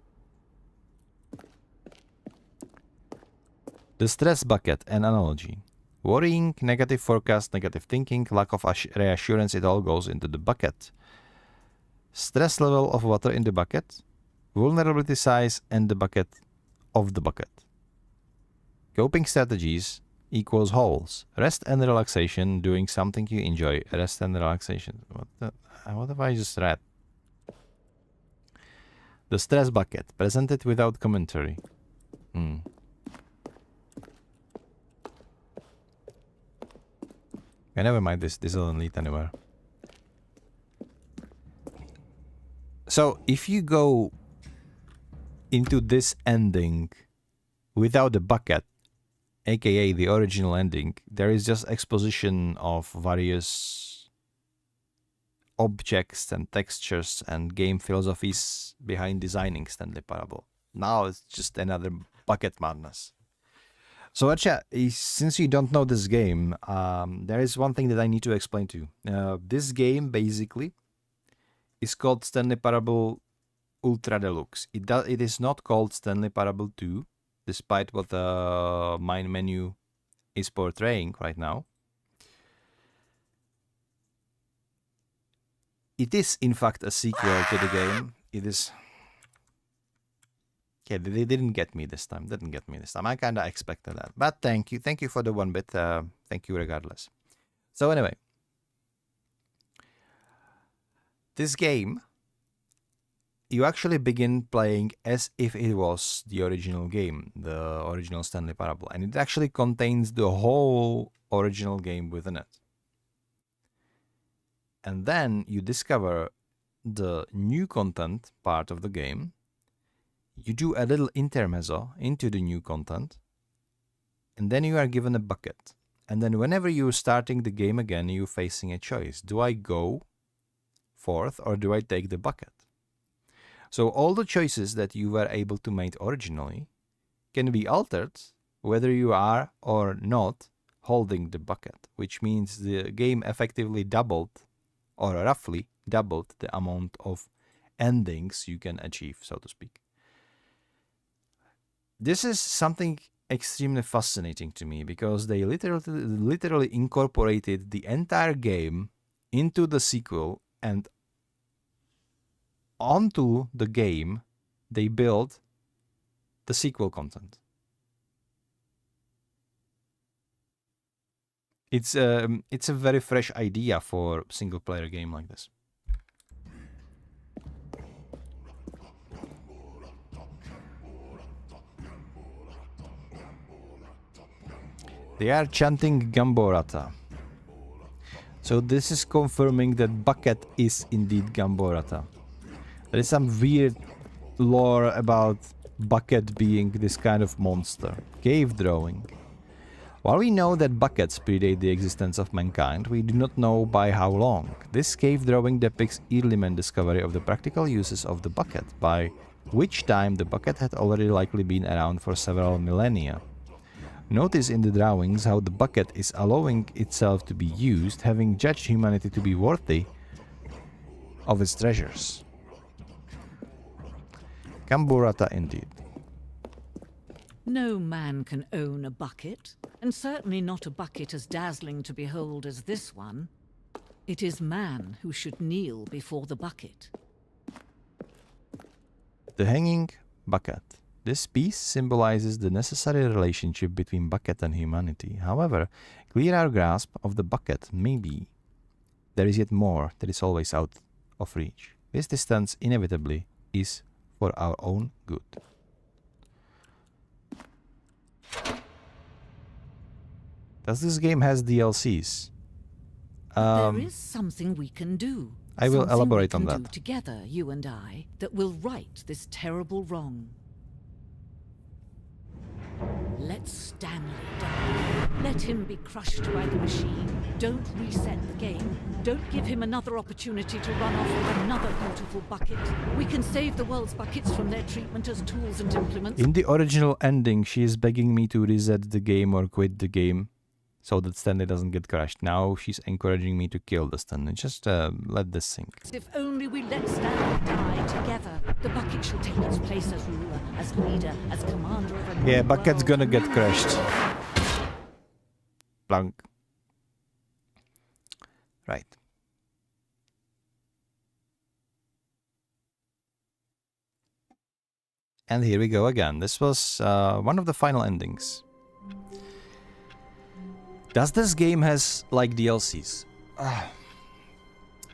The stress bucket, an analogy. Worrying, negative forecast, negative thinking, lack of reassurance, it all goes into the bucket. Stress level of water in the bucket, vulnerability size and the bucket of the bucket. Coping strategies equals holes. Rest and relaxation, doing something you enjoy. Rest and relaxation. What have I just read? The stress bucket, presented without commentary. Okay, never mind, this doesn't lead anywhere. So, if you go into this ending without the bucket, aka the original ending, there is just exposition of various objects and textures and game philosophies behind designing Stanley Parable. Now it's just another bucket madness. So, Archa, since you don't know this game, there is one thing that I need to explain to you. This game basically is called Stanley Parable Ultra Deluxe. It is not called Stanley Parable 2, despite what the main menu is portraying right now. It is, in fact, a sequel to the game. It is... Okay, they didn't get me this time. I kind of expected that. But thank you. Thank you for the 1 bit. Thank you regardless. So anyway. This game, you actually begin playing as if it was the original game, the original Stanley Parable. And it actually contains the whole original game within it. And then you discover the new content part of the game. You do a little intermezzo into the new content, and then you are given a bucket. And then whenever you're starting the game again, you're facing a choice. Do I go forth or do I take the bucket? So all the choices that you were able to make originally can be altered whether you are or not holding the bucket, which means the game effectively doubled or roughly doubled the amount of endings you can achieve, so to speak. This is something extremely fascinating to me because they literally incorporated the entire game into the sequel, and onto the game they built the sequel content. It's a very fresh idea for a single player game like this. They are chanting Gamborata. So this is confirming that bucket is indeed Gamborata. There is some weird lore about bucket being this kind of monster. Cave drawing. While we know that buckets predate the existence of mankind, we do not know by how long. This cave drawing depicts early man discovery of the practical uses of the bucket, by which time the bucket had already likely been around for several millennia. Notice in the drawings how the bucket is allowing itself to be used, having judged humanity to be worthy of its treasures. Kamburata indeed. No man can own a bucket, and certainly not a bucket as dazzling to behold as this one. It is man who should kneel before the bucket. The hanging bucket. This piece symbolizes the necessary relationship between bucket and humanity. However, clear our grasp of the bucket may be. There is yet more that is always out of reach. This distance inevitably is for our own good. Does this game has DLCs? There is something we can do. I will Something elaborate on we can that. do together, you and I, that will right this terrible wrong. Let Stanley die. Let him be crushed by the machine. Don't reset the game. Don't give him another opportunity to run off with another beautiful bucket. We can save the world's buckets from their treatment as tools and implements. In the original ending, she is begging me to reset the game or quit the game so that Stanley doesn't get crushed. Now she's encouraging me to kill the Stanley. Just let this sink. If only we let Stanley die together, the bucket shall take its place as ruler, as leader, as commander of a new Yeah, Bucket's world. gonna get crushed. Plunk. Right. And here we go again. This was one of the final endings. Does this game has like DLCs?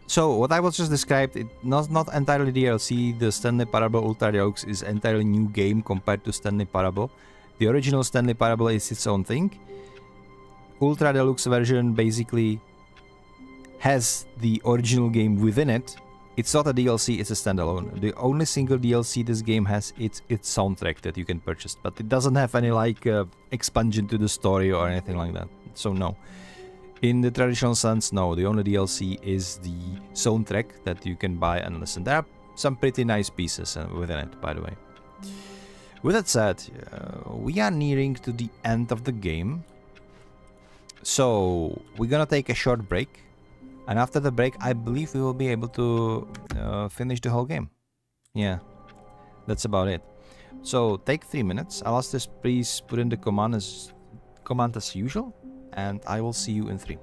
So what I was just described, it not entirely DLC. The Stanley Parable Ultra Deluxe is entirely new game compared to Stanley Parable. The original Stanley Parable is its own thing. Ultra Deluxe version basically has the original game within it. It's not a DLC, it's a standalone. The only single DLC this game has, it's soundtrack that you can purchase, but it doesn't have any like expansion to the story or anything like that. So no. In the traditional sense, no. The only DLC is the soundtrack that you can buy and listen. There are some pretty nice pieces within it, by the way. With that said, we are nearing to the end of the game. So we're gonna take a short break. And after the break, I believe we will be able to finish the whole game. Yeah, that's about it. So take 3 minutes. I'll ask this, please put in the command as usual. And I will see you in 3.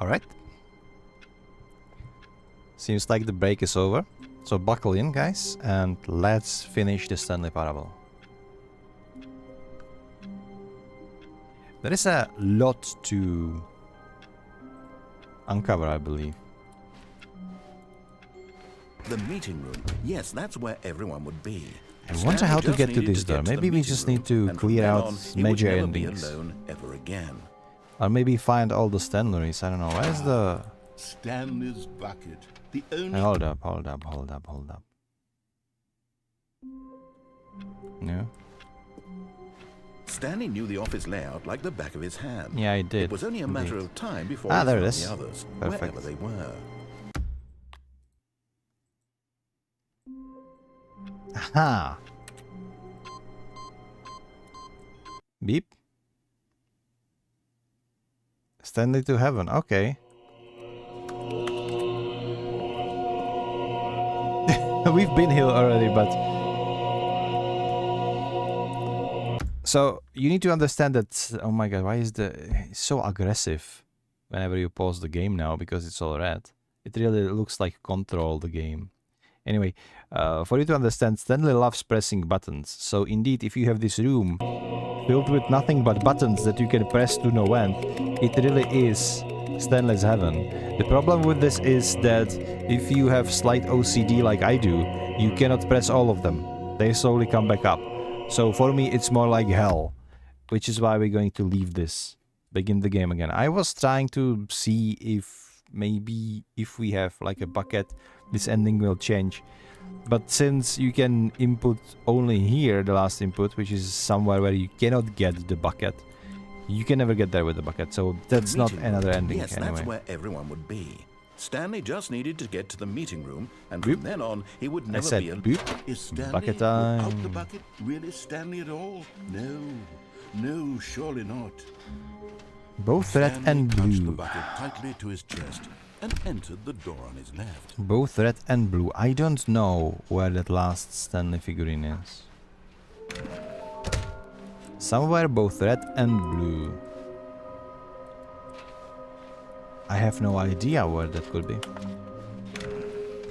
Alright. Seems like the break is over. So buckle in, guys, and let's finish the Stanley Parable. There is a lot to uncover, I believe. The meeting room. Yes, that's where everyone would be. I wonder how to get to this door. Maybe we just need to clear out major endings. Alone ever again. Or maybe find all the Stanleys. I don't know. Where's the... Stanley's bucket. The only... Hold up. No? Stanley knew the office layout like the back of his hand. Yeah, I did. It was only a matter indeed. of time before Ah, he there it found is. the others, Perfect. wherever they were. Aha! Beep. Stanley to heaven. Okay. We've been here already, but... So, you need to understand that... Oh my god, why is it's so aggressive whenever you pause the game now, because it's all red. It really looks like Control, the game. Anyway, for you to understand, Stanley loves pressing buttons. So indeed, if you have this room filled with nothing but buttons that you can press to no end, it really is Stanley's heaven. The problem with this is that if you have slight OCD like I do, you cannot press all of them. They slowly come back up. So for me, it's more like hell, which is why we're going to leave this, begin the game again. I was trying to see if maybe if we have like a bucket, this ending will change. But since you can input only here, the last input, which is somewhere where you cannot get the bucket, you can never get there with the bucket. So that's not another ending. Yes, anyway. that's where everyone would be. Stanley just needed to get to the meeting room, and Boop. from then on, he would I never said be alone. boop. Is Stanley Bucket without time. the bucket really Stanley at all? No. No, surely not. Both red Stanley and clutched the blue. bucket tightly to his chest and entered the door on his left. Both red and blue. I don't know where that last Stanley figurine is. Somewhere both red and blue. I have no idea where that could be.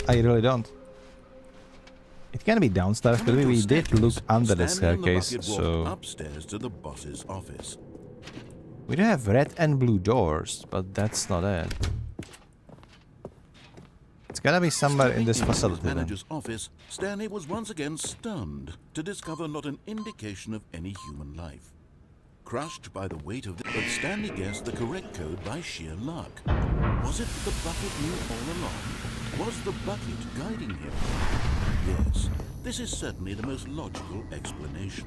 I really don't. It can be downstairs, but we did look under the Stanley and staircase, bucket walked so... upstairs to the boss's office. We do have red and blue doors, but that's not it. It's gotta be somewhere in this Stepping into his facility then. manager's office, Stanley was once again stunned to discover not an indication of any human life. Crushed by the weight of but Stanley guessed the correct code by sheer luck. Was it the bucket knew all along? Was the bucket guiding him? Yes, this is certainly the most logical explanation.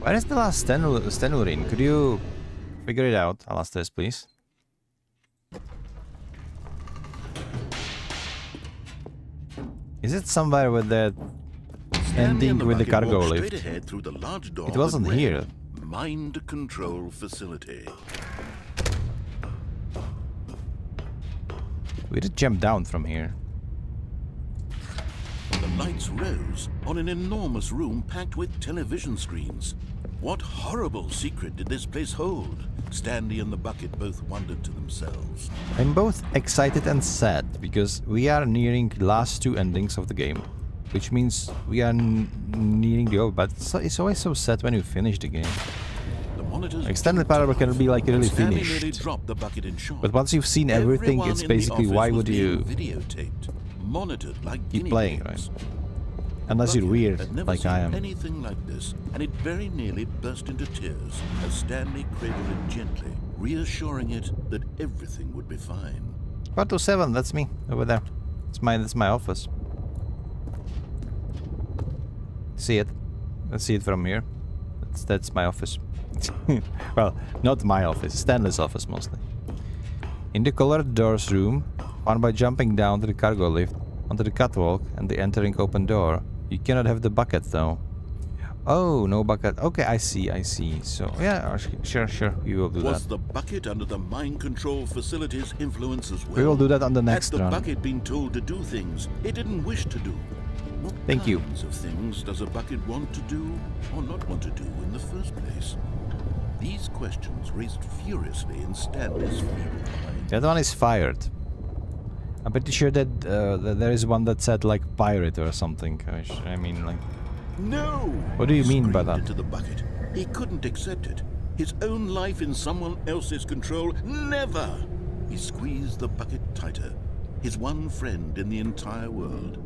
Where is the last Stanley? Could you figure it out, Alastas, please? Is it somewhere with that Stanley and ending with the bucket cargo walked lift? straight ahead through the large door It wasn't that read, here. Mind control facility. We did jump down from here. The lights rose on an enormous room packed with television screens. What horrible secret did this place hold? Stanley and the bucket both wondered to themselves. I'm both excited and sad because we are nearing the last two endings of the game, which means we are nearing the over. But it's always so sad when you finish the game. The monitors Like Stanley Parable can be like really Stanley nearly finished. dropped the bucket in shock. But once you've seen everything, Everyone it's in the basically office why was would you being videotaped, monitored like keep guinea playing, pigs. right? Unless you're Bucket weird, had never like seen I am. anything like this, and it very nearly burst into tears as Stanley cradled it gently, reassuring it that everything would be fine. 427, that's me over there. That's my office. See it? Let's see it from here. That's my office. Well, not my office, Stanley's office mostly. In the colored doors room, found by jumping down to the cargo lift, onto the catwalk and the entering open door. You cannot have the bucket though. Oh, no bucket. Okay, I see. So, yeah, sure, we will do Was that. the bucket under the mind control facility's influence as well? We will do that on the next Had the run. bucket been told to do things it didn't wish to do? What Thank you. kinds of things does a bucket want to do or not want to do in the first place? These questions raced furiously in Stanley's feeble mind. That one is fired. I'm pretty sure that, that there is one that said like pirate or something. Which, I mean, like. No! What do you mean by Screamed that? into the bucket. He couldn't accept it. His own life in someone else's control. Never! He squeezed the bucket tighter. His one friend in the entire world.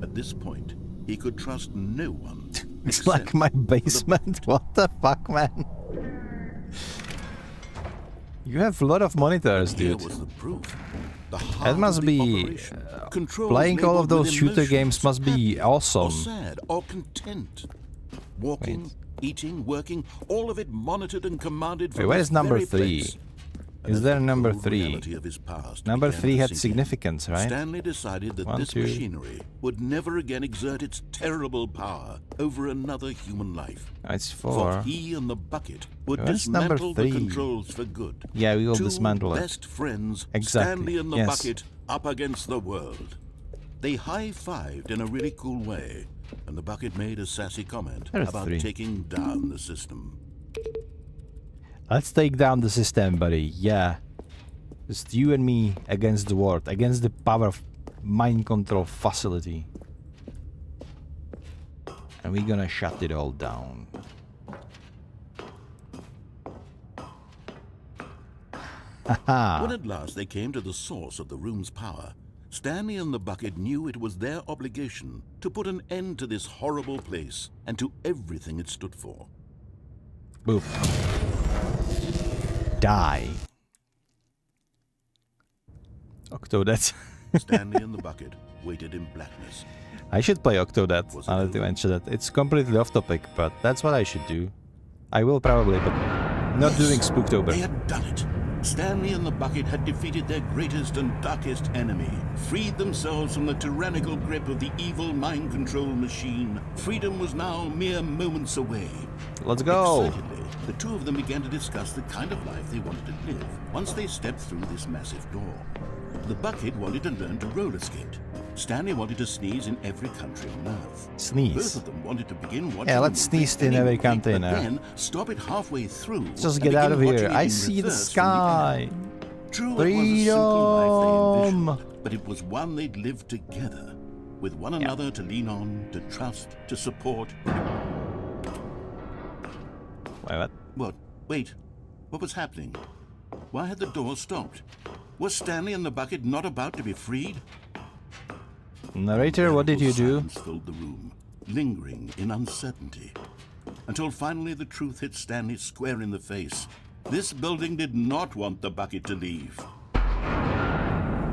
At this point, he could trust no one. It's like my basement. What the fuck, man? You have a lot of monitors, Here dude. was the proof. The That heart must of the be... operation. Controls playing all of labeled with those shooter emotions, games must be happy awesome. Or sad or content. Walking, eating, working, all of it monitored and commanded from Wait, where this is number very 3? place. And Is as there the number cold 3? reality of his past Number began 3 to had sink in, significance, right? Stanley decided that 1, this 2. machinery would never again exert its terrible power over another human life. It's For 4. he and the bucket would Where's number dismantle the 3? controls for good. Yeah, we will Two dismantle it. best friends, Exactly, Stanley and the yes. bucket, up against the world. They high-fived in a really cool way, and the bucket made a sassy comment There's about 3. taking down the system. Let's take down the system, buddy. Yeah. Just you and me against the world, against the power of mind control facility. And we're gonna shut it all down. Haha. When at last they came to the source of the room's power, Stanley and the bucket knew it was their obligation to put an end to this horrible place and to everything it stood for. Boop. Die. Octodad. Stanley and the bucket waited in blackness. I should play Octodad, Was it now that you over? mention that. It's completely off topic, but that's what I should do. I will probably, but not during Spooktober. They had done it. Stanley and the bucket had defeated their greatest and darkest enemy, freed themselves from the tyrannical grip of the evil mind control machine. Freedom was now mere moments away. Let's go! Excitedly, the two of them began to discuss the kind of life they wanted to live once they stepped through this massive door. The bucket wanted to learn to roller skate. Stanley wanted to sneeze in every country on Earth. Both Sneeze. of them wanted to begin watching Yeah, a let's movie sneeze in any every week, container. But then stop it halfway through. Just and get out begin of watching here. it I in see the reverse from the sky. end. True, it was a simple life they Freedom. envisioned, but it was one they'd lived together, with one another to lean on, to trust, to support. Wait, what? What? Wait. What was happening? Why had the door stopped? Was Stanley and the bucket not about to be freed? Narrator, what did you do? Silence filled the room, lingering in uncertainty, until finally the truth hit Stanley square in the face. This building did not want the bucket to leave.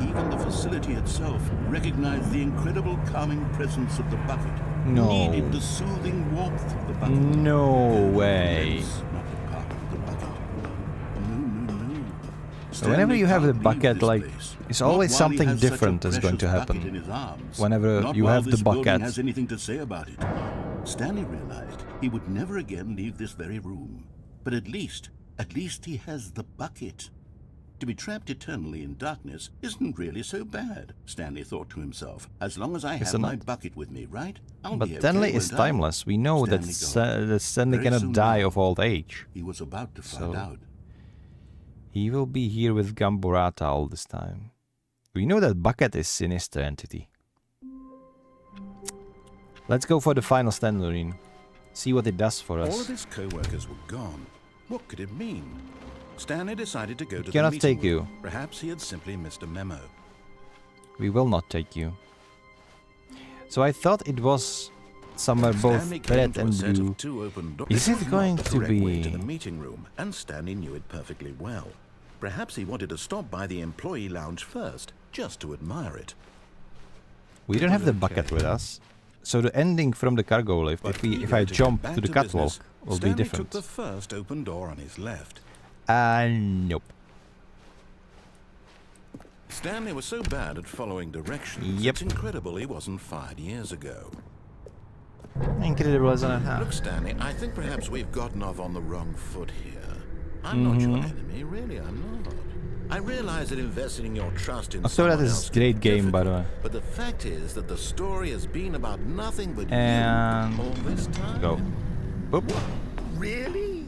Even the facility itself recognized the incredible calming presence of the bucket. No. Needed the soothing warmth of the bucket. No way. Let's not depart with the bucket. No. Whenever Stanley you have the can't leave bucket, this like, place. it's Not always while he something has such a different is going to precious happen. bucket in his arms. Whenever Not you while have the this building bucket. has anything to say about it. Stanley realized he would never again leave this very room. But at least he has the bucket. To be trapped eternally in darkness isn't really so bad, Stanley thought to himself. As long as I have it my not? bucket with me, right? I'll But be okay, Stanley is won't I? timeless. We know that Stanley Stanley Very cannot soon die now, of old age. He was about to find So- out. He will be here with Gamburata all this time. We know that Bucket is sinister entity. Let's go for the final stand, Loreen. See what it does for All of us. his co-workers were gone. What could it mean? Stanley decided to go to the cannot meeting take you. room. Perhaps he had simply missed a memo. We will not take you. So I thought it was somewhere both Stanley came red to a and set blue. of two open doors. Is This it was going not the to correct way to be- the meeting room, and Stanley knew it perfectly well. Perhaps he wanted to stop by the employee lounge first, just to admire it. We don't have the bucket with us. So the ending from the cargo lift, But if eager I to get jump back to the catwalk, business, will be Stanley different. took the first open door on his left. Nope. Stanley was so bad at following directions, Yep. it's incredible he wasn't fired years ago. Incredible, isn't it? Huh? Look, Stanley, I think perhaps we've gotten off on the wrong foot here. I'm not your enemy, really, I'm not. I realize that investing your trust in I thought someone that is else a can great be game, by the difficult, way. But the fact is that the story has been about nothing but And you all this time. go. Boop. Really?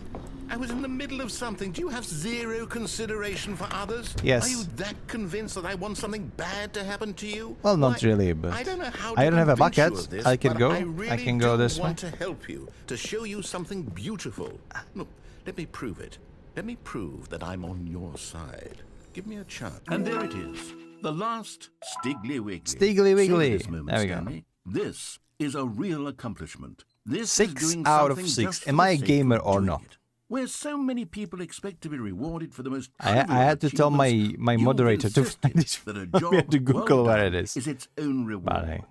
I was in the middle of something. Do you have zero consideration for others? Yes. Are you that convinced that I want something bad to happen to you? Well, not Why, really, but I don't know how I to don't have a convince you bucket. of this, I can but go. I I really can go do this way. want to help you, to show you something beautiful. Look, let me prove it. Let me prove that I'm on your side. Give me a chance. And there it is. The last Stiggly Wiggly. Stiggly Wiggly. Savor this moment, There we go. Stanley. This is a real accomplishment. This 6 is doing out of something 6. just for Am the I a sake of gamer or doing not? it. Where so many people expect to be rewarded for the most I trivial had to tell my achievements, moderator to you've find insisted this. that a We had job to Google well where done it is. its own reward. But hey.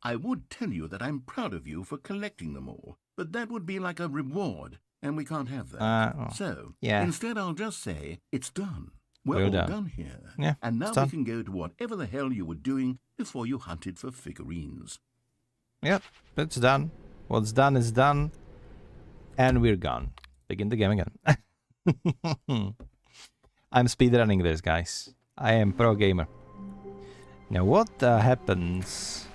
I would tell you that I'm proud of you for collecting them all, but that would be like a reward, and we can't have that. Oh, So, yeah. instead I'll just say, it's done. We're We're all done. done here. Yeah, and now it's we done. can go to whatever the hell you were doing before you hunted for figurines. Yep, it's done. What's done is done. And we're gone. Begin the game again. I'm speedrunning this, guys. I am pro gamer. Now, what happens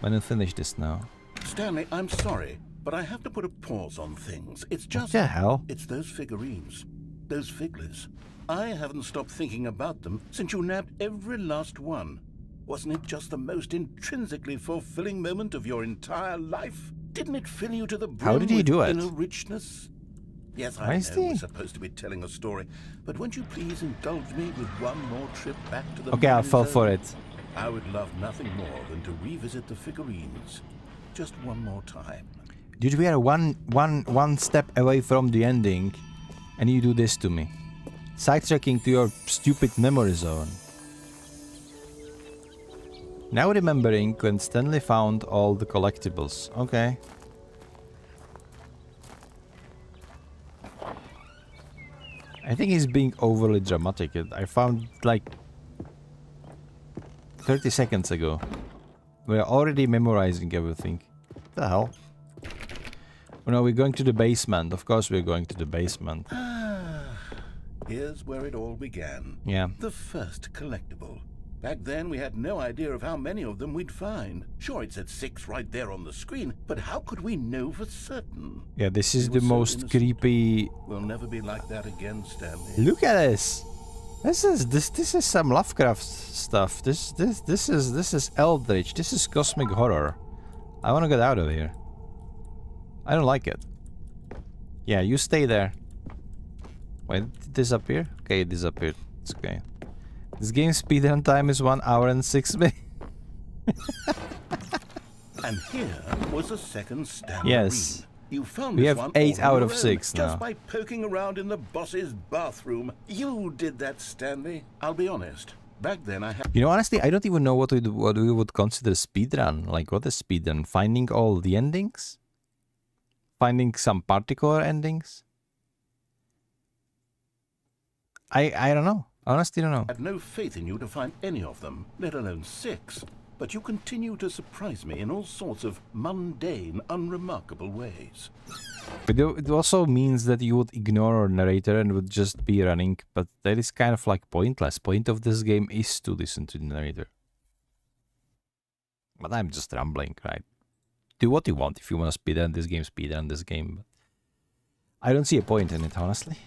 when you finish this now? Stanley, I'm sorry, but I have to put a pause on things. It's just... What the hell? It's those figurines. Those figglers. I haven't stopped thinking about them since you nabbed every last one. Wasn't it just the most intrinsically fulfilling moment of your entire life? Didn't it fill you to the brim How did he with do it? inner richness? Yes, Why I is know he- we're supposed to be telling a story, but won't you please indulge me with one more trip back to the Okay, I'll memory fall zone? for it. I would love nothing more than to revisit the figurines. Just one more time. Dude, we are one step away from the ending, and you do this to me. Sidetracking to your stupid memory zone. Now remembering when Stanley found all the collectibles. Okay. I think he's being overly dramatic. I found like 30 seconds ago. We're already memorizing everything. What the hell? Oh no, we're going to the basement. Of course we're going to the basement. Here's where it all began. Yeah. The first collectible. Back then, we had no idea of how many of them we'd find. Sure, it said 6 right there on the screen, but how could we know for certain? Yeah, this is We the were so most innocent. creepy. We'll never be like that again, Stanley. Look at this. This is some Lovecraft stuff. This is Eldritch. This is cosmic horror. I want to get out of here. I don't like it. Yeah, you stay there. Wait, did it disappear? Okay, it disappeared. It's okay. This game's speedrun time is 1 hour and 6 minutes. And here was a second Stanley. Yes. You found We this have one 8 all on out your of own, 6 just now. by poking around in the boss's bathroom. You did that, Stanley. I'll be honest. Back then, I had... You know, honestly, I don't even know what we would consider speedrun. Like, what is speedrun? Finding all the endings? Finding some particular endings? I don't know. Honestly, don't know. had no faith in you to find any of them, let alone 6. But you continue to surprise me in all sorts of mundane, unremarkable ways. But it also means that you would ignore our narrator and would just be running, but that is kind of like pointless. Point of this game is to listen to the narrator. But I'm just rambling, right? Do what you want. If you want to speedrun this game, speedrun this game. But I don't see a point in it, honestly.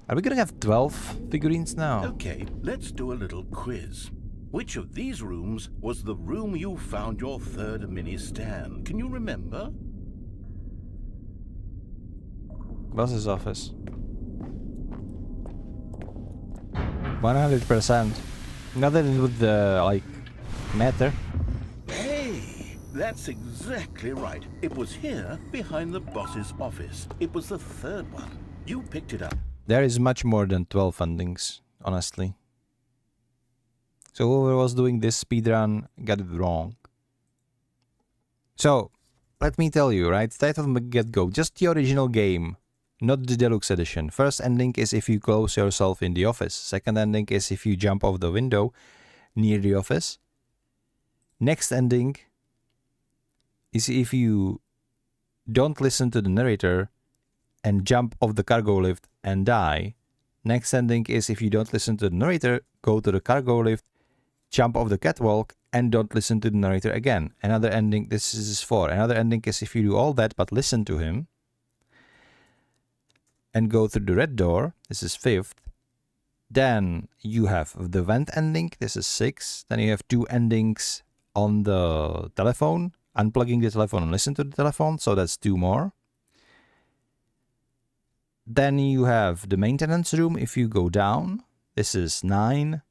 Are we gonna have 12 figurines now? Okay, let's do a little quiz. Which of these rooms was the room you found your third mini stand? Can you remember? Boss's office. 100%. Nothing would like matter. Hey, that's exactly right. It was here, behind the boss's office. It was the third one. You picked it up. There is much more than 12 endings, honestly. So whoever was doing this speedrun got it wrong. So, let me tell you, right? Right from the get-go, just the original game, not the deluxe edition. First ending is if you close yourself in the office. Second ending is if you jump off the window near the office. Next ending is if you don't listen to the narrator and jump off the cargo lift and die. Next ending is if you don't listen to the narrator, go to the cargo lift jump off the catwalk and don't listen to the narrator again. Another ending, this is 4. Another ending is if you do all that but listen to him and go through the red door, this is 5th. Then you have the vent ending, this is 6. Then you have 2 endings on the telephone, unplugging the telephone and listen to the telephone, so that's 2 more. Then you have the maintenance room if you go down, this is 9.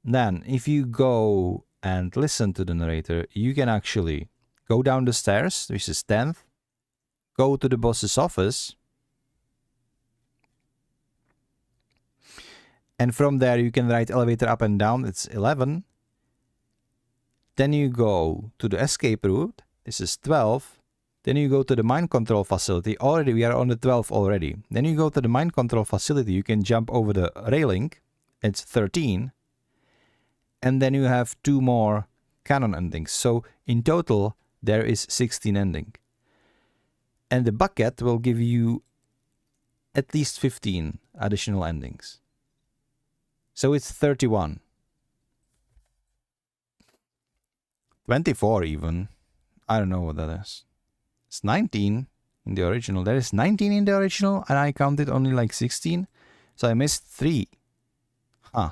Then if you go and listen to the narrator, you can actually go down the stairs, which is 10th, go to the boss's office, and from there you can ride elevator up and down, it's 11. Then you go to the escape route, this is 12. Then you go to the mind control facility, already we are on the 12th already. Then you go to the mind control facility, you can jump over the railing, it's 13. And then you have 2 more canon endings. So in total, there is 16 endings. And the bucket will give you at least 15 additional endings. So it's 31. 24 even. I don't know what that is. It's 19 in the original. There is 19 in the original and I counted only like 16. So I missed 3. Huh.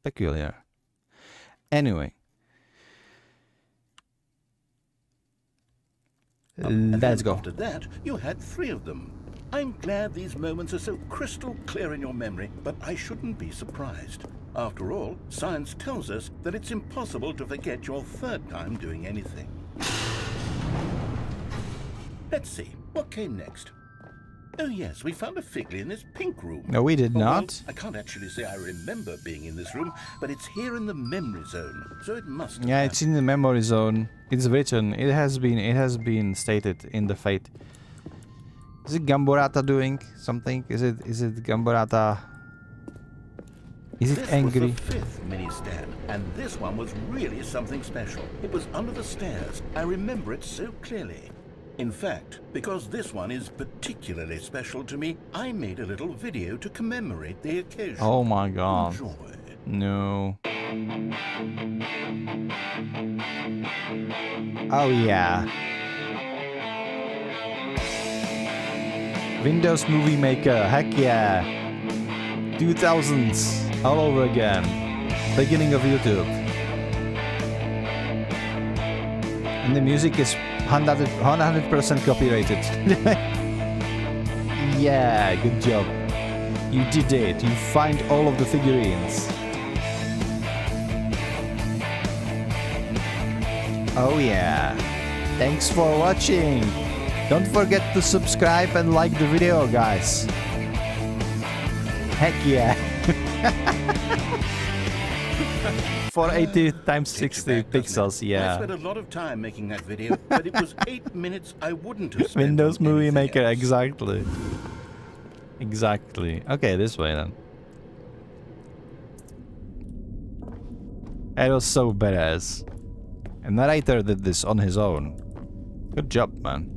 Peculiar. Anyway. Let's go. After that, you had 3 of them. I'm glad these moments are so crystal clear in your memory, but I shouldn't be surprised. After all, science tells us that it's impossible to forget your 3rd time doing anything. Let's see, what came next? Oh yes, we found a Figley in this pink room. No, we did not. Well, I can't actually say I remember being in this room, but it's here in the memory zone, so it must have Yeah, it's in the memory zone. It's written. It has been stated in the fate. Is it Gamborata doing something? Is it Gamborata? Is it this angry? was the 5th mini stand, and this one was really something special. It was under the stairs. I remember it so clearly. In fact, because this one is particularly special to me, I made a little video to commemorate the occasion. Oh my god. Enjoy. No. Oh yeah. Windows Movie Maker, heck yeah. 2000s, all over again. Beginning of YouTube. And the music is 100% copyrighted. Yeah, good job. You did it. You find all of the figurines. Oh yeah. Thanks for watching. Don't forget to subscribe and like the video, guys. Heck yeah. 480 times 60 pixels, I yeah. spent a lot of time making that video, but it was 8 minutes I wouldn't have spent Windows on Movie anything Maker, else. exactly. Exactly. Okay, this way then. It was so badass. And Narrator did this on his own. Good job, man.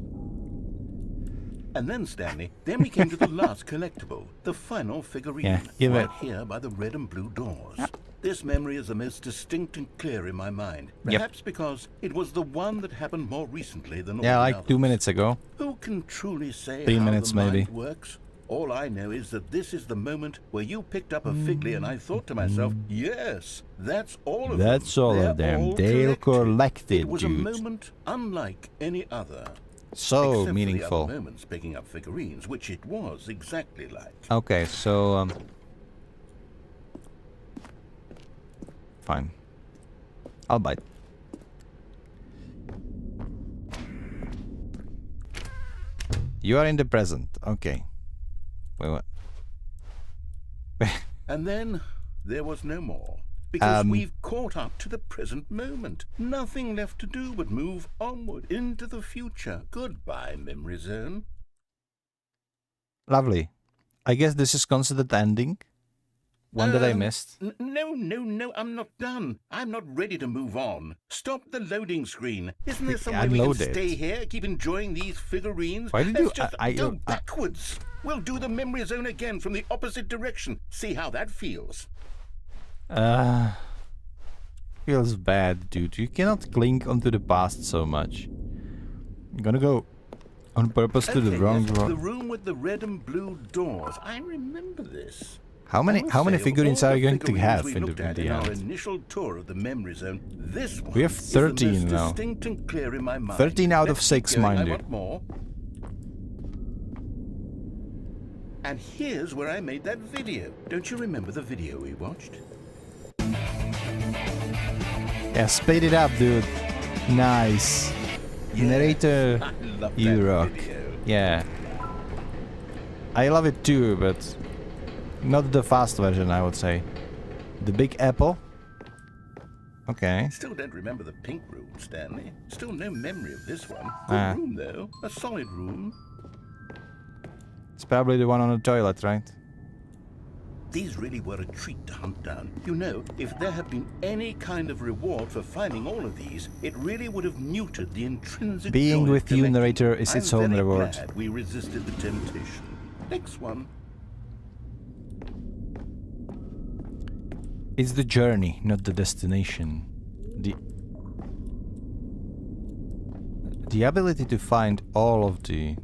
And then, Stanley, then we came to the last collectible, the final figurine, Yeah, give right it. here by the red and blue doors. This memory is the most distinct and clear in my mind, Yep. perhaps because it was the one that happened more recently than all Yeah, the like others. 2 minutes ago. Who can truly say 3 how minutes, the mind maybe. works? All I know is that this is the moment where you picked up a Figley and I thought to myself, yes, that's all of That's them. all They're of them. all They're collected, It was dude. a moment unlike any other. So Except for meaningful. the other moments picking up figurines, which it was exactly like. Okay, so fine. I'll bite. You are in the present. Okay. Wait, what? And then there was no more. Because Um, we've caught up to the present moment. Nothing left to do but move onward into the future. Goodbye, memory zone. Lovely. I guess this is considered the ending. One that I missed. No, I'm not done. I'm not ready to move on. Stop the loading screen. Isn't there some way we Unload can it. stay here, keep enjoying these figurines? Why did Let's you- just I- go backwards. We'll do the memory zone again from the opposite direction. See how that feels. Feels bad, dude. You cannot cling onto the past so much. I'm gonna go on purpose to the wrong yes, door. the room with the red and blue doors. I remember this. How many figurines are you going to have in the our end? initial tour of the memory zone, this one We have is the 13 most now. distinct and clear in my mind. 13 out of Let's keep 6, going. mind I you. want more. And here's where I made that video. Don't you remember the video we watched? Yeah, speed it up, dude. Nice. Narrator, I love you that rock. video. Yeah. I love it too, but not the fast version, I would say. The Big Apple. Okay. Still don't remember the pink room, Stanley. Still no memory of this one. Good Ah. room, though. A solid room. It's probably the one on the toilet, right? These really were a treat to hunt down. You know, if there had been any kind of reward for finding all of these, it really would have neutered the intrinsic Being joy with of you, collecting. narrator, is its I'm own very reward. glad we resisted the temptation. Next one. It's the journey, not the destination. The ability to find all of the...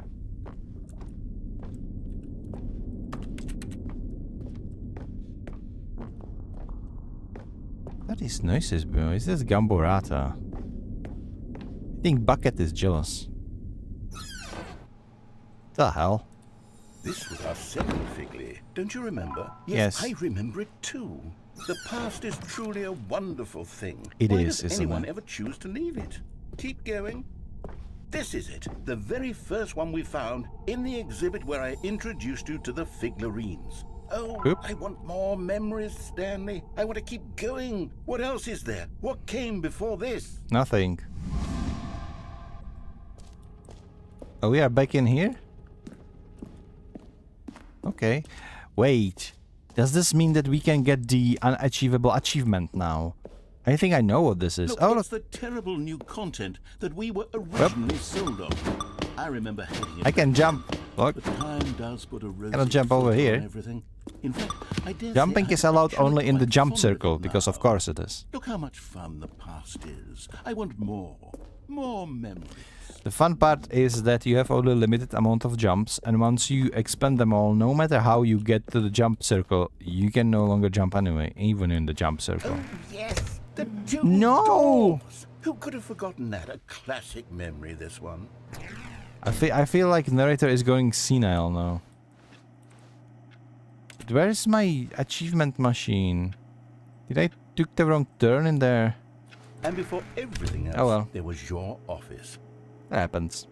What is noises, bro? Is this Gamborata? I think Bucket is jealous. The hell? This was our second Figley. Don't you remember? Yes. I remember it too. The past is truly a wonderful thing. It Why is, does isn't anyone it? ever choose to leave it? Keep going. This is it. The very first one we found in the exhibit where I introduced you to the figurines. Oh, Oop. I want more memories, Stanley. I want to keep going. What else is there? What came before this? Nothing. Oh, we are back in here? Okay. Wait. Does this mean that we can get the unachievable achievement now? I think I know what this is. Look, Oh, it's look. the terrible new content that we were originally sold on. I remember hating it. I can jump. Look. But time does put a rosy Cannot jump over filter here. on everything. In fact, I dare Jumping say is I'm allowed actually only in the quite jump fond of circle, it because of now. course it is. Look how much fun the past is. I want more. More memories. The fun part is that you have only a limited amount of jumps, and once you expend them all, no matter how you get to the jump circle, you can no longer jump anyway, even in the jump circle. Oh, yes. The two No! doors. Who could have forgotten that? A classic memory, this one. I feel like Narrator is going senile now. Where is my achievement machine? Did I took the wrong turn in there? And before everything else, Oh, well. there was your office. That happens.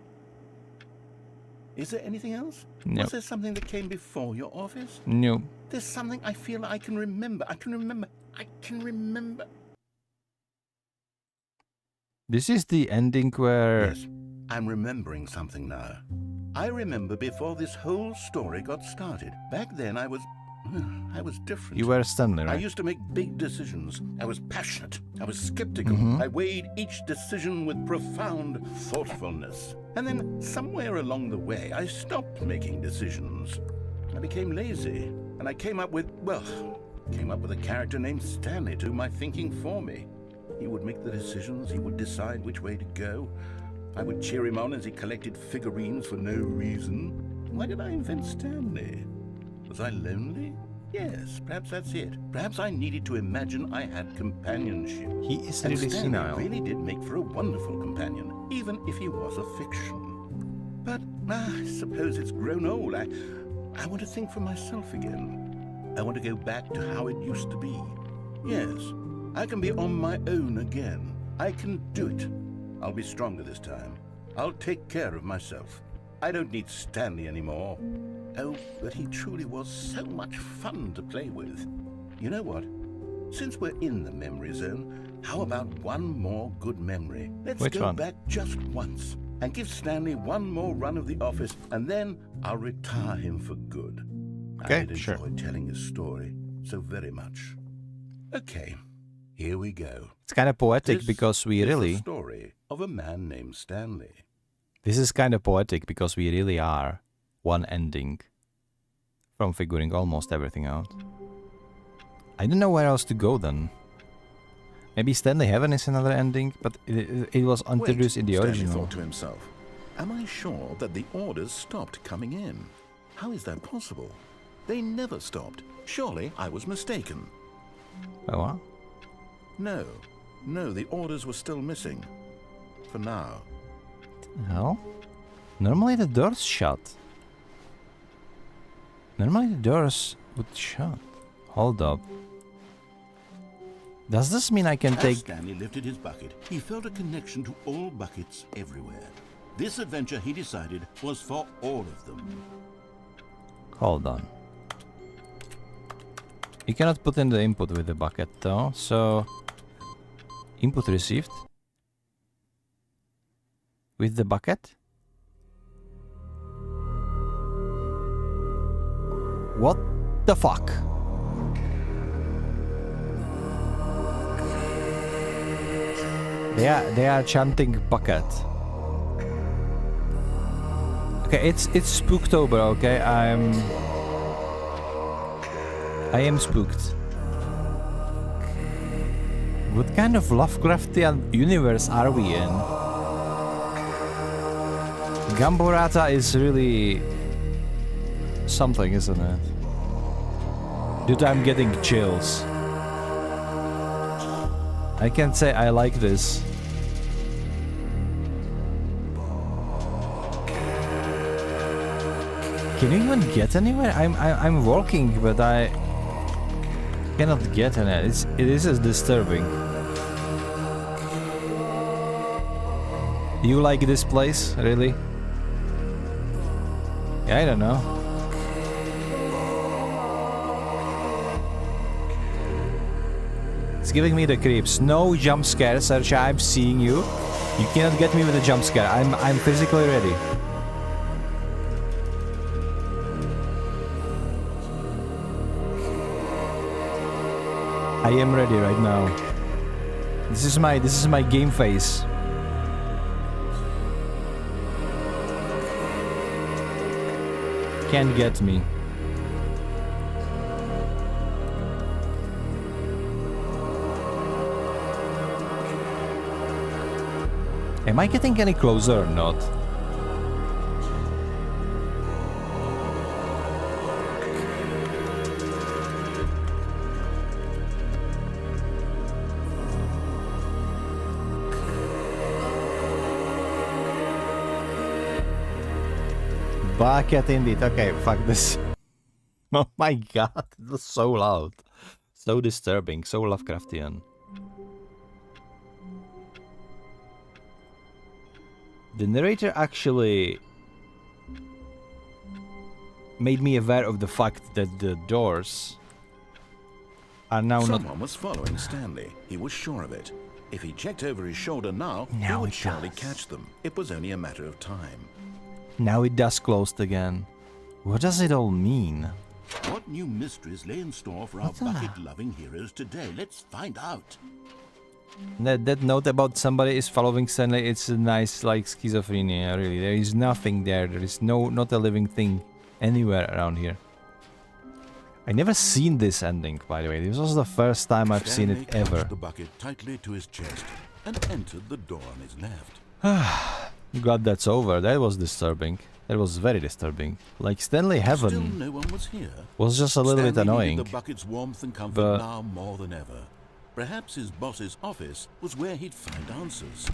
Is there anything else? No. Was there something that came before your office? No. There's something I feel I can remember. I can remember. This is the ending where... Yes, I'm remembering something now. I remember before this whole story got started. Back then I was different. You were Stanley, I right? used to make big decisions. I was passionate. I was skeptical. Mm-hmm. I weighed each decision with profound thoughtfulness. And then somewhere along the way, I stopped making decisions. I became lazy. And I came up with a character named Stanley to do my thinking for me. He would make the decisions. He would decide which way to go. I would cheer him on as he collected figurines for no reason. Why did I invent Stanley? Was I lonely? Yes, perhaps that's it. Perhaps I needed to imagine I had companionship. He is And really Stanley senile. really did make for a wonderful companion, even if he was a fiction. But I suppose it's grown old. I want to think for myself again. I want to go back to how it used to be. Yes, I can be on my own again. I can do it. I'll be stronger this time. I'll take care of myself. I don't need Stanley anymore. Oh, but he truly was so much fun to play with. You know what? Since we're in the memory zone, how about one more good memory? Let's Which go one? back just once and give Stanley one more run of the office, and then I'll retire him for good. Okay, I did sure. enjoy telling his story so very much. Okay, here we go. It's kind of poetic This because we is really... the story of a man named Stanley. This is kind of poetic because we really are one ending from figuring almost everything out. I don't know where else to go then. Maybe Stanley Heaven is another ending, but it was introduced in the Stanley original. thought to himself. Am I sure that the orders stopped coming in? How is that possible? They never stopped. Surely I was mistaken. Oh, what? No, the orders were still missing. For now. Hell? Normally the door's shut. Normally the doors would shut. Hold up. Does this mean I can As take... Stanley lifted his bucket, he felt a connection to all buckets everywhere. This adventure, he decided, was for all of them. Hold on. You cannot put in the input with the bucket though, so... Input received. With the bucket? What the fuck? They are chanting bucket. Okay, it's Spooktober, okay? I am spooked. What kind of Lovecraftian universe are we in? Gamborata is really something, isn't it? Dude, I'm getting chills. I can't say I like this. Can you even get anywhere? I'm walking, but I cannot get anywhere. It is disturbing. You like this place, really? Yeah, I don't know. It's giving me the creeps. No jump scare, Search. I'm seeing you. You cannot get me with a jump scare. I'm physically ready. I am ready right now. This is my game face. Can't get me. Am I getting any closer or not? Bucket indeed. Okay, fuck this. Oh my god, it was so loud. So disturbing, so Lovecraftian. The narrator actually made me aware of the fact that the doors are now Someone was following Stanley. He was sure of it. If he checked over his shoulder now, he would surely catch them. It was only a matter of time. Now it does closed again. What does it all mean? What new mysteries lay in store for our bucket-loving heroes today? Let's find out. That note about somebody is following Stanley, it's a nice, like, schizophrenia, really. There is nothing there. There is not a living thing anywhere around here. I never seen this ending, by the way. This was the first time I've seen it ever. The bucket tightly to his chest and entered the door on his left. Glad that's over. That was disturbing. That was very disturbing. Like Stanley Heaven Still no one was here. was just a little bit Stanley annoying. needed the bucket's warmth and comfort but now more than ever. Perhaps his boss's office was where he'd find answers.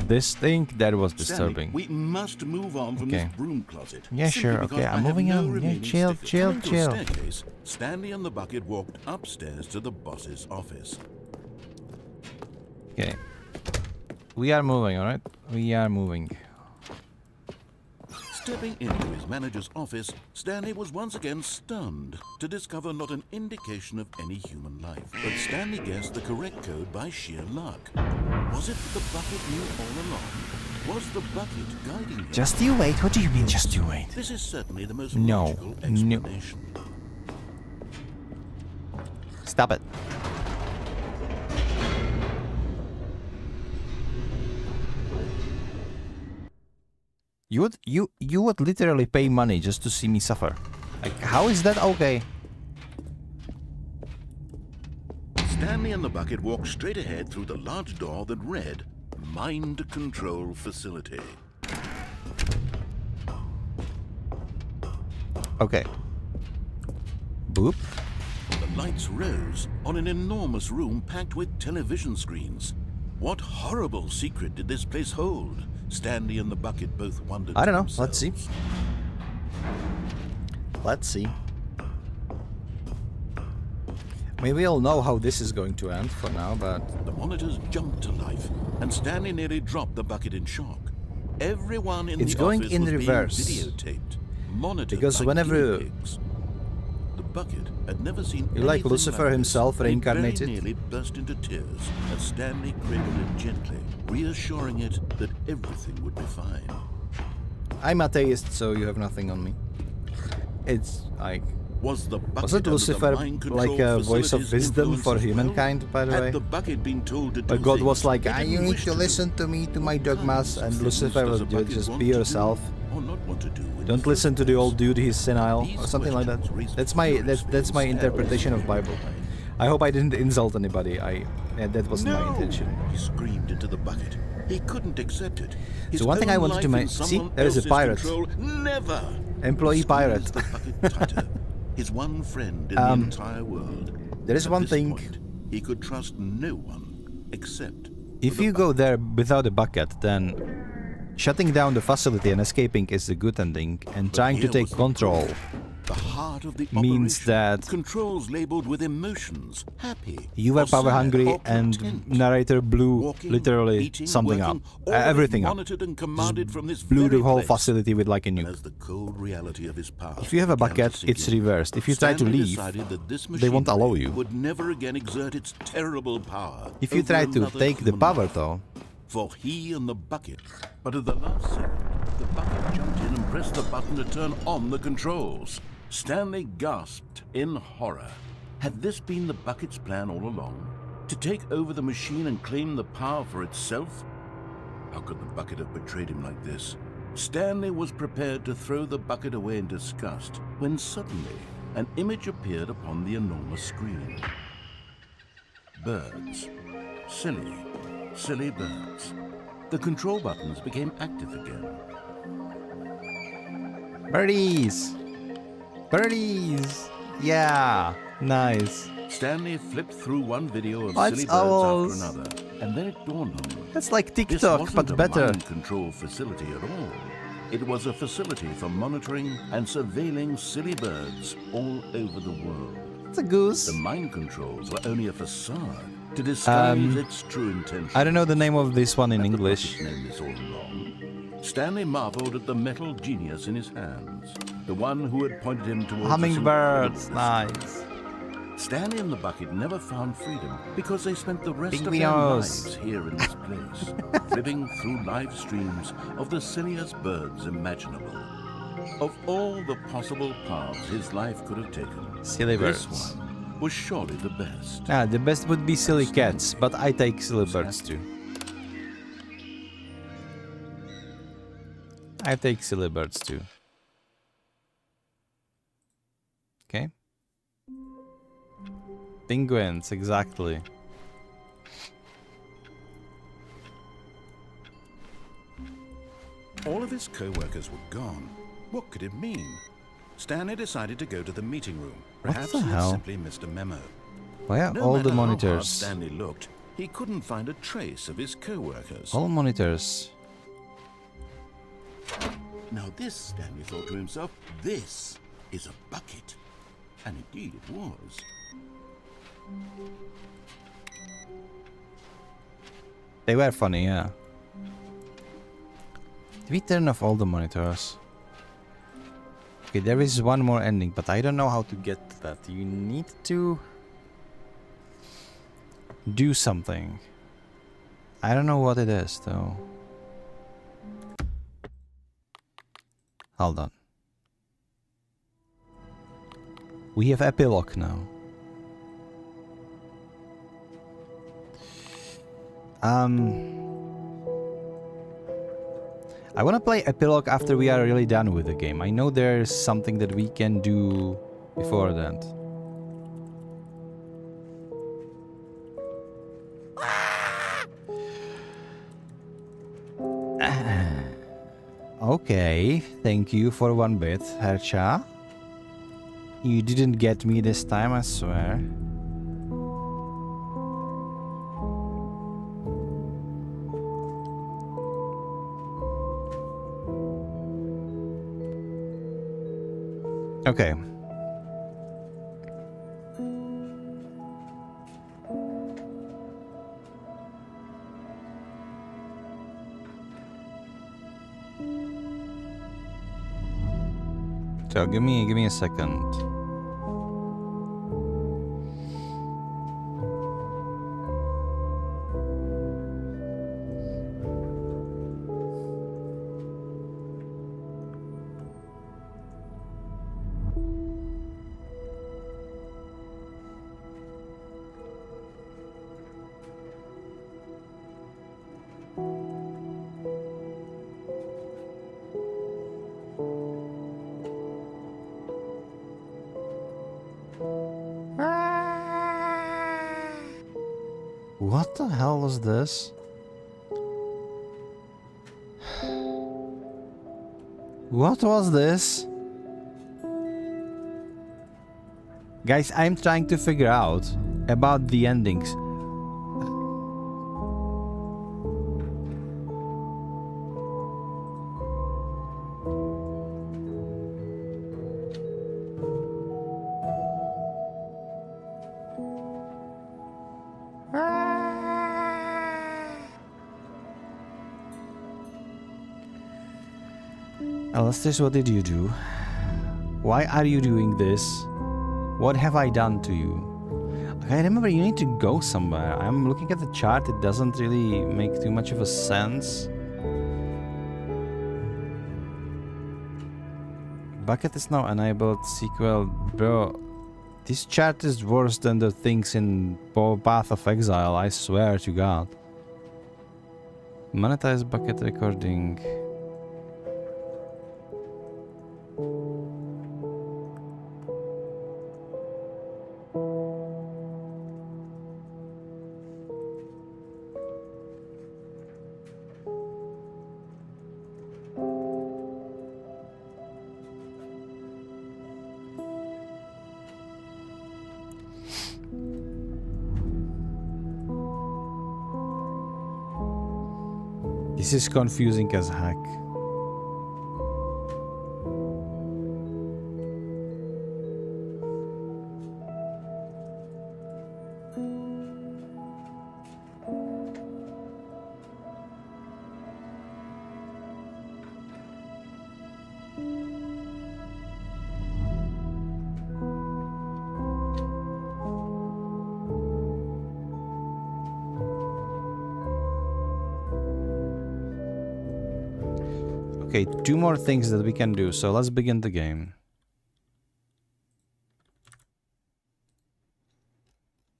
this thing, that was Stanley, disturbing. we must move on from Okay. this broom closet. Yeah, simply sure. because Okay, I I'm have moving no on. Yeah, remaining chill. Coming to a staircase, Stanley and the bucket walked upstairs to the boss's office. Okay. We are moving, alright? We are moving. Stepping into his manager's office, Stanley was once again stunned to discover not an indication of any human life. But Stanley guessed the correct code by sheer luck. Was it that the bucket knew all along? Was the bucket guiding him? Just you wait. What do you mean, just you wait? This is certainly the most No. logical No. explanation. Stop it. You would literally pay money just to see me suffer. Like, how is that okay? Stanley and the bucket walked straight ahead through the large door that read, Mind Control Facility. Okay. Boop. The lights rose on an enormous room packed with television screens. What horrible secret did this place hold? Stanley and the bucket both wondered. I don't know. to Let's see. themselves. Let's see. Maybe we'll know how this is going to end for now, but... The monitors jumped to life, and Stanley nearly dropped the bucket in shock. Everyone in It's the going office in was reverse. being videotaped, monitored Because like whenever- guinea pigs. The bucket had never seen You like anything Lucifer like himself this, and it reincarnated? very nearly burst into tears as Stanley cradled it gently, reassuring it that everything would be fine. I'm atheist, so you have nothing on me. It's like... Was the bucket Wasn't under the Lucifer mind control like a voice of facility's wisdom influence for as well? humankind, by the way? Had the bucket been told to do But God was things like, it ah, didn't you need wish to do? listen to me, to my dogmas, and Things Lucifer does was a bucket just want be to do yourself. or not want to do in the Don't first listen to the place? old dude, he's senile, or These something like that. questions raised That's my furious that's my feelings. interpretation of Bible. I hope I didn't insult anybody. That wasn't my intention. He screamed into the bucket. He couldn't accept it. His one thing I own wanted to life in see, someone there is a else's pirate. control, never. Employee He pirate. squeezed the bucket tighter. His one friend in the entire world. There is At one this thing. point, he could trust no one except. If the you go there without a bucket, then shutting down the facility and escaping is the good ending, and trying to here take was the control The heart of the means operation. that Controls labeled with emotions, happy. you were or sad power hungry or and content. Narrator blew Walking, literally eating, something up. working, all Everything up. monitored and commanded from this Blew the very whole place. facility with like a And nuke. as the cold reality of his power If you have a began to bucket, sink it's in, reversed. If you try to Stanley leave, decided that this they won't allow machinery you. would never again exert its terrible power. If you over try to another take the human power life. though, For he and the bucket. But at the last second, the bucket jumped in and pressed the button to turn on the controls. Stanley gasped in horror. Had this been the bucket's plan all along? To take over the machine and claim the power for itself? How could the bucket have betrayed him like this? Stanley was prepared to throw the bucket away in disgust when suddenly an image appeared upon the enormous screen. Birds. Silly birds. The control buttons became active again. birdies, birdies, yeah, nice. Stanley flipped through one video of What's silly birds owls? after another, and then it dawned on him. That's like This TikTok, wasn't but a better. mind control facility at all. It was a facility for monitoring and surveilling silly birds all over the world. It's a goose. The mind controls were only a facade to disguise its true intention. I don't know the name of this one in Had the English. bucket known this all along? Stanley marveled at the metal genius in his hands, the one who had pointed him towards this Hummingbirds, incredible nice. Stanley and the bucket never found freedom because they spent the rest of their Pygmios. lives here in this place, flipping through live streams of the silliest birds imaginable. Of all the possible paths his life could have taken, Silly this birds. one was surely the best. Ah, the best would be silly cats, but I take silly birds too. I take silly birds too. Okay. Penguins, exactly. All of his co-workers were gone. What could it mean? Stanley decided to go to the meeting room. Perhaps the he had hell? simply missed a memo. Why are No all matter the how hard monitors? Stanley looked, he couldn't find a trace of his co-workers. All monitors. Now this, Stanley thought to himself, this is a bucket. And indeed it was. They were funny, yeah. Did we turn off all the monitors? Okay, there is one more ending, but I don't know how to get to that. You need to do something. I don't know what it is, though. Hold on. We have epilogue now. I want to play epilogue after we are really done with the game. I know there's something that we can do before that. Okay, thank you for one bit, Hercha. You didn't get me this time, I swear. Okay. So give me a second. What the hell was this? What was this? Guys, I'm trying to figure out about the endings. Alastis, what did you do? Why are you doing this? What have I done to you? I remember you need to go somewhere. I'm looking at the chart, it doesn't really make too much of a sense. Bucket is now enabled, sequel. Bro, this chart is worse than the things in Path of Exile, I swear to God. Monetize bucket recording. This is confusing as heck. Okay, 2 more things that we can do, so let's begin the game.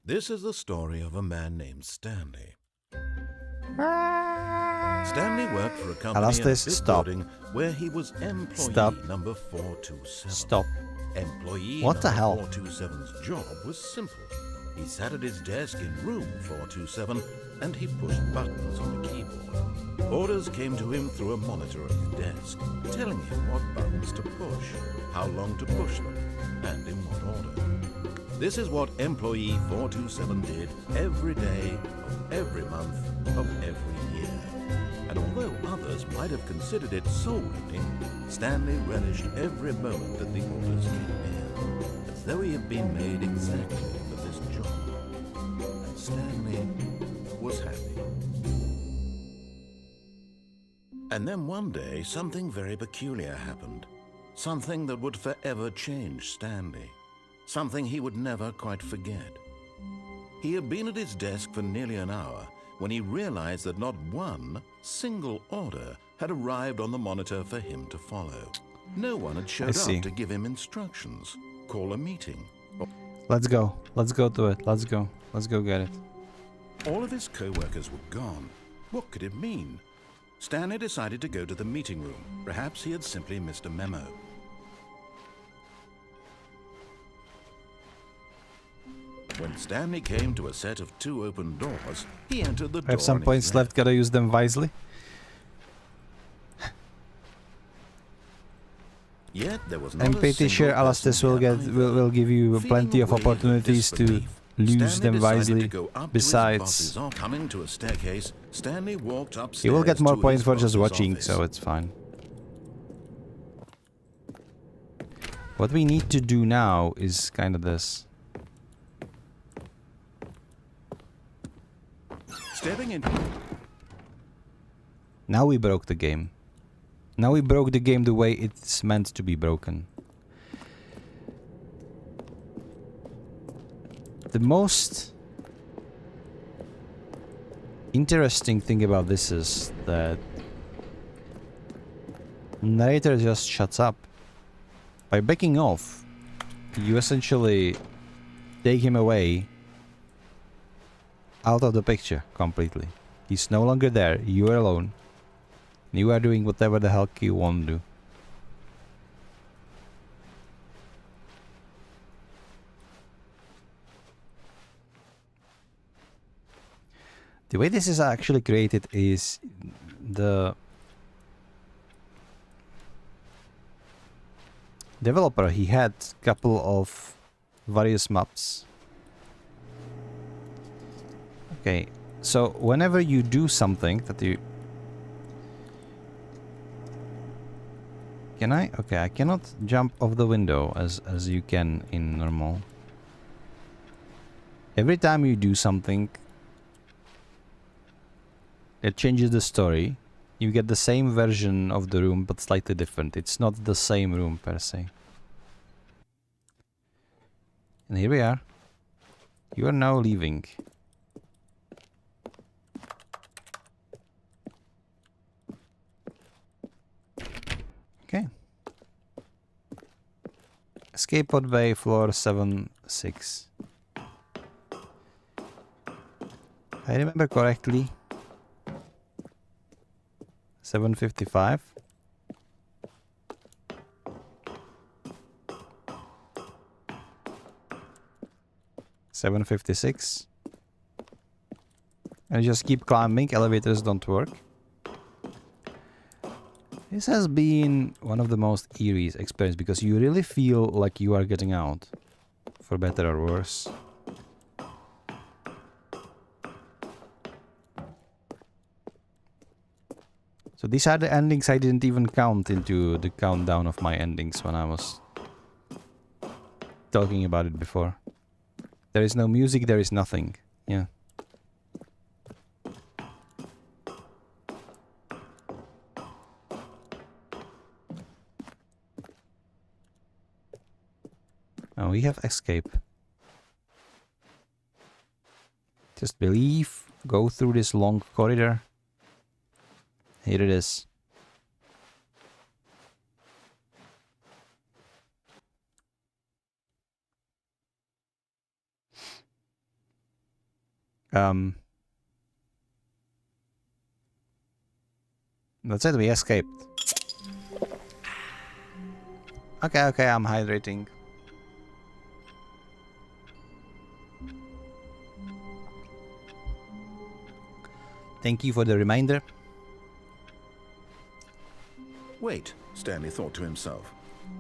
This is the story of a man named Stanley. Stanley worked for a company in a Alastis, big stop. building where he was employee Stop. number 427. Stop. Employee What the hell? number 427's job was simple. He sat at his desk in room 427 and he pushed buttons on the keyboard. Orders came to him through a monitor at his desk, telling him what buttons to push, how long to push them, and in what order. This is what employee 427 did every day of every month of every year. And although others might have considered it soul-rending, Stanley relished every moment that the orders came in, as though he had been made exactly for this job. And Stanley was happy. And then one day, something very peculiar happened. Something that would forever change Stanley. Something he would never quite forget. He had been at his desk for nearly an hour when he realized that not one single order had arrived on the monitor for him to follow. No one had showed up to give him instructions, call a meeting. Let's go. Let's go to it. Let's go. Let's go get it. All of his co-workers were gone. What could it mean? Stanley decided to go to the meeting room. Perhaps he had simply missed a memo. When Stanley came to a set of 2 open doors, he entered the door. I have some on his points left, gotta use them wisely. Yet there was not I'm a pretty single sure person Alastis will here get either. will give you Feeling plenty of a wave opportunities to disbelief, lose Stanley them decided wisely. to go up Besides, to his boss's office. Coming to a staircase, Stanley walked upstairs. you will get more to points his for just boss's watching, office. so it's fine. What we need to do now is kind of this. Stepping in. Now we broke the game. Now we broke the game the way it's meant to be broken. The most interesting thing about this is that narrator just shuts up. By backing off, you essentially take him away out of the picture completely. He's no longer there, you are alone. You are doing whatever the hell you want to do. The way this is actually created is the developer, he had a couple of various maps. Okay, so whenever you do something that you... Can I? Okay, I cannot jump off the window as you can in normal. Every time you do something it changes the story, you get the same version of the room but slightly different. It's not the same room per se. And here we are. You are now leaving. Okay. Escape pod bay, floor 7-6. I remember correctly. 755. $7.56. And just keep climbing, elevators don't work. This has been one of the most eerie experiences because you really feel like you are getting out, for better or worse. So these are the endings I didn't even count into the countdown of my endings when I was talking about it before. There is no music, there is nothing. Yeah. Oh, we have escape. Just believe, go through this long corridor. Here it is. That's it, we escaped. Okay, I'm hydrating. Thank you for the reminder. Wait, Stanley thought to himself.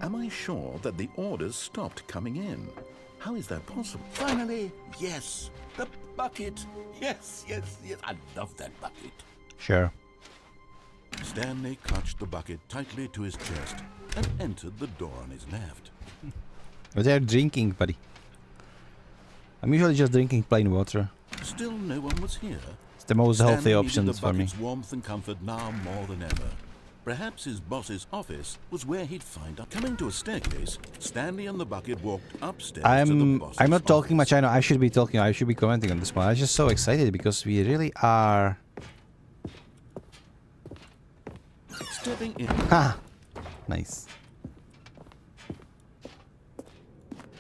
Am I sure that the orders stopped coming in? How is that possible? Finally, yes, the bucket. Yes, I love that bucket. Sure. Stanley clutched the bucket tightly to his chest and entered the door on his left. But they're drinking, buddy. I'm usually just drinking plain water. Still no one was here. It's the most healthy Stanley options needed the for me. bucket's warmth and comfort now more than ever. Perhaps his boss's office was where he'd find out. Coming to a staircase, Stanley and the bucket walked upstairs to the boss's I'm not talking office. much. I know I should be talking. I should be commenting on this one. I'm just so excited because we really are. Stepping in. Ha! Nice.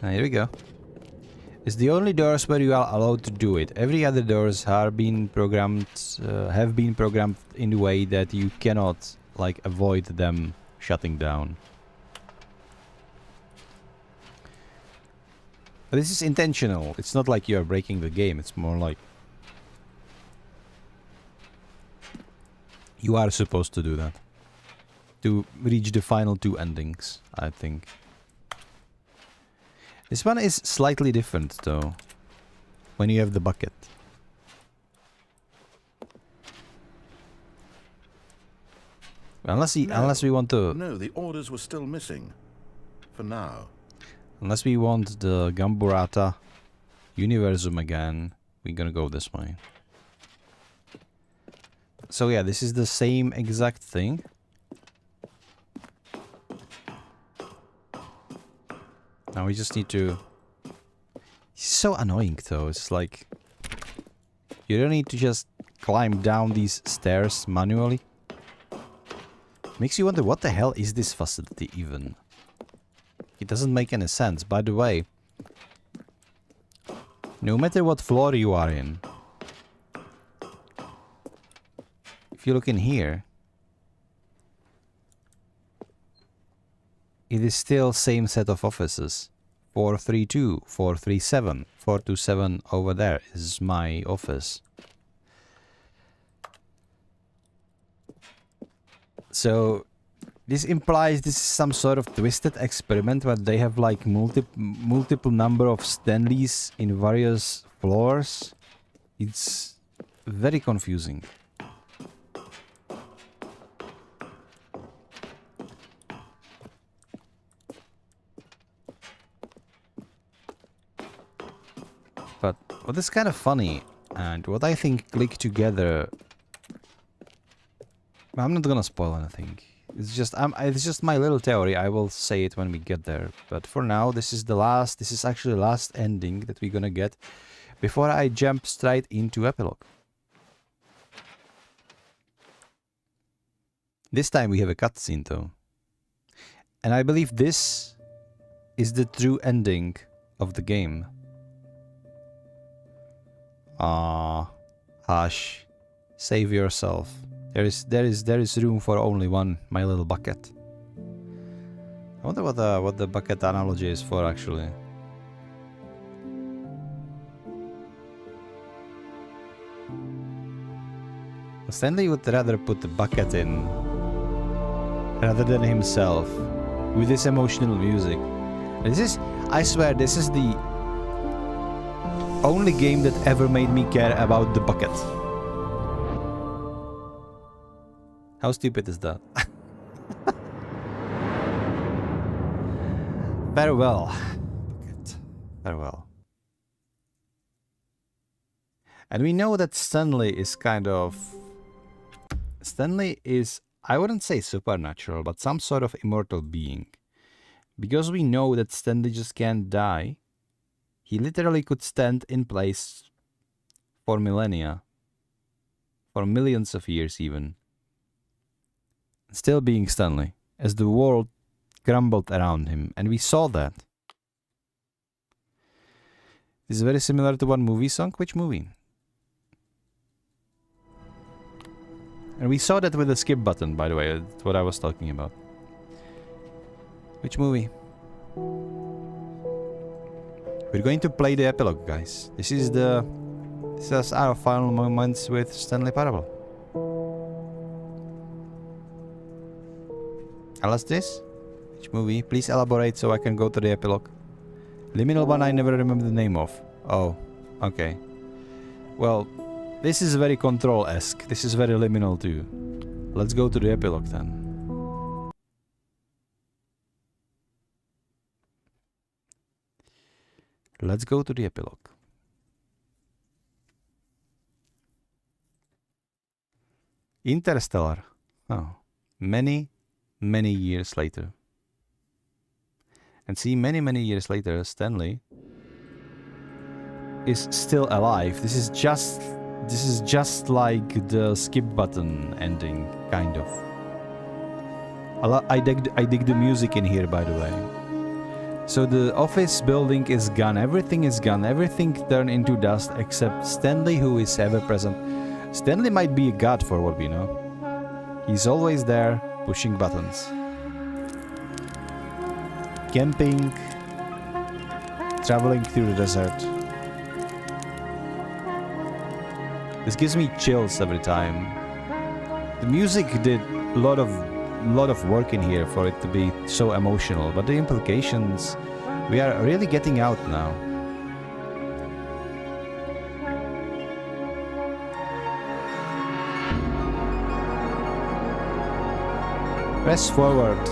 Here we go. It's the only doors where you are allowed to do it. Every other doors are being programmed, have been programmed in a way that you cannot, like, avoid them shutting down. But this is intentional. It's not like you are breaking the game. It's more like you are supposed to do that. to reach the final two endings, I think. This one is slightly different, though, when you have the bucket. Unless we want to... No, the orders were still missing. For now. Unless we want the Gamburata universum again, we're gonna go this way. So yeah, this is the same exact thing. Now we just need to... It's so annoying though, it's like... You don't need to just climb down these stairs manually. Makes you wonder, what the hell is this facility even? It doesn't make any sense. By the way, no matter what floor you are in, if you look in here, it is still same set of offices. 432, 437, 427 over there is my office. So this implies this is some sort of twisted experiment where they have like multiple number of Stanleys in various floors. It's very confusing. But what is kind of funny and what I think click together... I'm not gonna spoil anything. It's just my little theory. I will say it when we get there. But for now, this is actually the last ending that we're gonna get before I jump straight into epilogue. This time we have a cutscene though. And I believe this is the true ending of the game. Ah, hush. Save yourself. There is room for only one, my little bucket. I wonder what the bucket analogy is for actually. Stanley would rather put the bucket in rather than himself with this emotional music. This is, I swear, this is the only game that ever made me care about the bucket. How stupid is that? Farewell. Bucket. Farewell. And we know that Stanley is kind of... Stanley is, I wouldn't say supernatural, but some sort of immortal being. Because we know that Stanley just can't die, he literally could stand in place for millennia. For millions of years even. Still being Stanley, as the world crumbled around him, and we saw that. This is very similar to one movie song. Which movie? And we saw that with the skip button, by the way. That's what I was talking about. Which movie? We're going to play the epilogue, guys. This is our final moments with Stanley Parable. Unless this? Which movie? Please elaborate so I can go to the epilogue. Liminal one I never remember the name of. Oh, okay. Well, this is very Control-esque. This is very liminal too. Let's go to the epilogue then. Let's go to the epilogue. Interstellar. Oh, many years later. And see, many years later, Stanley is still alive. This is just like the skip button ending, kind of. I dig the music in here, by the way. So the office building is gone. Everything is gone. Everything turned into dust except Stanley, who is ever present. Stanley might be a god for what we know. He's always there, pushing buttons. Camping, traveling through the desert. This gives me chills every time. The music did a lot of lot of work in here for it to be so emotional, but the implications, we are really getting out now. Press forward.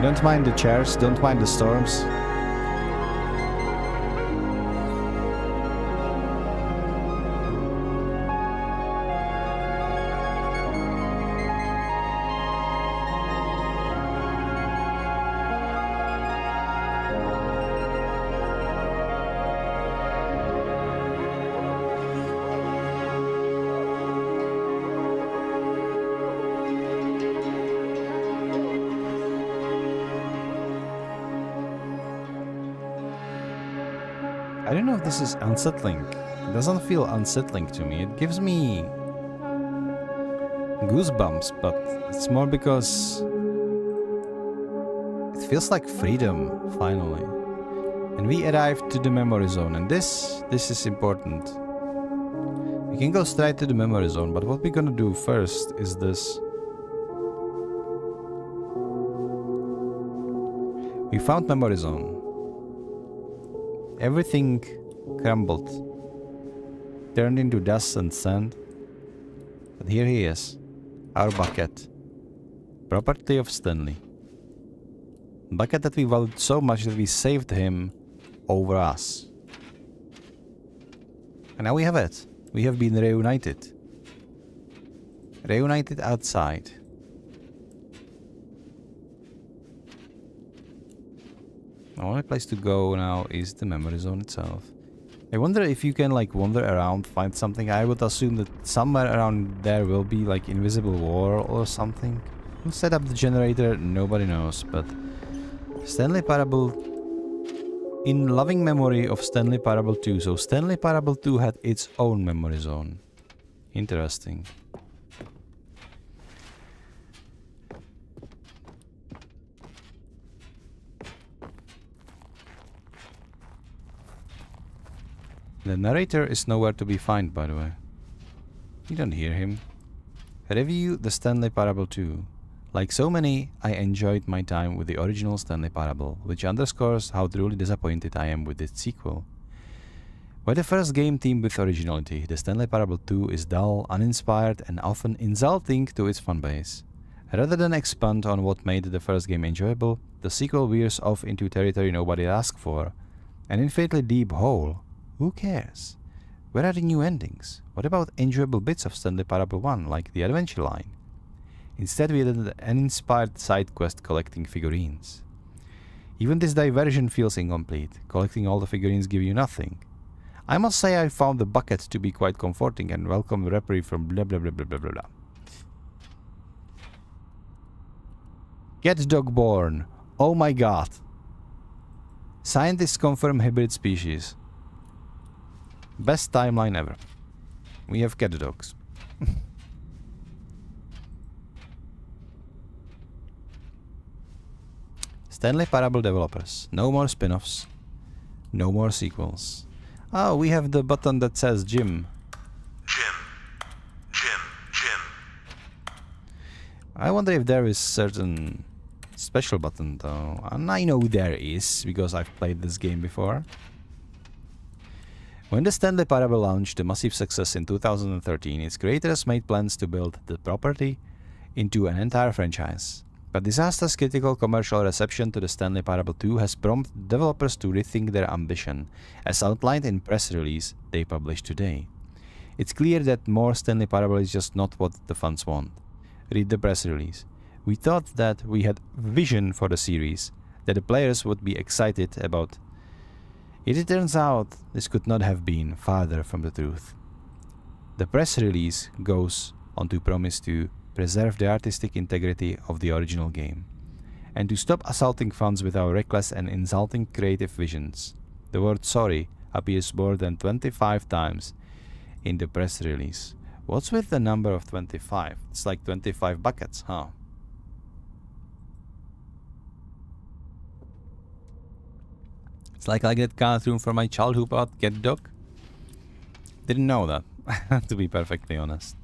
Don't mind the chairs, don't mind the storms. I don't know if this is unsettling. It doesn't feel unsettling to me. It gives me goosebumps, but it's more because it feels like freedom, finally. And we arrived to the memory zone, and this is important. We can go straight to the memory zone, but what we're gonna do first is this. We found memory zone. Everything crumbled, turned into dust and sand. But here he is, our bucket. Property of Stanley. Bucket that we valued so much that we saved him over us. And now we have it. We have been reunited. Reunited outside. The only place to go now is the memory zone itself. I wonder if you can like wander around, find something. I would assume that somewhere around there will be like invisible wall or something. Who set up the generator? Nobody knows, but Stanley Parable, in loving memory of Stanley Parable 2. So Stanley Parable 2 had its own memory zone. Interesting. The narrator is nowhere to be found, by the way. You don't hear him. Review the Stanley Parable 2. Like so many, I enjoyed my time with the original Stanley Parable, which underscores how truly disappointed I am with its sequel. While the first game teamed with originality, the Stanley Parable 2 is dull, uninspired, and often insulting to its fanbase. Rather than expand on what made the first game enjoyable, the sequel veers off into territory nobody asked for. An infinitely deep hole. Who cares? Where are the new endings? What about enjoyable bits of Stanley Parable 1, like the adventure line? Instead, we had an uninspired side quest collecting figurines. Even this diversion feels incomplete. Collecting all the figurines give you nothing. I must say I found the bucket to be quite comforting and welcome reprieve from blah blah blah blah blah blah. Get dog born. Oh my god. Scientists confirm hybrid species. Best timeline ever. We have cat dogs. Stanley Parable developers. No more spin-offs. No more sequels. Oh, we have the button that says Jim. Jim. I wonder if there is certain special button though. And I know there is, because I've played this game before. When the Stanley Parable launched a massive success in 2013, its creators made plans to build the property into an entire franchise. But disastrous critical commercial reception to the Stanley Parable 2 has prompted developers to rethink their ambition, as outlined in press release they published today. It's clear that more Stanley Parable is just not what the fans want. Read the press release. We thought that we had vision for the series, that the players would be excited about. Yet it turns out this could not have been farther from the truth. The press release goes on to promise to preserve the artistic integrity of the original game, and to stop assaulting fans with our reckless and insulting creative visions. The word sorry appears more than 25 times in the press release. What's with the number of 25? It's like 25 buckets, huh? It's like that cartoon from my childhood about Get Dog. Didn't know that, to be perfectly honest.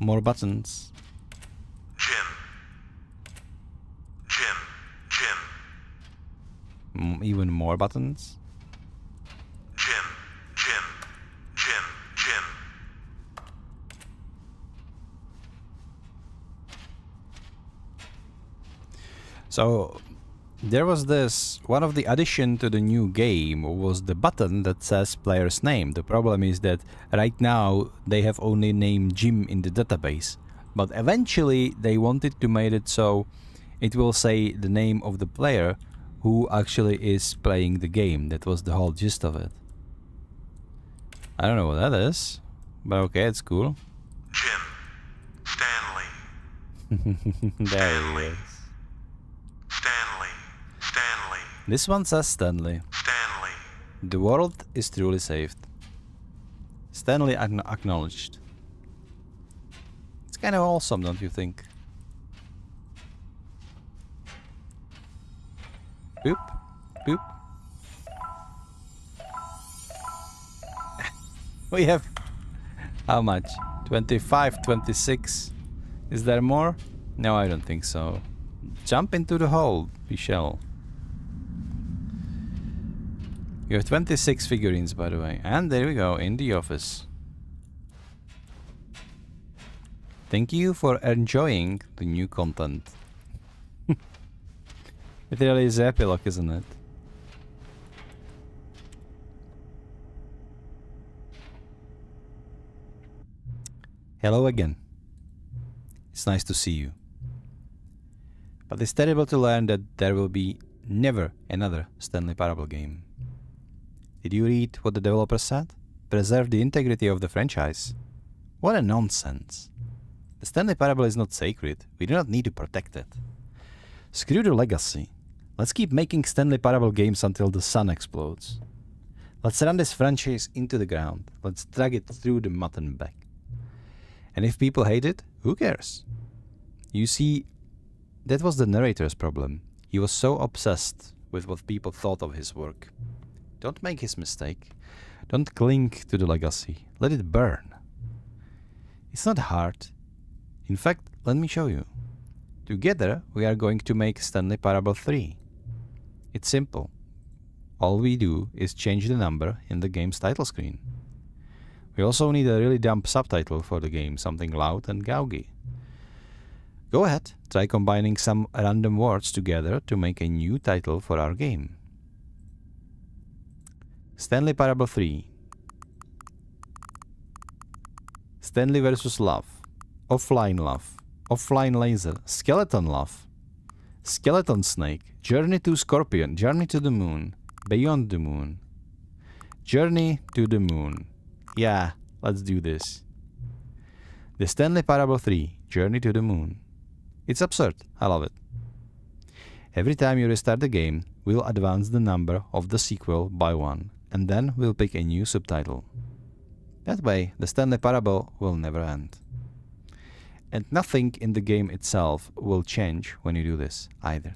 More buttons. Jim. Jim. Jim. Even more buttons. Jim. Jim. Jim. Jim. So there was this, one of the addition to the new game was the button that says player's name. The problem is that right now they have only named Jim in the database, but eventually they wanted to make it so it will say the name of the player who actually is playing the game. That was the whole gist of it. I don't know what that is, but okay, it's cool. Jim. Stanley. There he is. Stanley. Stanley. This one says Stanley. Stanley. The world is truly saved. Stanley acknowledged. It's kind of awesome, don't you think? Boop. Boop. We have... how much? 25, 26. Is there more? No, I don't think so. Jump into the hole, we shall. You have 26 figurines, by the way. And there we go, in the office. Thank you for enjoying the new content. It really is epilogue, isn't it? Hello again. It's nice to see you. But it's terrible to learn that there will be never another Stanley Parable game. Did you read what the developer said? Preserve the integrity of the franchise. What a nonsense. The Stanley Parable is not sacred. We do not need to protect it. Screw the legacy. Let's keep making Stanley Parable games until the sun explodes. Let's run this franchise into the ground. Let's drag it through the mud and back. And if people hate it, who cares? You see, that was the narrator's problem. He was so obsessed with what people thought of his work. Don't make his mistake. Don't cling to the legacy. Let it burn. It's not hard. In fact, let me show you. Together, we are going to make Stanley Parable 3. It's simple. All we do is change the number in the game's title screen. We also need a really dumb subtitle for the game, something loud and gaugy. Go ahead, try combining some random words together to make a new title for our game. Stanley Parable 3. Stanley versus Love. Offline laser. Skeleton love. Skeleton snake. Journey to Scorpion. Journey to the moon. Beyond the moon. Journey to the moon. Yeah, let's do this. The Stanley Parable 3. Journey to the moon. It's absurd. I love it. Every time you restart the game, we'll advance the number of the sequel by 1, and then we'll pick a new subtitle. That way, the Stanley Parable will never end. And nothing in the game itself will change when you do this, either.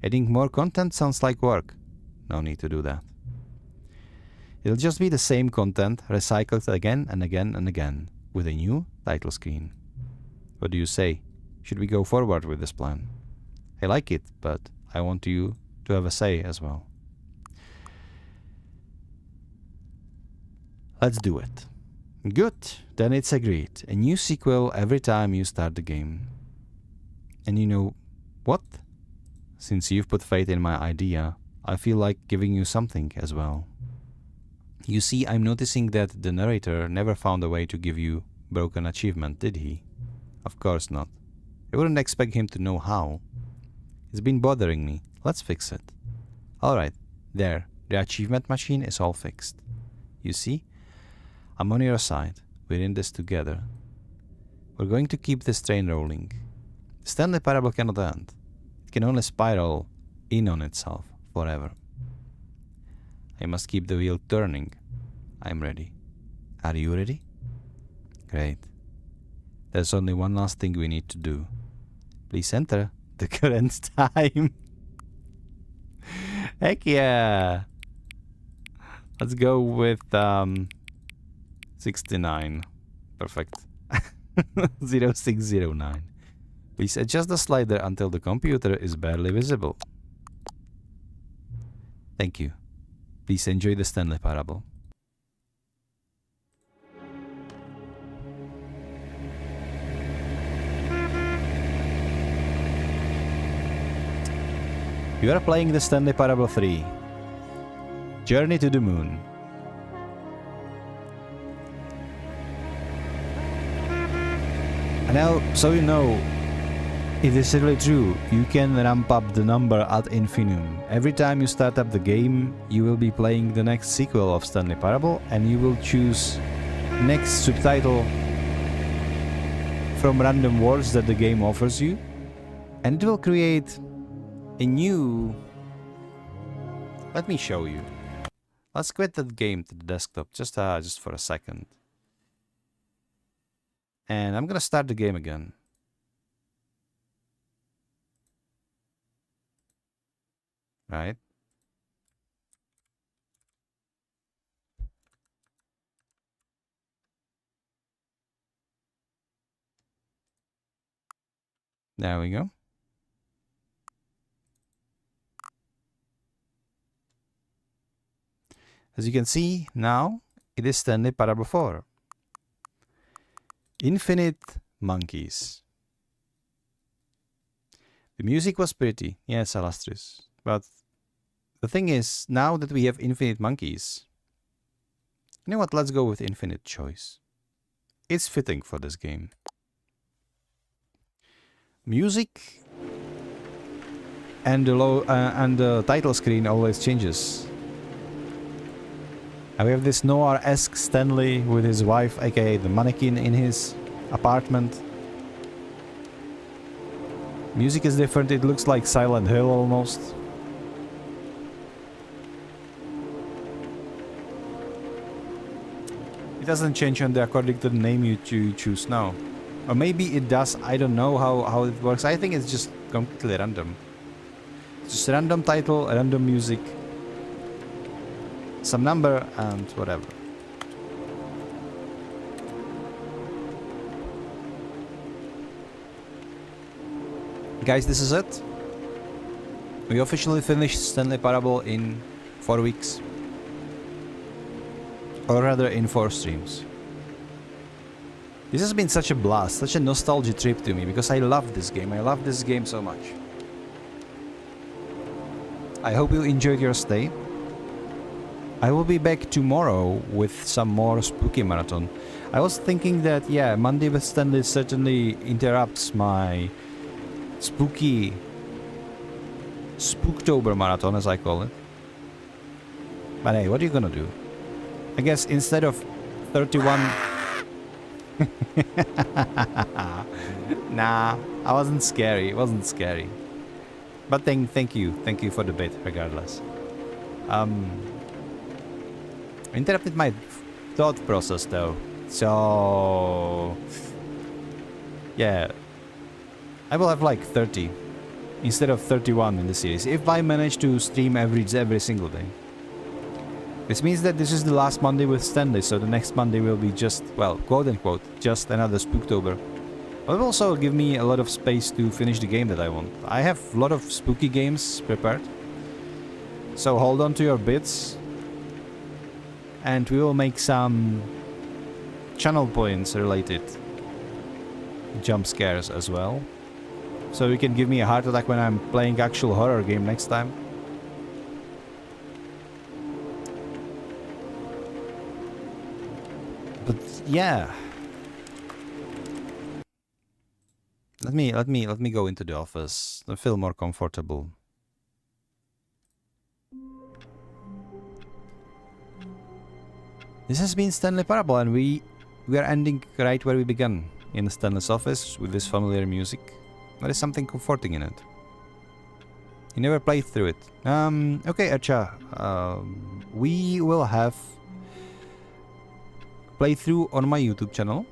Adding more content sounds like work. No need to do that. It'll just be the same content recycled again and again and again, with a new title screen. What do you say? Should we go forward with this plan? I like it, but I want you to have a say as well. Let's do it. Good, then it's agreed. A new sequel every time you start the game. And you know what? Since you've put faith in my idea, I feel like giving you something as well. You see, I'm noticing that the narrator never found a way to give you broken achievement, did he? Of course not. I wouldn't expect him to know how. It's been bothering me. Let's fix it. Alright, there. The achievement machine is all fixed. You see? I'm on your side. We're in this together. We're going to keep this train rolling. The Stanley Parable cannot end. It can only spiral in on itself forever. I must keep the wheel turning. I'm ready. Are you ready? Great. There's only one last thing we need to do. Please enter the current time. Heck yeah! Let's go with 69. Perfect. 0609. Please adjust the slider until the computer is barely visible. Thank you. Please enjoy the Stanley Parable. You are playing the Stanley Parable 3. Journey to the Moon. And now, so you know, it is really true, you can ramp up the number ad infinitum. Every time you start up the game, you will be playing the next sequel of Stanley Parable, and you will choose next subtitle from random words that the game offers you, and it will create a new... Let me show you. Let's quit that game to the desktop just for a second. And I'm gonna start the game again. Right? There we go. As you can see, now it is Stanley Parable 4. Infinite monkeys. The music was pretty, yes, illustrious. But the thing is, now that we have infinite monkeys, you know what, let's go with infinite choice. It's fitting for this game. Music and the title screen always changes. And we have this noir-esque Stanley with his wife, aka the mannequin, in his apartment. Music is different, it looks like Silent Hill almost. It doesn't change according to the name you choose now. Or maybe it does, I don't know how it works. I think it's just completely random. It's just a random title, a random music, some number, and whatever. Guys, this is it. We officially finished Stanley Parable in 4 weeks. Or rather in 4 streams. This has been such a blast, such a nostalgia trip to me, because I love this game. I love this game so much. I hope you enjoyed your stay. I will be back tomorrow with some more spooky marathon. I was thinking that, yeah, Monday with Stanley certainly interrupts my spooky Spooktober marathon, as I call it. But hey, what are you gonna do? I guess instead of 31... Nah, I wasn't scary. It wasn't scary. But thank you for the bit, regardless. Interrupted my thought process though. So yeah, I will have like 30 instead of 31 in the series if I manage to stream every single day. This means that this is the last Monday with Stanley, so the next Monday will be just, well, quote unquote, just another Spooktober. But it will also give me a lot of space to finish the game that I want. I have a lot of spooky games prepared, so hold on to your bits. And we will make some channel points related jump scares as well. So you can give me a heart attack when I'm playing actual horror game next time. But yeah. Let me go into the office. I feel more comfortable. This has been Stanley Parable, and we are ending right where we began, in Stanley's office with this familiar music. There is something comforting in it. He never played through it. Okay, Archa. We will have playthrough on my YouTube channel,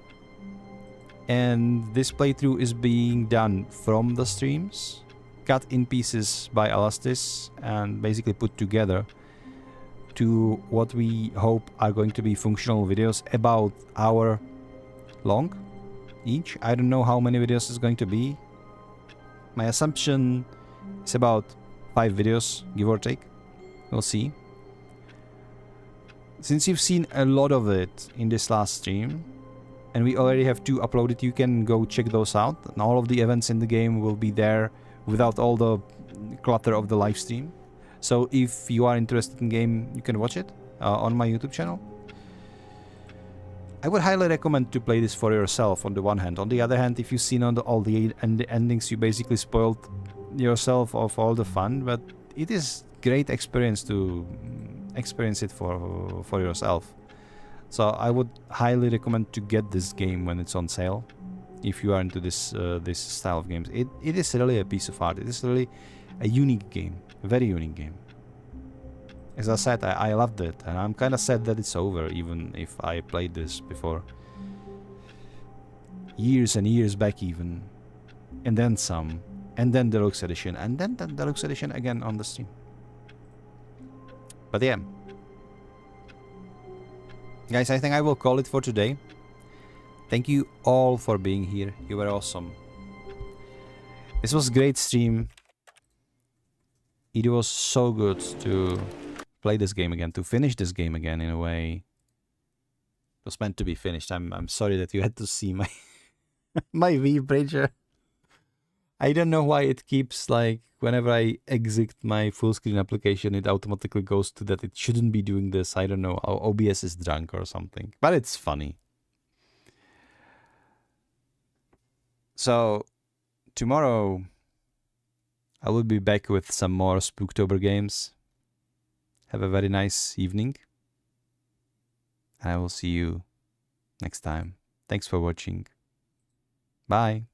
and this playthrough is being done from the streams, cut in pieces by Alastis, and basically put together to what we hope are going to be functional videos about hour long, each. I don't know how many videos it's going to be. My assumption is about 5 videos, give or take. We'll see. Since you've seen a lot of it in this last stream, and we already have 2 uploaded, you can go check those out. And all of the events in the game will be there without all the clutter of the live stream. So if you are interested in game, you can watch it on my YouTube channel. I would highly recommend to play this for yourself on the one hand. On the other hand, if you've seen all the endings, you basically spoiled yourself of all the fun, but it is great experience to experience it for yourself. So I would highly recommend to get this game when it's on sale, if you are into this this style of games. It is really a piece of art. It is really a unique game, a very unique game. As I said, I loved it, and I'm kind of sad that it's over, even if I played this before. Years and years back even. And then some. And then Deluxe Edition. And then the Deluxe Edition again on the stream. But yeah. Guys, I think I will call it for today. Thank you all for being here. You were awesome. This was a great stream. It was so good to play this game again, to finish this game again in a way. It was meant to be finished. I'm sorry that you had to see my my V-Bridger. I don't know why it keeps, like, whenever I exit my full screen application, it automatically goes to that. It shouldn't be doing this. I don't know. OBS is drunk or something. But it's funny. So, tomorrow I will be back with some more Spooktober games. Have a very nice evening. And I will see you next time. Thanks for watching. Bye.